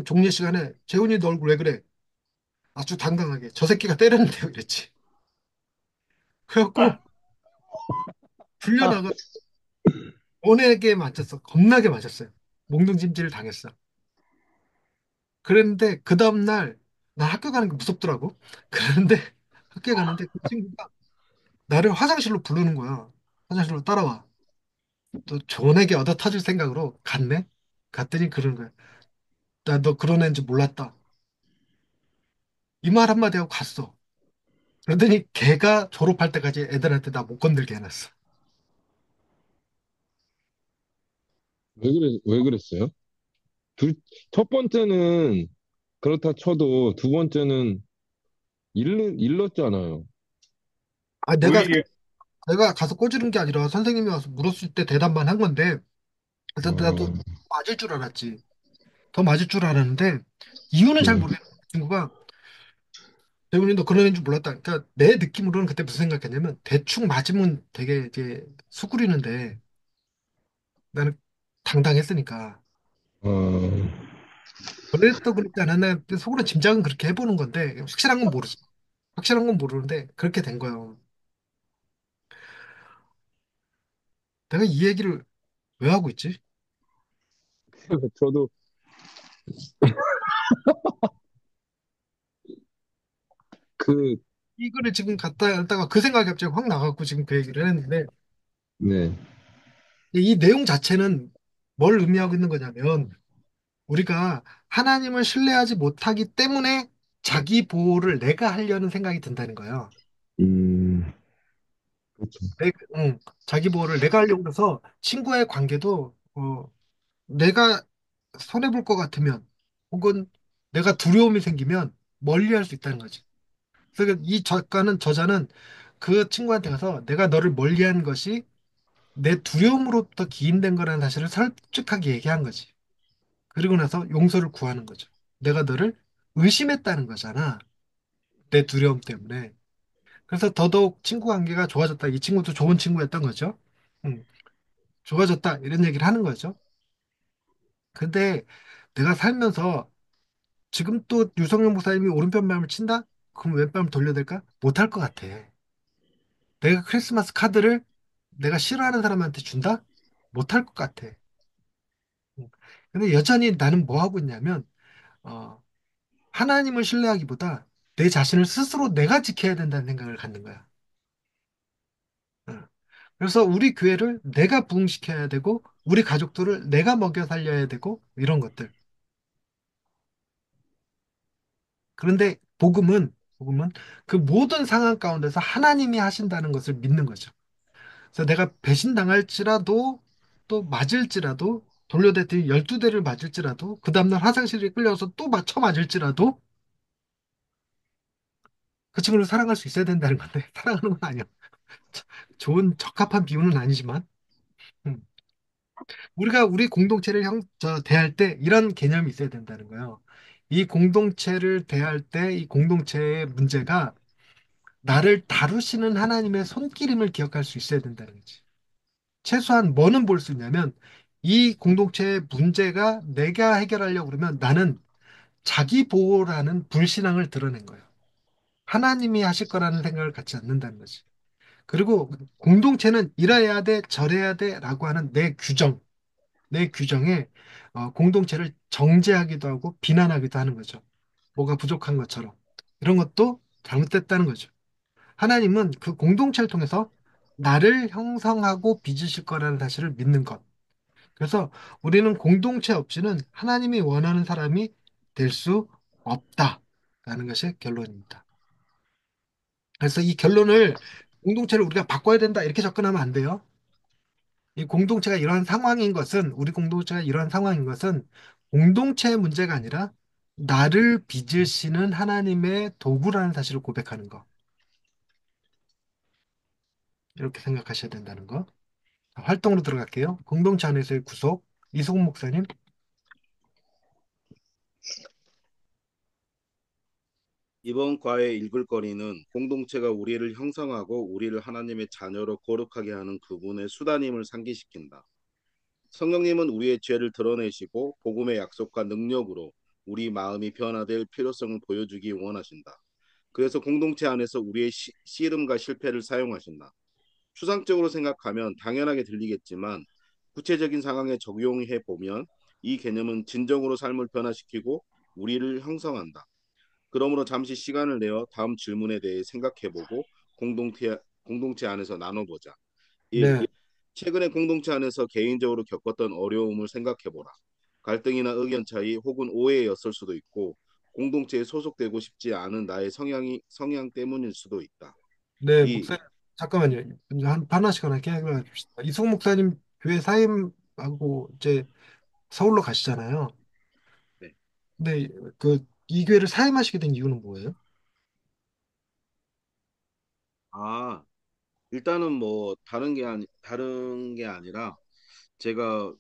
종례 시간에 재훈이 너 얼굴 왜 그래? 아주 당당하게 저 새끼가 때렸는데요. 이랬지. 그래갖고 불려나가 원에게 맞았어. 겁나게 맞았어요. 몽둥찜질을 당했어. 그랬는데 그 다음날 나 학교 가는 게 무섭더라고. 그런데 학교에 가는데 그 친구가 나를 화장실로 부르는 거야. 화장실로 따라와. 또 존에게 얻어 터질 생각으로 갔네. 갔더니 그러는 거야. 나 너 그런 애인 줄 몰랐다. 이 말 한마디 하고 갔어. 그러더니 걔가 졸업할 때까지 애들한테 나 못 건들게 해놨어. 왜 그랬어요? 둘, 첫 번째는 그렇다 쳐도 두 번째는 일렀잖아요. 아, 오히려, 내가 가서 꼬지른 게 아니라 선생님이 와서 물었을 때 대답만 한 건데, 그래서 나도 어, 맞을 줄 알았지. 더 맞을 줄 알았는데, 이유는 잘 네. 모르겠는 친구가, 대훈이 너 그런 애인 줄 몰랐다. 그러니까 내 느낌으로는 그때 무슨 생각했냐면, 대충 맞으면 되게 이제 수그리는데, 나는 당당했으니까. 어, 그랬다 그랬지 않았나, 속으로 짐작은 그렇게 해보는 건데, 확실한 건 모르지. 확실한 건 모르는데, 그렇게 된 거예요. 내가 이 얘기를 왜 하고 있지? 저도 그 이거를 지금 갖다 했다가 그 생각이 갑자기 확 나갖고 지금 그 얘기를 했는데 네. 이 내용 자체는 뭘 의미하고 있는 거냐면 우리가 하나님을 신뢰하지 못하기 때문에 자기 보호를 내가 하려는 생각이 든다는 거예요. 음, 그렇죠. 자기 보호를 내가 하려고 해서 친구의 관계도 내가 손해볼 것 같으면 혹은 내가 두려움이 생기면 멀리 할 수 있다는 거지. 그래서 이 저자는 그 친구한테 가서 내가 너를 멀리한 것이 내 두려움으로부터 기인된 거라는 사실을 솔직하게 얘기한 거지. 그리고 나서 용서를 구하는 거죠. 내가 너를 의심했다는 거잖아. 내 두려움 때문에. 그래서 더더욱 친구 관계가 좋아졌다. 이 친구도 좋은 친구였던 거죠. 음, 좋아졌다. 이런 얘기를 하는 거죠. 근데 내가 살면서 지금 또 유성룡 목사님이 오른편 마음을 친다? 그럼 왼뺨을 돌려야 될까? 못할 것 같아. 내가 크리스마스 카드를 내가 싫어하는 사람한테 준다? 못할 것 같아. 음. 근데 여전히 나는 뭐 하고 있냐면, 어, 하나님을 신뢰하기보다 내 자신을 스스로 내가 지켜야 된다는 생각을 갖는 거야. 어. 그래서 우리 교회를 내가 부흥시켜야 되고, 우리 가족들을 내가 먹여 살려야 되고, 이런 것들. 그런데 복음은 그 모든 상황 가운데서 하나님이 하신다는 것을 믿는 거죠. 그래서 내가 배신당할지라도 또 맞을지라도 돌려댔더니 12대를 맞을지라도 그 다음날 화장실에 끌려서 또 맞춰 맞을지라도 그 친구를 사랑할 수 있어야 된다는 건데 사랑하는 건 아니야. 좋은 적합한 비유는 아니지만 음. 우리가 우리 공동체를 대할 때 이런 개념이 있어야 된다는 거예요. 이 공동체를 대할 때 이 공동체의 문제가 나를 다루시는 하나님의 손길임을 기억할 수 있어야 된다는 거지. 최소한 뭐는 볼 수 있냐면 이 공동체의 문제가 내가 해결하려고 그러면 나는 자기 보호라는 불신앙을 드러낸 거예요. 하나님이 하실 거라는 생각을 갖지 않는다는 거지. 그리고 공동체는 이래야 돼, 저래야 돼라고 하는 내 규정에 공동체를 정죄하기도 하고 비난하기도 하는 거죠. 뭐가 부족한 것처럼. 이런 것도 잘못됐다는 거죠. 하나님은 그 공동체를 통해서 나를 형성하고 빚으실 거라는 사실을 믿는 것. 그래서 우리는 공동체 없이는 하나님이 원하는 사람이 될 수 없다라는 것이 결론입니다. 그래서 이 결론을 공동체를 우리가 바꿔야 된다 이렇게 접근하면 안 돼요. 이 공동체가 이러한 상황인 것은 우리 공동체가 이러한 상황인 것은 공동체의 문제가 아니라 나를 빚으시는 하나님의 도구라는 사실을 고백하는 거. 이렇게 생각하셔야 된다는 거. 활동으로 들어갈게요. 공동체 안에서의 구속. 이소금 목사님. 이번 과의 읽을 거리는 공동체가 우리를 형성하고 우리를 하나님의 자녀로 거룩하게 하는 그분의 수단임을 상기시킨다. 성령님은 우리의 죄를 드러내시고 복음의 약속과 능력으로 우리 마음이 변화될 필요성을 보여주기 원하신다. 그래서 공동체 안에서 우리의 씨름과 실패를 사용하신다. 추상적으로 생각하면 당연하게 들리겠지만 구체적인 상황에 적용해 보면 이 개념은 진정으로 삶을 변화시키고 우리를 형성한다. 그러므로 잠시 시간을 내어 다음 질문에 대해 생각해보고 공동체 안에서 나눠보자. 1. 네. 최근에 공동체 안에서 개인적으로 겪었던 어려움을 생각해보라. 갈등이나 의견 차이 혹은 오해였을 수도 있고 공동체에 소속되고 싶지 않은 나의 성향 때문일 수도 있다. 네, 2. 목사님, 잠깐만요. 한 하나씩 하나 깨달아 줍시다. 이승우 목사님 교회 사임하고 이제 서울로 가시잖아요. 네. 근데 이 교회를 사임하시게 된 이유는 뭐예요? 아, 일단은 뭐 다른 게 아니라 제가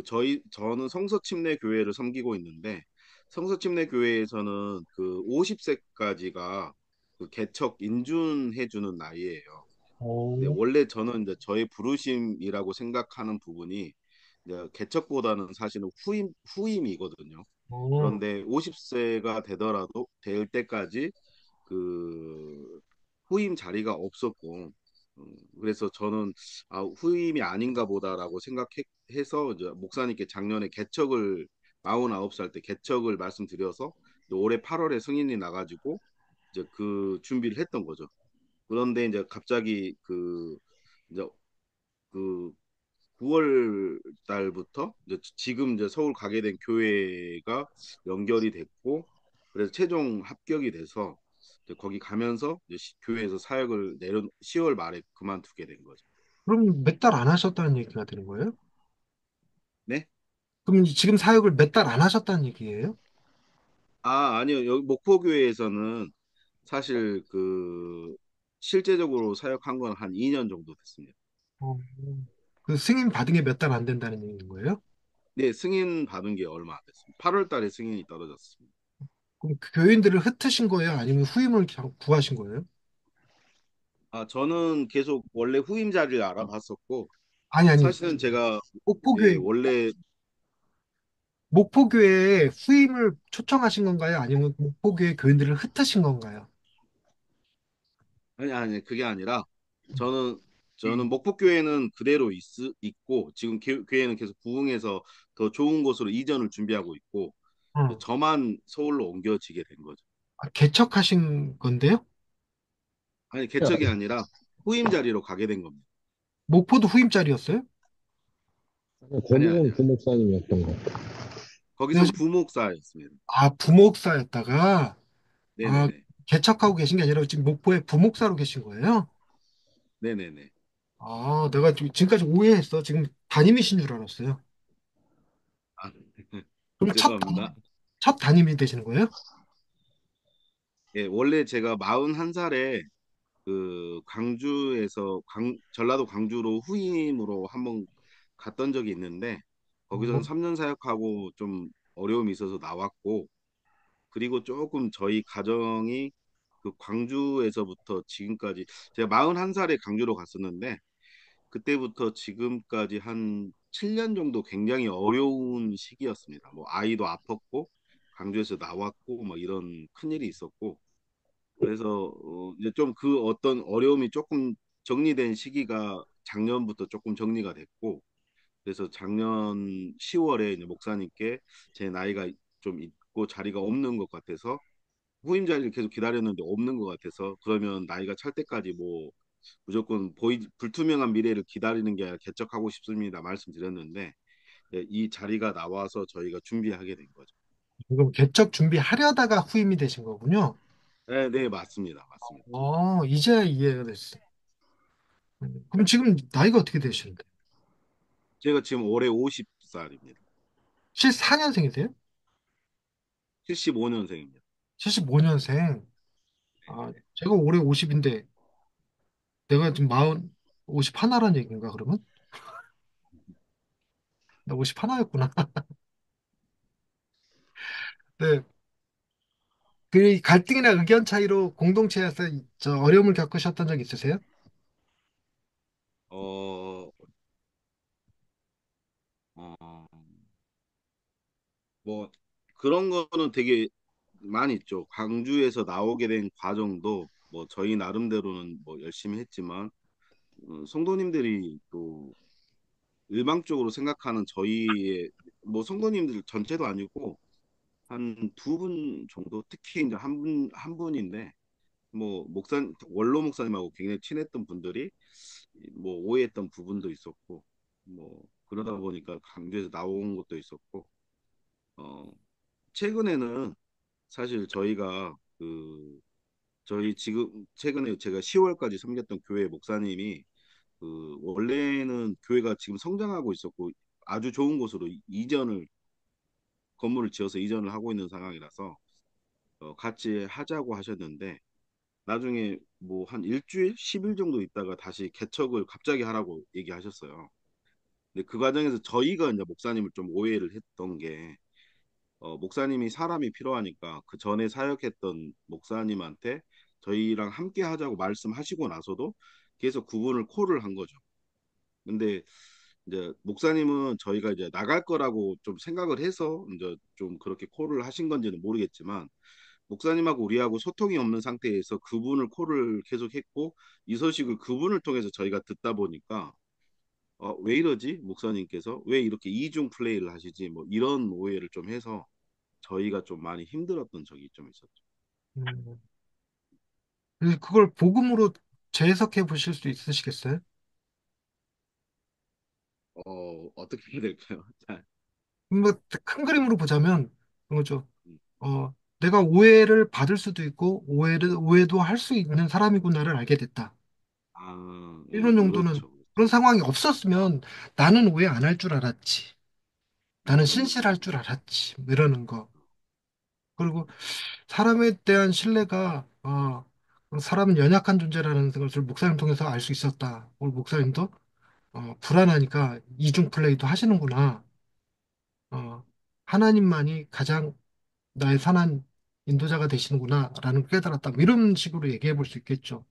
저, 저는 성서침례 교회를 섬기고 있는데 성서침례 교회에서는 그 50세까지가 그 개척 인준해 주는 나이예요. 네, 오, 원래 저는 이제 저의 부르심이라고 생각하는 부분이 이제 개척보다는 사실은 후임이거든요. 오, 그런데 50세가 되더라도 될 때까지 그 후임 자리가 없었고 그래서 저는 후임이 아닌가 보다라고 생각해서 이제 목사님께 작년에 개척을 49살 때 개척을 말씀드려서 올해 8월에 승인이 나가지고 이제 그 준비를 했던 거죠. 그런데 이제 갑자기 이제 그 9월 달부터 이제 지금 이제 서울 가게 된 교회가 연결이 됐고, 그래서 최종 합격이 돼서 이제 거기 가면서 이제 교회에서 사역을 내려 10월 말에 그만두게 된 거죠. 그럼 몇 달 안 하셨다는 얘기가 되는 거예요? 네? 그럼 지금 사역을 몇 달 안 하셨다는 얘기예요? 아니요. 여기 목포교회에서는 사실 실제적으로 사역한 건 한 2년 정도 됐습니다. 어, 그 승인 받은 게 몇 달 안 된다는 얘기인 거예요? 네, 승인 받은 게 얼마 안 됐습니다. 8월 달에 승인이 떨어졌습니다. 그럼 그 교인들을 흩으신 거예요? 아니면 후임을 구하신 거예요? 저는 계속 원래 후임 자리를 알아봤었고, 아니, 사실은 제가 예, 목포교회, 원래 목포교회에 후임을 초청하신 건가요? 아니면 목포교회 교인들을 흩으신 건가요? 아니 그게 아니라 저는 목포교회는 그대로 있고 지금 교회는 계속 부흥해서 더 좋은 곳으로 이전을 준비하고 있고 어. 저만 서울로 옮겨지게 된 거죠. 개척하신 건데요? 아니 개척이 아니라 후임 자리로 가게 된 겁니다. 목포도 후임자리였어요? 아니 거기는 부목사님이었던 것 같아요. 거기선 부목사였습니다. 부목사였다가, 아, 네네네. 개척하고 계신 게 아니라 지금 목포에 부목사로 계신 거예요? 네네네. 내가 지금까지 오해했어. 지금 담임이신 줄 알았어요. 아, 그럼 죄송합니다. 첫 담임이 되시는 거예요? 예, 원래 제가 41살에 광주에서 전라도 광주로 후임으로 한번 갔던 적이 있는데 거기서는 어, 3년 사역하고 좀 어려움이 있어서 나왔고 그리고 조금 저희 가정이 광주에서부터 지금까지 제가 41살에 광주로 갔었는데 그때부터 지금까지 한 7년 정도 굉장히 어려운 시기였습니다. 뭐 아이도 아팠고 광주에서 나왔고 뭐 이런 큰일이 있었고 그래서 이제 좀 어떤 어려움이 조금 정리된 시기가 작년부터 조금 정리가 됐고 그래서 작년 10월에 이제 목사님께 제 나이가 좀 있고 자리가 없는 것 같아서 후임 자리를 계속 기다렸는데 없는 것 같아서 그러면 나이가 찰 때까지 뭐 무조건 불투명한 미래를 기다리는 게 아니라 개척하고 싶습니다 말씀드렸는데 이 자리가 나와서 저희가 준비하게 된 거죠. 지금 개척 준비하려다가 후임이 되신 거군요. 네, 네, 맞습니다. 맞습니다. 이제 이해가 됐어. 그럼 지금 나이가 어떻게 되시는데? 제가 지금 올해 50살입니다. 74년생이세요? 75년생입니다. 75년생. 제가 올해 50인데 내가 지금 50 하나란 얘기인가 그러면? 나 50 하나였구나. 네. 그 갈등이나 의견 차이로 공동체에서 저 어려움을 겪으셨던 적 있으세요? 어, 어, 뭐 그런 거는 되게 많이 있죠. 광주에서 나오게 된 과정도 뭐 저희 나름대로는 뭐 열심히 했지만 성도님들이 또 일방적으로 생각하는 저희의 뭐 성도님들 전체도 아니고 한 두 분 정도 특히 이제 한 분인데 뭐 원로 목사님하고 굉장히 친했던 분들이 뭐 오해했던 부분도 있었고 뭐 그러다 보니까 강주에서 나온 것도 있었고 어 최근에는 사실 저희가 저희 지금 최근에 제가 10월까지 섬겼던 교회 목사님이 원래는 교회가 지금 성장하고 있었고 아주 좋은 곳으로 건물을 지어서 이전을 하고 있는 상황이라서 같이 하자고 하셨는데 나중에 뭐 한 일주일, 10일 정도 있다가 다시 개척을 갑자기 하라고 얘기하셨어요. 근데 그 과정에서 저희가 이제 목사님을 좀 오해를 했던 게 목사님이 사람이 필요하니까 그 전에 사역했던 목사님한테 저희랑 함께 하자고 말씀하시고 나서도 계속 그분을 콜을 한 거죠. 근데 이제 목사님은 저희가 이제 나갈 거라고 좀 생각을 해서 이제 좀 그렇게 콜을 하신 건지는 모르겠지만 목사님하고 우리하고 소통이 없는 상태에서 그분을 콜을 계속했고 이 소식을 그분을 통해서 저희가 듣다 보니까 왜 이러지? 목사님께서 왜 이렇게 이중 플레이를 하시지? 뭐 이런 오해를 좀 해서 저희가 좀 많이 힘들었던 적이 좀 있었죠. 음. 그걸 복음으로 재해석해 보실 수 있으시겠어요? 어떻게 해야 될까요? 잘. 뭐, 큰 그림으로 보자면, 그거죠. 음. 내가 오해를 받을 수도 있고, 오해도 할 수 있는 사람이구나를 알게 됐다. 예, 이런 정도는, 그렇죠. 그런 상황이 없었으면 나는 오해 안 할 줄 알았지. 나는 신실할 음, 줄 알았지. 뭐 이러는 거. 그리고 사람에 대한 신뢰가, 사람은 연약한 존재라는 것을 목사님 통해서 알 수 있었다. 오늘 목사님도, 불안하니까 이중 플레이도 하시는구나. 어, 하나님만이 가장 나의 선한 인도자가 되시는구나, 라는 걸 깨달았다. 뭐 이런 식으로 얘기해 볼 수 있겠죠.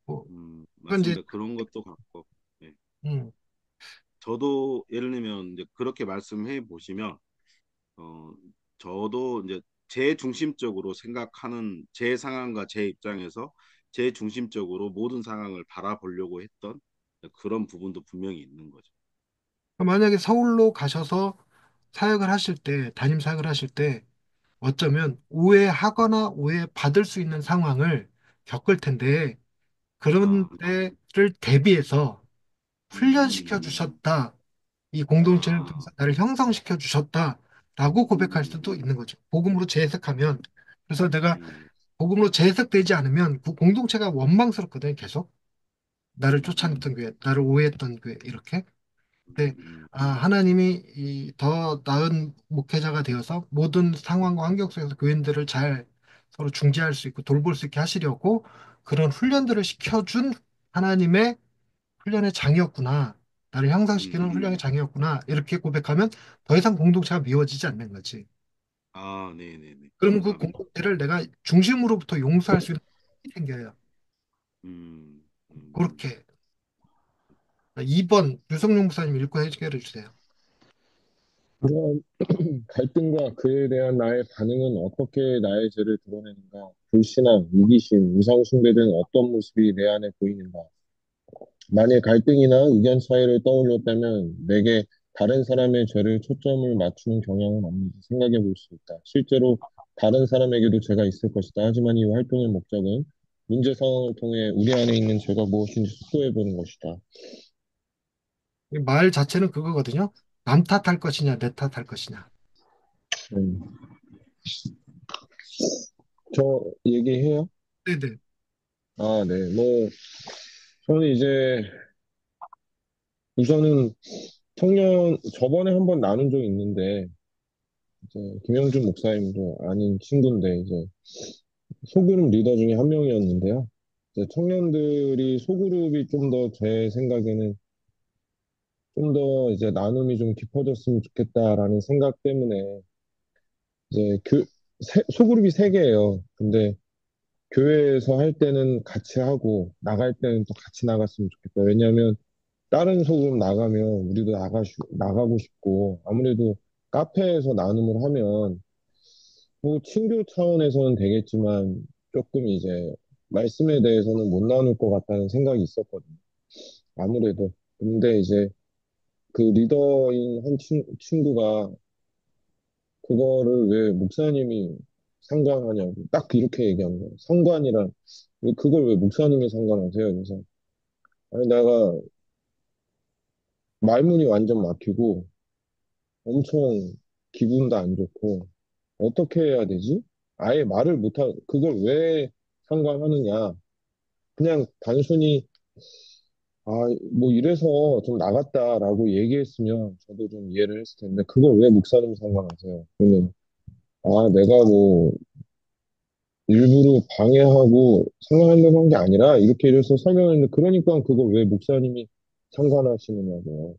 뭐, 그러니까 이제, 맞습니다. 그런 것도 같고. 예. 음, 저도 예를 들면 이제 그렇게 말씀해 보시면, 어, 저도 이제 제 중심적으로 생각하는 제 상황과 제 입장에서 제 중심적으로 모든 상황을 바라보려고 했던 그런 부분도 분명히 있는 거죠. 만약에 서울로 가셔서 사역을 하실 때, 담임 사역을 하실 때, 어쩌면 오해하거나 오해받을 수 있는 상황을 겪을 텐데, 그런 아, 때를 대비해서 훈련시켜 음, 주셨다. 이 공동체를 통해서 아, 나를 형성시켜 주셨다라고 고백할 수도 음, 있는 거죠. 복음으로 재해석하면. 그래서 내가 음, 복음으로 재해석되지 않으면 그 공동체가 원망스럽거든요, 계속. 나를 음, 쫓아냈던 교회, 나를 오해했던 교회, 이렇게. 근데, 음, 하나님이 더 나은 목회자가 되어서 모든 상황과 환경 속에서 교인들을 잘 서로 중재할 수 있고 돌볼 수 있게 하시려고 그런 훈련들을 시켜준 하나님의 훈련의 장이었구나. 나를 향상시키는 훈련의 음. 장이었구나. 이렇게 고백하면 더 이상 공동체가 미워지지 않는 거지. 네네네. 그럼 그 감사합니다. 공동체를 내가 중심으로부터 용서할 수 있는 힘이 생겨요. 음, 음. 그렇게. 2번 유성룡 목사님 읽고 해결해 주세요. 그런 갈등과 그에 대한 나의 반응은 어떻게 나의 죄를 드러내는가? 불신앙, 이기심, 우상숭배 등 어떤 모습이 내 안에 보이는가? 만일 갈등이나 의견 차이를 떠올렸다면 내게 다른 사람의 죄를 초점을 맞추는 경향은 없는지 생각해 볼 수 있다. 실제로 다른 사람에게도 죄가 있을 것이다. 하지만 이 활동의 목적은 문제 상황을 통해 우리 안에 있는 죄가 무엇인지 숙고해 보는 것이다. 이 말 자체는 그거거든요. 남 탓할 것이냐, 내 탓할 것이냐. 음. 저 얘기해요? 네네. 아, 네. 뭐, 저는 이제 우선은 저번에 한번 나눈 적이 있는데, 이제 김영준 목사님도 아닌 친구인데, 이제 소그룹 리더 중에 한 명이었는데요. 이제 청년들이 소그룹이 좀 더 제 생각에는 좀 더 이제 나눔이 좀 깊어졌으면 좋겠다라는 생각 때문에 이제 소그룹이 세 개예요. 근데 교회에서 할 때는 같이 하고 나갈 때는 또 같이 나갔으면 좋겠다. 왜냐하면 다른 소그룹 나가면 우리도 나가고 싶고 아무래도 카페에서 나눔을 하면 뭐 친교 차원에서는 되겠지만 조금 이제 말씀에 대해서는 못 나눌 것 같다는 생각이 있었거든요. 아무래도. 근데 이제 그 리더인 한 친구가 그거를 왜 목사님이 상관하냐고 딱 이렇게 얘기한 거예요. 상관이란 왜 그걸 왜 목사님이 상관하세요? 그래서 아니 내가 말문이 완전 막히고 엄청 기분도 안 좋고 어떻게 해야 되지? 아예 말을 못하 그걸 왜 상관하느냐? 그냥 단순히 아, 뭐 이래서 좀 나갔다라고 얘기했으면 저도 좀 이해를 했을 텐데 그걸 왜 목사님 상관하세요? 그러면 아, 내가 뭐 일부러 방해하고 상관하려고 한 게 아니라 이렇게 이래서 설명했는데 그러니까 그걸 왜 목사님이 상관하시느냐고요.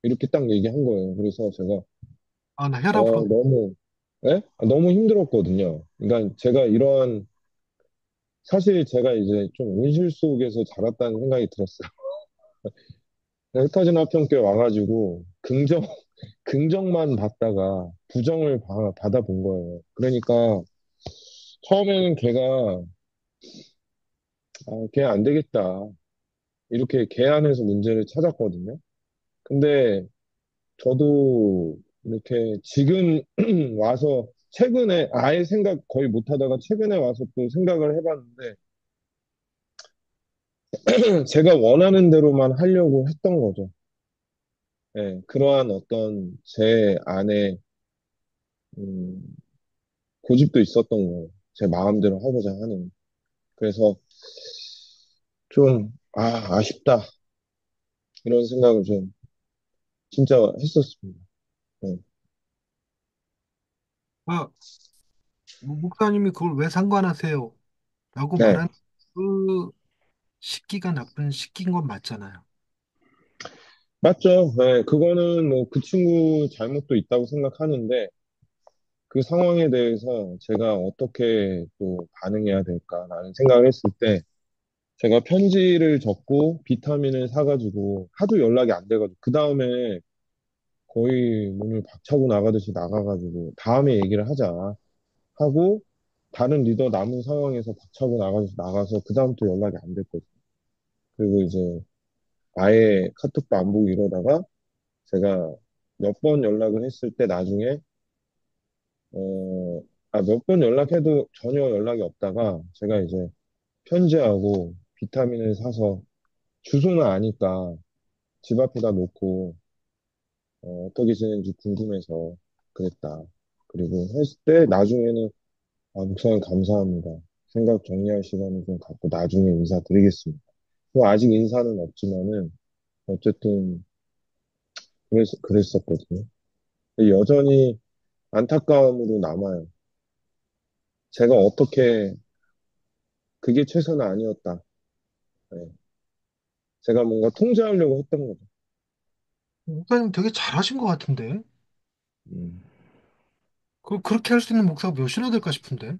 이렇게 딱 얘기한 거예요. 그래서 제가 나 혈압 오르 너무 예? 너무 힘들었거든요. 그러니까 제가 이러한 사실 제가 이제 좀 온실 속에서 자랐다는 생각이 들었어요. 흩어진 화평교회 와가지고 긍정만 받다가 부정을 받아본 거예요. 그러니까 처음에는 걔 안 되겠다. 이렇게 걔 안에서 문제를 찾았거든요. 근데 저도 이렇게 지금 와서 최근에 아예 생각 거의 못 하다가 최근에 와서 또 생각을 해봤는데 제가 원하는 대로만 하려고 했던 거죠. 예, 그러한 어떤 제 안에 음, 고집도 있었던 거예요. 제 마음대로 하고자 하는. 그래서 좀, 아쉽다. 이런 생각을 좀 진짜 했었습니다. 네. 아, 목사님이 그걸 왜 상관하세요? 라고 네, 말한 그 시기가 나쁜 시기인 건 맞잖아요. 맞죠. 네, 그거는 뭐 그 친구 잘못도 있다고 생각하는데 그 상황에 대해서 제가 어떻게 또 반응해야 될까라는 생각을 했을 때 제가 편지를 적고 비타민을 사가지고 하도 연락이 안 돼가지고 그 다음에 거의 문을 박차고 나가듯이 나가가지고 다음에 얘기를 하자 하고 다른 리더 남은 상황에서 박차고 나가서 그 다음 또 연락이 안 됐거든요. 그리고 이제 아예 카톡도 안 보고 이러다가 제가 몇 번 연락을 했을 때 나중에 몇 번 연락해도 전혀 연락이 없다가 제가 이제 편지하고 비타민을 사서 주소는 아니까 집 앞에다 놓고 어떻게 지내는지 궁금해서 그랬다. 그리고 했을 때 나중에는 목사님 감사합니다. 생각 정리할 시간을 좀 갖고 나중에 인사드리겠습니다. 뭐 아직 인사는 없지만은 어쨌든 그랬었거든요. 근데 여전히 안타까움으로 남아요. 제가 어떻게 그게 최선은 아니었다. 네. 제가 뭔가 통제하려고 했던 거죠. 목사님 되게 잘하신 것 같은데? 음. 그렇게 할 수 있는 목사가 몇이나 될까 싶은데?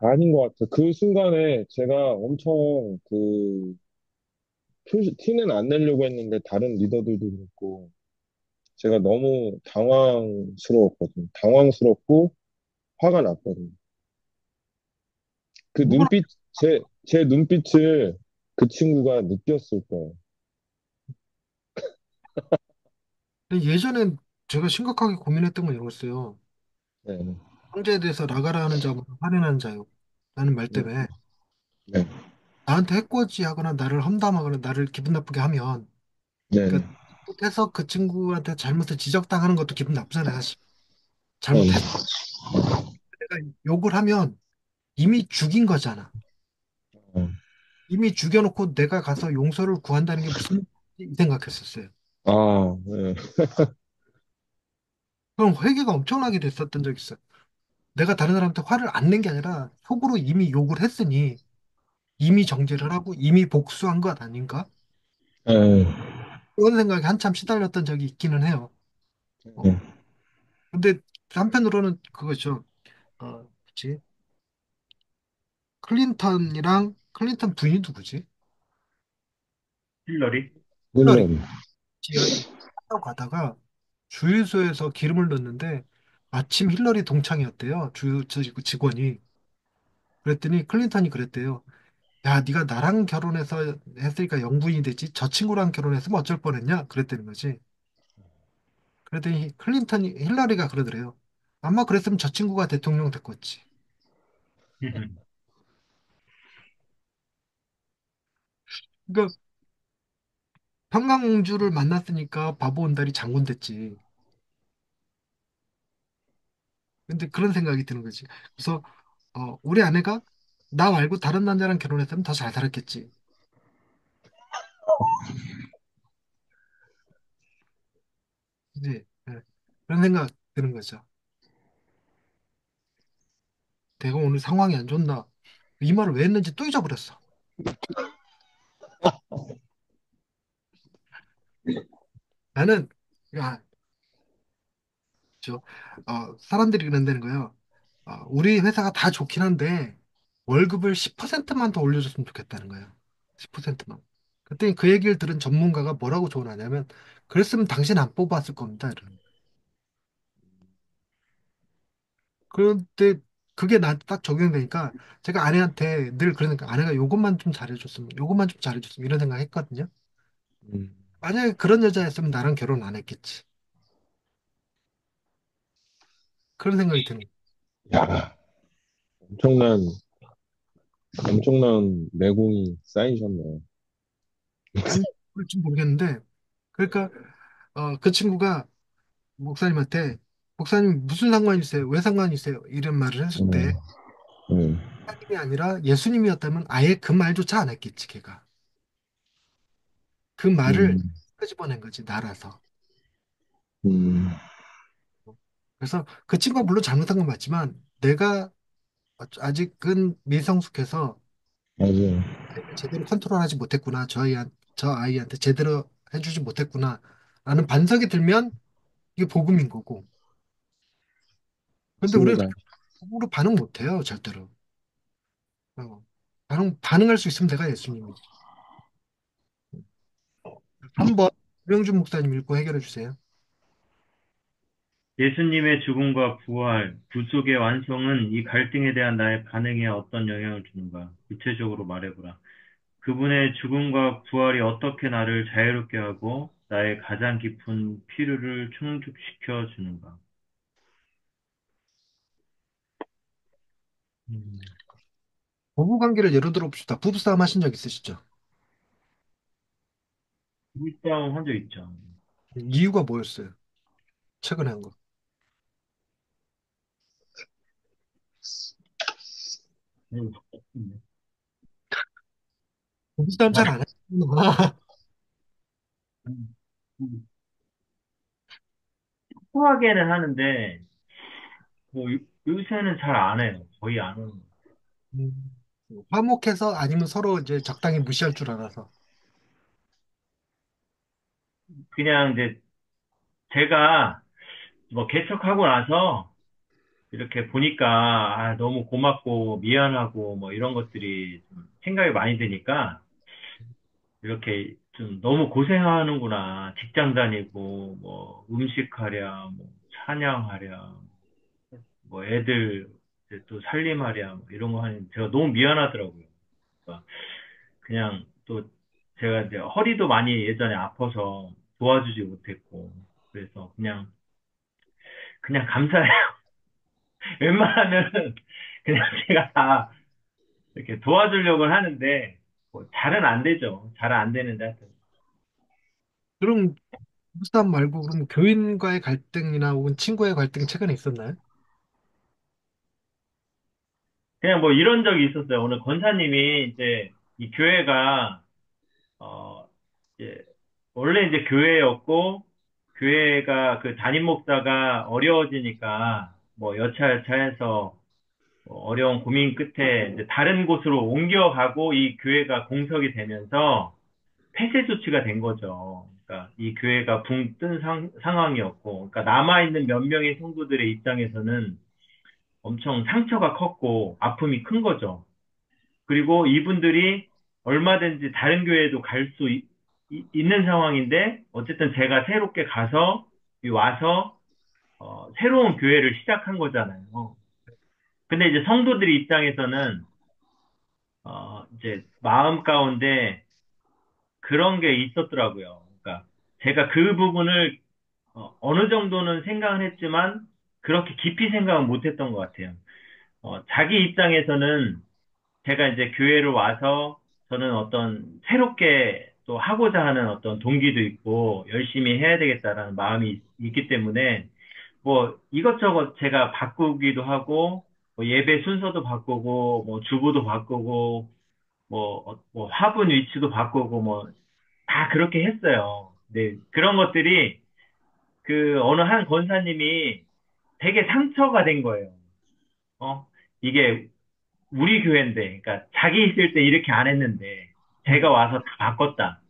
아닌 것 같아요. 그 순간에 제가 엄청 티는 안 내려고 했는데 다른 리더들도 그렇고 제가 너무 당황스러웠거든요. 당황스럽고 화가 났거든요. 그 누구나 제 눈빛을 그 친구가 느꼈을 거예요. 예전에 제가 심각하게 고민했던 건 이거였어요. 네, 형제에 대해서 나가라 하는 자보다 살인하는 자요. 라는 말 네, 때문에 네, 나한테 해코지하거나 나를 험담하거나 나를 기분 나쁘게 하면 네, 그러니까 잘못해서 그 친구한테 잘못을 지적당하는 것도 기분 나쁘잖아요, 사실. 네, 잘못했어. 내가 욕을 하면 이미 죽인 거잖아. 네. 이미 죽여놓고 내가 가서 용서를 구한다는 게 무슨 이 생각했었어요. 네, 그럼 회개가 엄청나게 됐었던 적이 있어요. 내가 다른 사람한테 화를 안 낸 게 아니라 속으로 이미 욕을 했으니 이미 정죄를 하고 이미 복수한 것 아닌가? 네, 그런 생각에 한참 시달렸던 적이 있기는 해요. 어. 네. 근데 한편으로는 그거죠. 그치? 클린턴 부인이 누구지? 힐러리? 힐러리. 물론, 지가 타고 가다가 주유소에서 기름을 넣는데 마침 힐러리 동창이었대요. 그 직원이. 그랬더니 클린턴이 그랬대요. 야, 네가 나랑 결혼해서 했으니까 영부인이 됐지. 저 친구랑 결혼했으면 어쩔 뻔했냐? 그랬다는 거지. 그랬더니 힐러리가 그러더래요. 아마 그랬으면 저 친구가 대통령 됐겠지. 그러니까 평강공주를 만났으니까 바보 온달이 장군 됐지. 근데 그런 생각이 드는 거지. 그래서 우리 아내가 나 말고 다른 남자랑 결혼했으면 더 잘 살았겠지. 그지? 예. 그런 생각 드는 거죠. 내가 오늘 상황이 안 좋나? 이 말을 왜 했는지 또 잊어버렸어. 나는 야, 사람들이 그런다는 거예요. 우리 회사가 다 좋긴 한데 월급을 10%만 더 올려줬으면 좋겠다는 거예요. 10%만. 그때 그 얘기를 들은 전문가가 뭐라고 조언하냐면 그랬으면 당신 안 뽑았을 겁니다. 이러는 거예요. 그런데 그게 나 딱 적용되니까 제가 아내한테 늘 그러니까 아내가 요것만 좀 잘해줬으면 요것만 좀 잘해줬으면 이런 생각 했거든요. 음, 만약에 그런 여자였으면 나랑 결혼 안 했겠지. 그런 생각이 드는 거예요. 야, 엄청난 엄청난 내공이 쌓이셨네요. 아니, 그럴지 모르겠는데, 그러니까, 그 친구가 목사님한테, 목사님 무슨 상관이세요? 왜 상관이세요? 이런 말을 했을 때, 음, 음, 하나님이 아니라 예수님이었다면 아예 그 말조차 안 했겠지, 걔가. 그 말을 음, 끄집어낸 거지, 나라서. 음, 그래서 그 친구가 물론 잘못한 건 맞지만, 내가 아직은 미성숙해서 맞아요. 아이를 제대로 컨트롤하지 못했구나. 저 아이한테 제대로 해주지 못했구나. 라는 반성이 들면 이게 복음인 거고. 근데 우리는 맞습니다. 복음으로 반응 못해요, 절대로. 반응할 수 있으면 내가 예수님이지. 한번 유영준 목사님 읽고 해결해 주세요. 예수님의 죽음과 부활, 구속의 완성은 이 갈등에 대한 나의 반응에 어떤 영향을 주는가? 구체적으로 말해보라. 그분의 죽음과 부활이 어떻게 나를 자유롭게 하고 나의 가장 깊은 필요를 충족시켜 주는가? 음. 부부 관계를 예로 들어 봅시다. 부부싸움 하신 적 있으시죠? 물싸움 한 적 있죠. 이유가 뭐였어요? 최근에 한 거. 음. 부부싸움 잘 안 하시구나. 소화게는 하는데 뭐 요새는 잘 안 해요. 거의 안 해요. 음. 화목해서 아니면 서로 이제 적당히 무시할 줄 알아서. 그냥 이제 제가 뭐 개척하고 나서 이렇게 보니까 너무 고맙고 미안하고 뭐 이런 것들이 좀 생각이 많이 드니까 이렇게 좀 너무 고생하는구나. 직장 다니고 뭐 음식하랴, 뭐 찬양하랴, 뭐 애들 이제 또 살림하랴 뭐 이런 거 하니 제가 너무 미안하더라고요. 그러니까 그냥 또 제가 이제 허리도 많이 예전에 아파서 도와주지 못했고 그래서 그냥 감사해요. 웬만하면 그냥 제가 다 이렇게 도와주려고 하는데 뭐 잘은 안 되죠. 잘은 안 되는데 하여튼 그럼 부부싸움 말고 그럼 교인과의 갈등이나 혹은 친구의 갈등 최근에 있었나요? 그냥 뭐 이런 적이 있었어요. 오늘 권사님이 이제 이 교회가 어 이제 원래 이제 교회였고 교회가 그 담임 목사가 어려워지니까 뭐 여차여차해서 뭐 어려운 고민 끝에 이제 다른 곳으로 옮겨가고 이 교회가 공석이 되면서 폐쇄 조치가 된 거죠. 그러니까 이 교회가 붕 뜬 상황이었고, 그러니까 남아있는 몇 명의 성도들의 입장에서는 엄청 상처가 컸고 아픔이 큰 거죠. 그리고 이분들이 얼마든지 다른 교회에도 갈 수 있는 상황인데 어쨌든 제가 새롭게 가서 와서 새로운 교회를 시작한 거잖아요. 근데 이제 성도들 입장에서는 이제 마음 가운데 그런 게 있었더라고요. 그러니까 제가 그 부분을 어느 정도는 생각은 했지만 그렇게 깊이 생각은 못 했던 것 같아요. 자기 입장에서는 제가 이제 교회를 와서 저는 어떤 새롭게 또 하고자 하는 어떤 동기도 있고 열심히 해야 되겠다라는 마음이 있기 때문에 뭐 이것저것 제가 바꾸기도 하고 뭐 예배 순서도 바꾸고 뭐 주보도 바꾸고 뭐 화분 위치도 바꾸고 뭐 다 그렇게 했어요. 네, 그런 것들이 그 어느 한 권사님이 되게 상처가 된 거예요. 어? 이게 우리 교회인데, 그러니까 자기 있을 때 이렇게 안 했는데, 제가 음. 와서 다 바꿨다.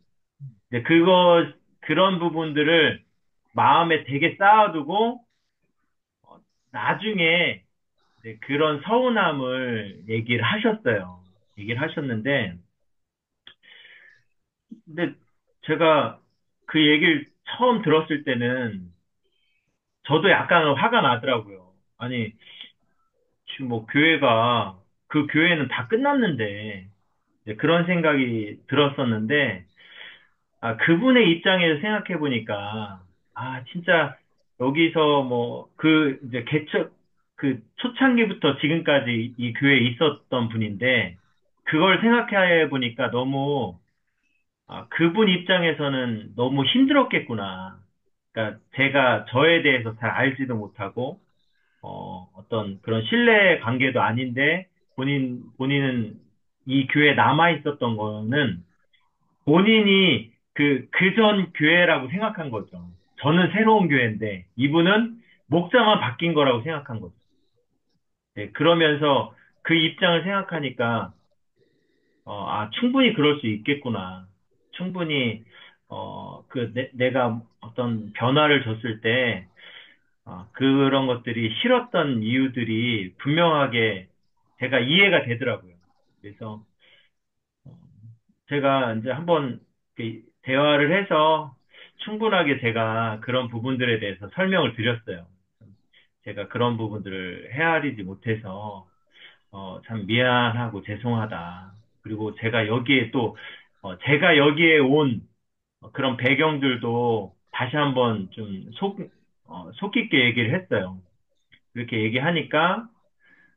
이제 그런 부분들을 마음에 되게 쌓아두고, 어, 나중에 이제 그런 서운함을 얘기를 하셨어요. 얘기를 하셨는데, 근데 제가 그 얘기를 처음 들었을 때는 저도 약간 화가 나더라고요. 아니, 지금 뭐 교회가, 그 교회는 다 끝났는데, 이제 그런 생각이 들었었는데, 그분의 입장에서 생각해 보니까, 진짜 여기서 뭐, 이제 그 초창기부터 지금까지 이 교회에 있었던 분인데, 그걸 생각해 보니까 너무, 그분 입장에서는 너무 힘들었겠구나. 그러니까 제가 저에 대해서 잘 알지도 못하고, 어떤 그런 신뢰 관계도 아닌데, 본인은 이 교회에 남아 있었던 거는 본인이 그 전 교회라고 생각한 거죠. 저는 새로운 교회인데, 이분은 목자만 바뀐 거라고 생각한 거죠. 네, 그러면서 그 입장을 생각하니까, 충분히 그럴 수 있겠구나. 충분히, 내가 어떤 변화를 줬을 때, 그런 것들이 싫었던 이유들이 분명하게 제가 이해가 되더라고요. 그래서, 어, 제가 이제 한번 대화를 해서 충분하게 제가 그런 부분들에 대해서 설명을 드렸어요. 제가 그런 부분들을 헤아리지 못해서, 참 미안하고 죄송하다. 그리고 제가 여기에 온 그런 배경들도 다시 한번 좀 속 깊게 얘기를 했어요. 그렇게 얘기하니까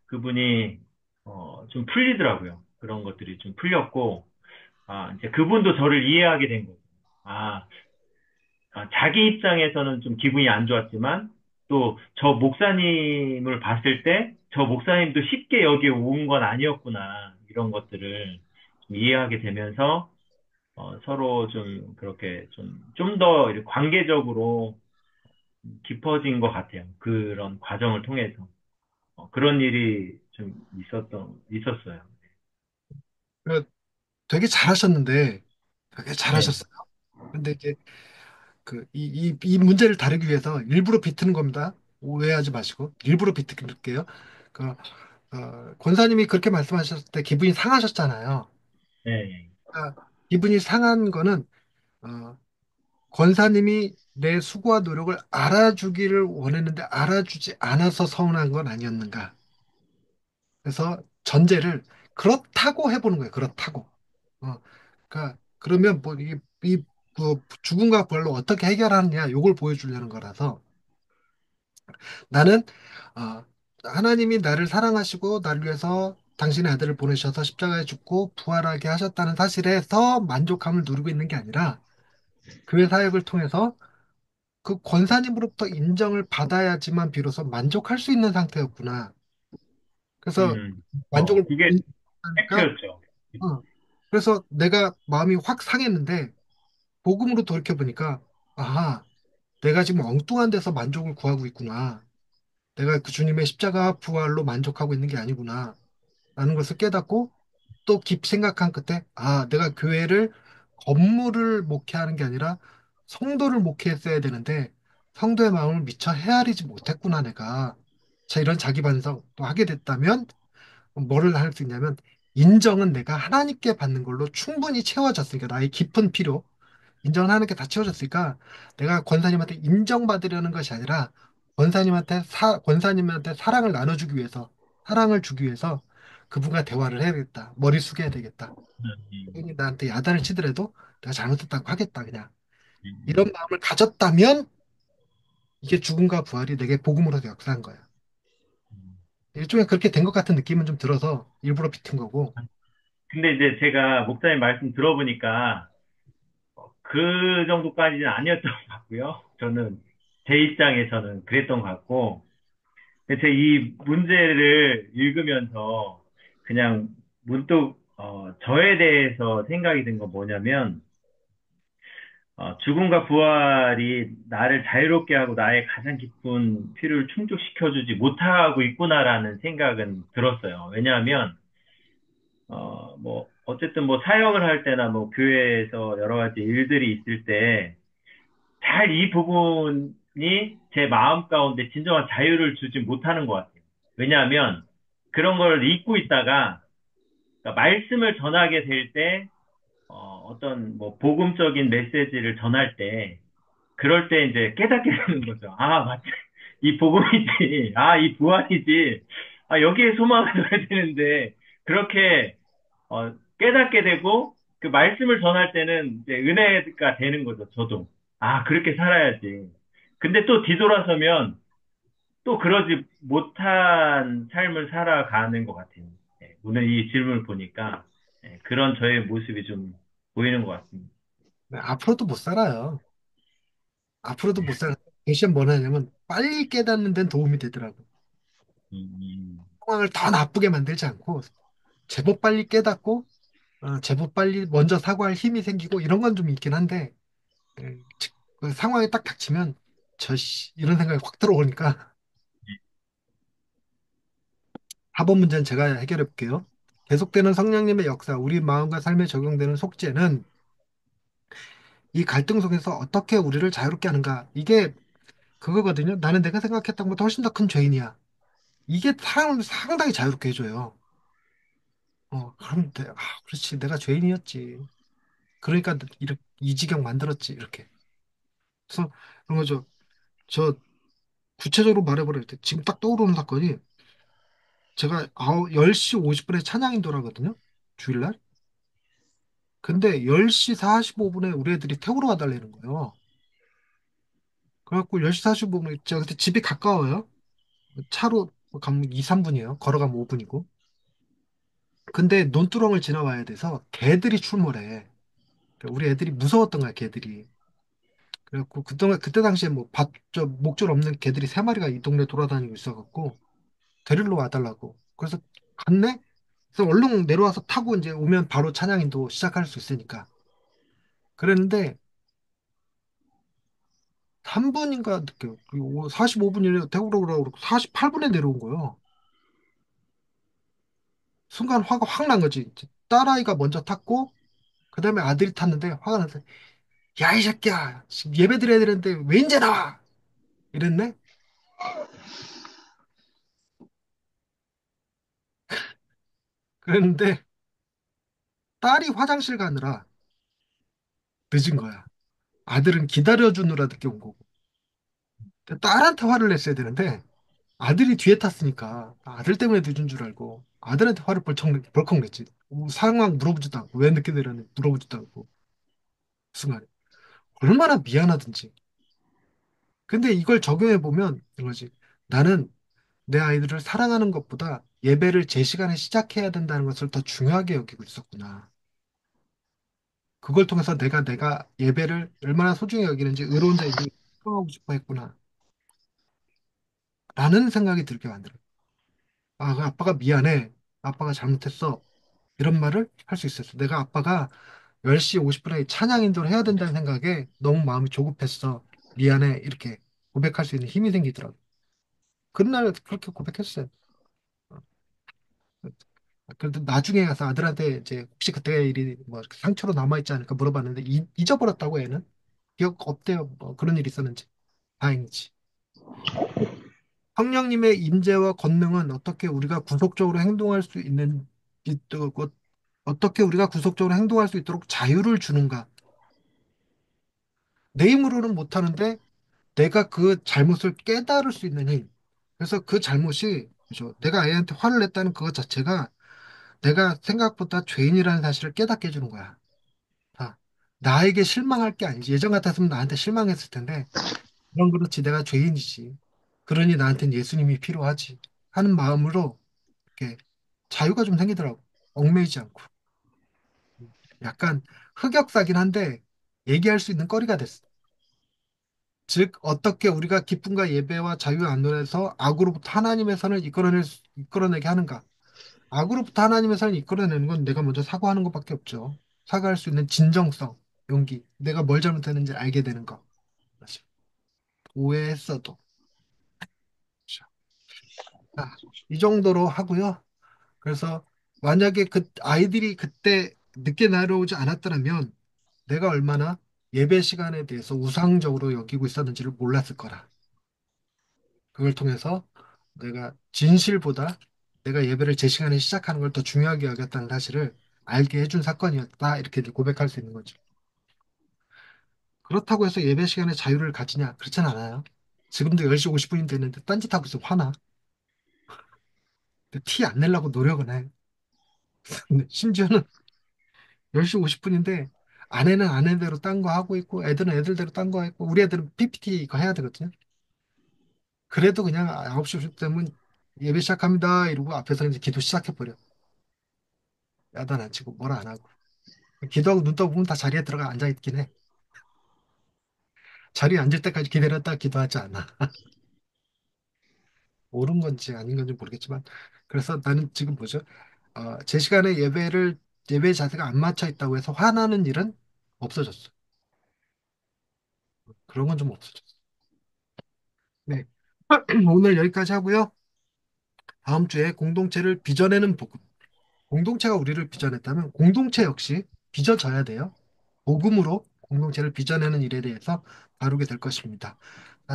그분이, 좀 풀리더라고요. 그런 것들이 좀 풀렸고, 이제 그분도 저를 이해하게 된 거죠. 아, 자기 입장에서는 좀 기분이 안 좋았지만, 또 저 목사님을 봤을 때, 저 목사님도 쉽게 여기에 온 건 아니었구나. 이런 것들을 좀 이해하게 되면서, 서로 좀 그렇게 좀 더 관계적으로 깊어진 것 같아요. 그런 과정을 통해서. 그런 일이 좀 있었어요. 그 되게 잘하셨는데, 되게 네, 잘하셨어요. 근데 이제 이 문제를 다루기 위해서 일부러 비트는 겁니다. 오해하지 마시고 일부러 비트게요. 그, 권사님이 그렇게 말씀하셨을 때 기분이 상하셨잖아요. 네, 그러니까 기분이 상한 거는 어, 권사님이 내 수고와 노력을 알아주기를 원했는데 알아주지 않아서 서운한 건 아니었는가. 그래서 전제를 그렇다고 해보는 거예요. 그렇다고. 그러니까 그러면 뭐 죽음과 부활로 어떻게 해결하느냐 요걸 보여주려는 거라서 나는 어, 하나님이 나를 사랑하시고 나를 위해서 당신의 아들을 보내셔서 십자가에 죽고 부활하게 하셨다는 사실에서 만족함을 누리고 있는 게 아니라 교회 사역을 통해서 그 권사님으로부터 인정을 받아야지만 비로소 만족할 수 있는 상태였구나. 그래서 만족을 그게 하니까 팩트였죠. 그래서 내가 마음이 확 상했는데 복음으로 돌이켜 보니까 아하 내가 지금 엉뚱한 데서 만족을 구하고 있구나. 내가 그 주님의 십자가 부활로 만족하고 있는 게 아니구나. 라는 것을 깨닫고 또 깊이 생각한 끝에 내가 교회를 건물을 목회하는 게 아니라 성도를 목회했어야 되는데 성도의 마음을 미처 헤아리지 못했구나 내가. 자, 이런 자기 반성도 하게 됐다면 뭐를 할 수 있냐면 인정은 내가 하나님께 받는 걸로 충분히 채워졌으니까 나의 깊은 필요 인정을 하는 게 다 채워졌으니까 내가 권사님한테 인정받으려는 것이 아니라 권사님한테 사랑을 나눠주기 위해서 사랑을 주기 위해서 그분과 대화를 해야겠다. 머리 숙여야 되겠다. 음, 괜히 나한테 야단을 치더라도 내가 잘못했다고 하겠다. 그냥 이런 음, 마음을 가졌다면 이게 죽음과 부활이 내게 복음으로서 역사한 거야. 음. 일종의 그렇게 된 것 같은 느낌은 좀 들어서 일부러 비튼 거고. 근데 이제 제가 목사님 말씀 들어보니까 그 정도까지는 아니었던 것 같고요. 제 입장에서는 그랬던 것 같고, 제 이 문제를 읽으면서 그냥 문득, 저에 대해서 생각이 든 건 뭐냐면, 죽음과 부활이 나를 자유롭게 하고 나의 가장 깊은 필요를 충족시켜주지 못하고 있구나라는 생각은 들었어요. 왜냐하면, 어쨌든 뭐 사역을 할 때나 뭐 교회에서 여러 가지 일들이 있을 때, 잘 이 부분이 제 마음 가운데 진정한 자유를 주지 못하는 것 같아요. 왜냐하면 그런 걸 잊고 있다가, 그러니까 말씀을 전하게 될 때, 어떤 뭐 복음적인 메시지를 전할 때, 그럴 때 이제 깨닫게 되는 거죠. 맞지. 이 복음이지. 이 부활이지. 여기에 소망을 둬야 되는데, 그렇게 깨닫게 되고 그 말씀을 전할 때는 이제 은혜가 되는 거죠. 저도 그렇게 살아야지. 근데 또 뒤돌아서면 또 그러지 못한 삶을 살아가는 것 같아요. 오늘 이 질문을 보니까 예, 그런 저의 모습이 좀 보이는 것 같습니다. 네, 앞으로도 못 살아요. 앞으로도 못 살아. 대신 뭘 하냐면 빨리 깨닫는 데는 도움이 되더라고. 음, 상황을 더 나쁘게 만들지 않고 제법 빨리 깨닫고 제법 빨리 먼저 사과할 힘이 생기고 이런 건 좀 있긴 한데 그 상황이 딱 닥치면 이런 생각이 확 들어오니까 4번 문제는 제가 해결해 볼게요. 계속되는 성령님의 역사, 우리 마음과 삶에 적용되는 속죄는 이 갈등 속에서 어떻게 우리를 자유롭게 하는가? 이게 그거거든요. 나는 내가 생각했던 것보다 훨씬 더 큰 죄인이야. 이게 사람을 상당히 자유롭게 해줘요. 그렇지. 내가 죄인이었지. 그러니까 이렇게 이 지경 만들었지. 이렇게. 그래서 그런 거죠. 저 구체적으로 말해버릴 때 지금 딱 떠오르는 사건이 제가 10시 50분에 찬양인도를 하거든요. 주일날. 근데 10시 45분에 우리 애들이 태우러 와달라는 거예요. 그래갖고 10시 45분에 제가 그때 집이 가까워요. 차로 가면 2, 3분이에요. 걸어가면 5분이고. 근데 논두렁을 지나와야 돼서 개들이 출몰해. 그러니까 우리 애들이 무서웠던 거야, 개들이. 그래갖고 그때 당시에 뭐 목줄 없는 개들이 3마리가 이 동네 돌아다니고 있어갖고 데리러 와달라고. 그래서 갔네? 그래서 얼른 내려와서 타고 이제 오면 바로 찬양인도 시작할 수 있으니까. 그랬는데 3분인가 늦게 45분이래 태우러 오라고 그러고 48분에 내려온 거예요. 순간 화가 확 난 거지. 이제 딸아이가 먼저 탔고 그다음에 아들이 탔는데 화가 나서 야 이 새끼야 지금 예배 드려야 되는데 왜 이제 나와? 이랬네. 그랬는데 딸이 화장실 가느라 늦은 거야. 아들은 기다려주느라 늦게 온 거고. 근데 딸한테 화를 냈어야 되는데 아들이 뒤에 탔으니까 아들 때문에 늦은 줄 알고 아들한테 화를 벌컥 냈지. 상황 물어보지도 않고 왜 늦게 내렸는지 물어보지도 않고 순간에 얼마나 미안하든지. 근데 이걸 적용해 보면 이거지. 나는 내 아이들을 사랑하는 것보다 예배를 제 시간에 시작해야 된다는 것을 더 중요하게 여기고 있었구나. 그걸 통해서 내가 예배를 얼마나 소중히 여기는지 의로운 자에게 표하고 싶어 했구나. 라는 생각이 들게 만들어요. 아, 그 아빠가 미안해. 아빠가 잘못했어. 이런 말을 할 수 있었어. 내가 아빠가 10시 50분에 찬양 인도를 해야 된다는 생각에 너무 마음이 조급했어. 미안해. 이렇게 고백할 수 있는 힘이 생기더라고. 그날 그렇게 고백했어요. 어, 그래도 나중에 가서 아들한테 이제 혹시 그때 일이 뭐 상처로 남아있지 않을까 물어봤는데 잊어버렸다고 애는. 기억 없대요. 뭐 그런 일이 있었는지. 다행이지. 성령님의 임재와 권능은 어떻게 우리가 구속적으로 행동할 수 있는 어떻게 우리가 구속적으로 행동할 수 있도록 자유를 주는가? 내 힘으로는 못하는데 내가 그 잘못을 깨달을 수 있는 힘. 그래서 그 잘못이 그죠? 내가 애한테 화를 냈다는 그것 자체가 내가 생각보다 죄인이라는 사실을 깨닫게 해주는 거야. 아, 나에게 실망할 게 아니지. 예전 같았으면 나한테 실망했을 텐데 그런 그렇지 내가 죄인이지. 그러니 나한테는 예수님이 필요하지. 하는 마음으로 이렇게 자유가 좀 생기더라고. 얽매이지 않고. 약간 흑역사긴 한데 얘기할 수 있는 거리가 됐어. 즉, 어떻게 우리가 기쁨과 예배와 자유 안에서 악으로부터 하나님의 선을 이끌어내게 하는가? 악으로부터 하나님의 선을 이끌어내는 건 내가 먼저 사과하는 것밖에 없죠. 사과할 수 있는 진정성, 용기, 내가 뭘 잘못했는지 알게 되는 거. 그렇죠. 오해했어도. 그렇죠. 자, 이 정도로 하고요. 그래서 만약에 그 아이들이 그때 늦게 날아오지 않았더라면 내가 얼마나 예배 시간에 대해서 우상적으로 여기고 있었는지를 몰랐을 거라. 그걸 통해서 내가 진실보다 내가 예배를 제 시간에 시작하는 걸 더 중요하게 여겼다는 사실을 알게 해준 사건이었다. 이렇게 고백할 수 있는 거죠. 그렇다고 해서 예배 시간에 자유를 가지냐? 그렇진 않아요. 지금도 10시 50분이 됐는데 딴짓하고 있으면 화나. 티 안 내려고 노력은 해. 근데 심지어는 10시 50분인데 아내는 아내대로 딴 거 하고 있고 애들은 애들대로 딴 거 했고 우리 애들은 PPT 이거 해야 되거든요. 그래도 그냥 9시 50분 되면 예배 시작합니다. 이러고 앞에서 이제 기도 시작해버려. 야단 안 치고 뭐라 안 하고. 기도하고 눈 떠보면 다 자리에 들어가 앉아 있긴 해. 자리에 앉을 때까지 기다렸다 기도하지 않아. 옳은 건지 아닌 건지 모르겠지만. 그래서 나는 지금 뭐죠? 제 시간에 예배 자세가 안 맞춰 있다고 해서 화나는 일은 없어졌어. 그런 건 좀 없어졌어. 네. 오늘 여기까지 하고요. 다음 주에 공동체를 빚어내는 복음. 공동체가 우리를 빚어냈다면 공동체 역시 빚어져야 돼요. 복음으로 공동체를 빚어내는 일에 대해서 다루게 될 것입니다.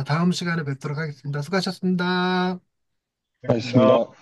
다음 시간에 뵙도록 하겠습니다. 수고하셨습니다. 알겠습니다.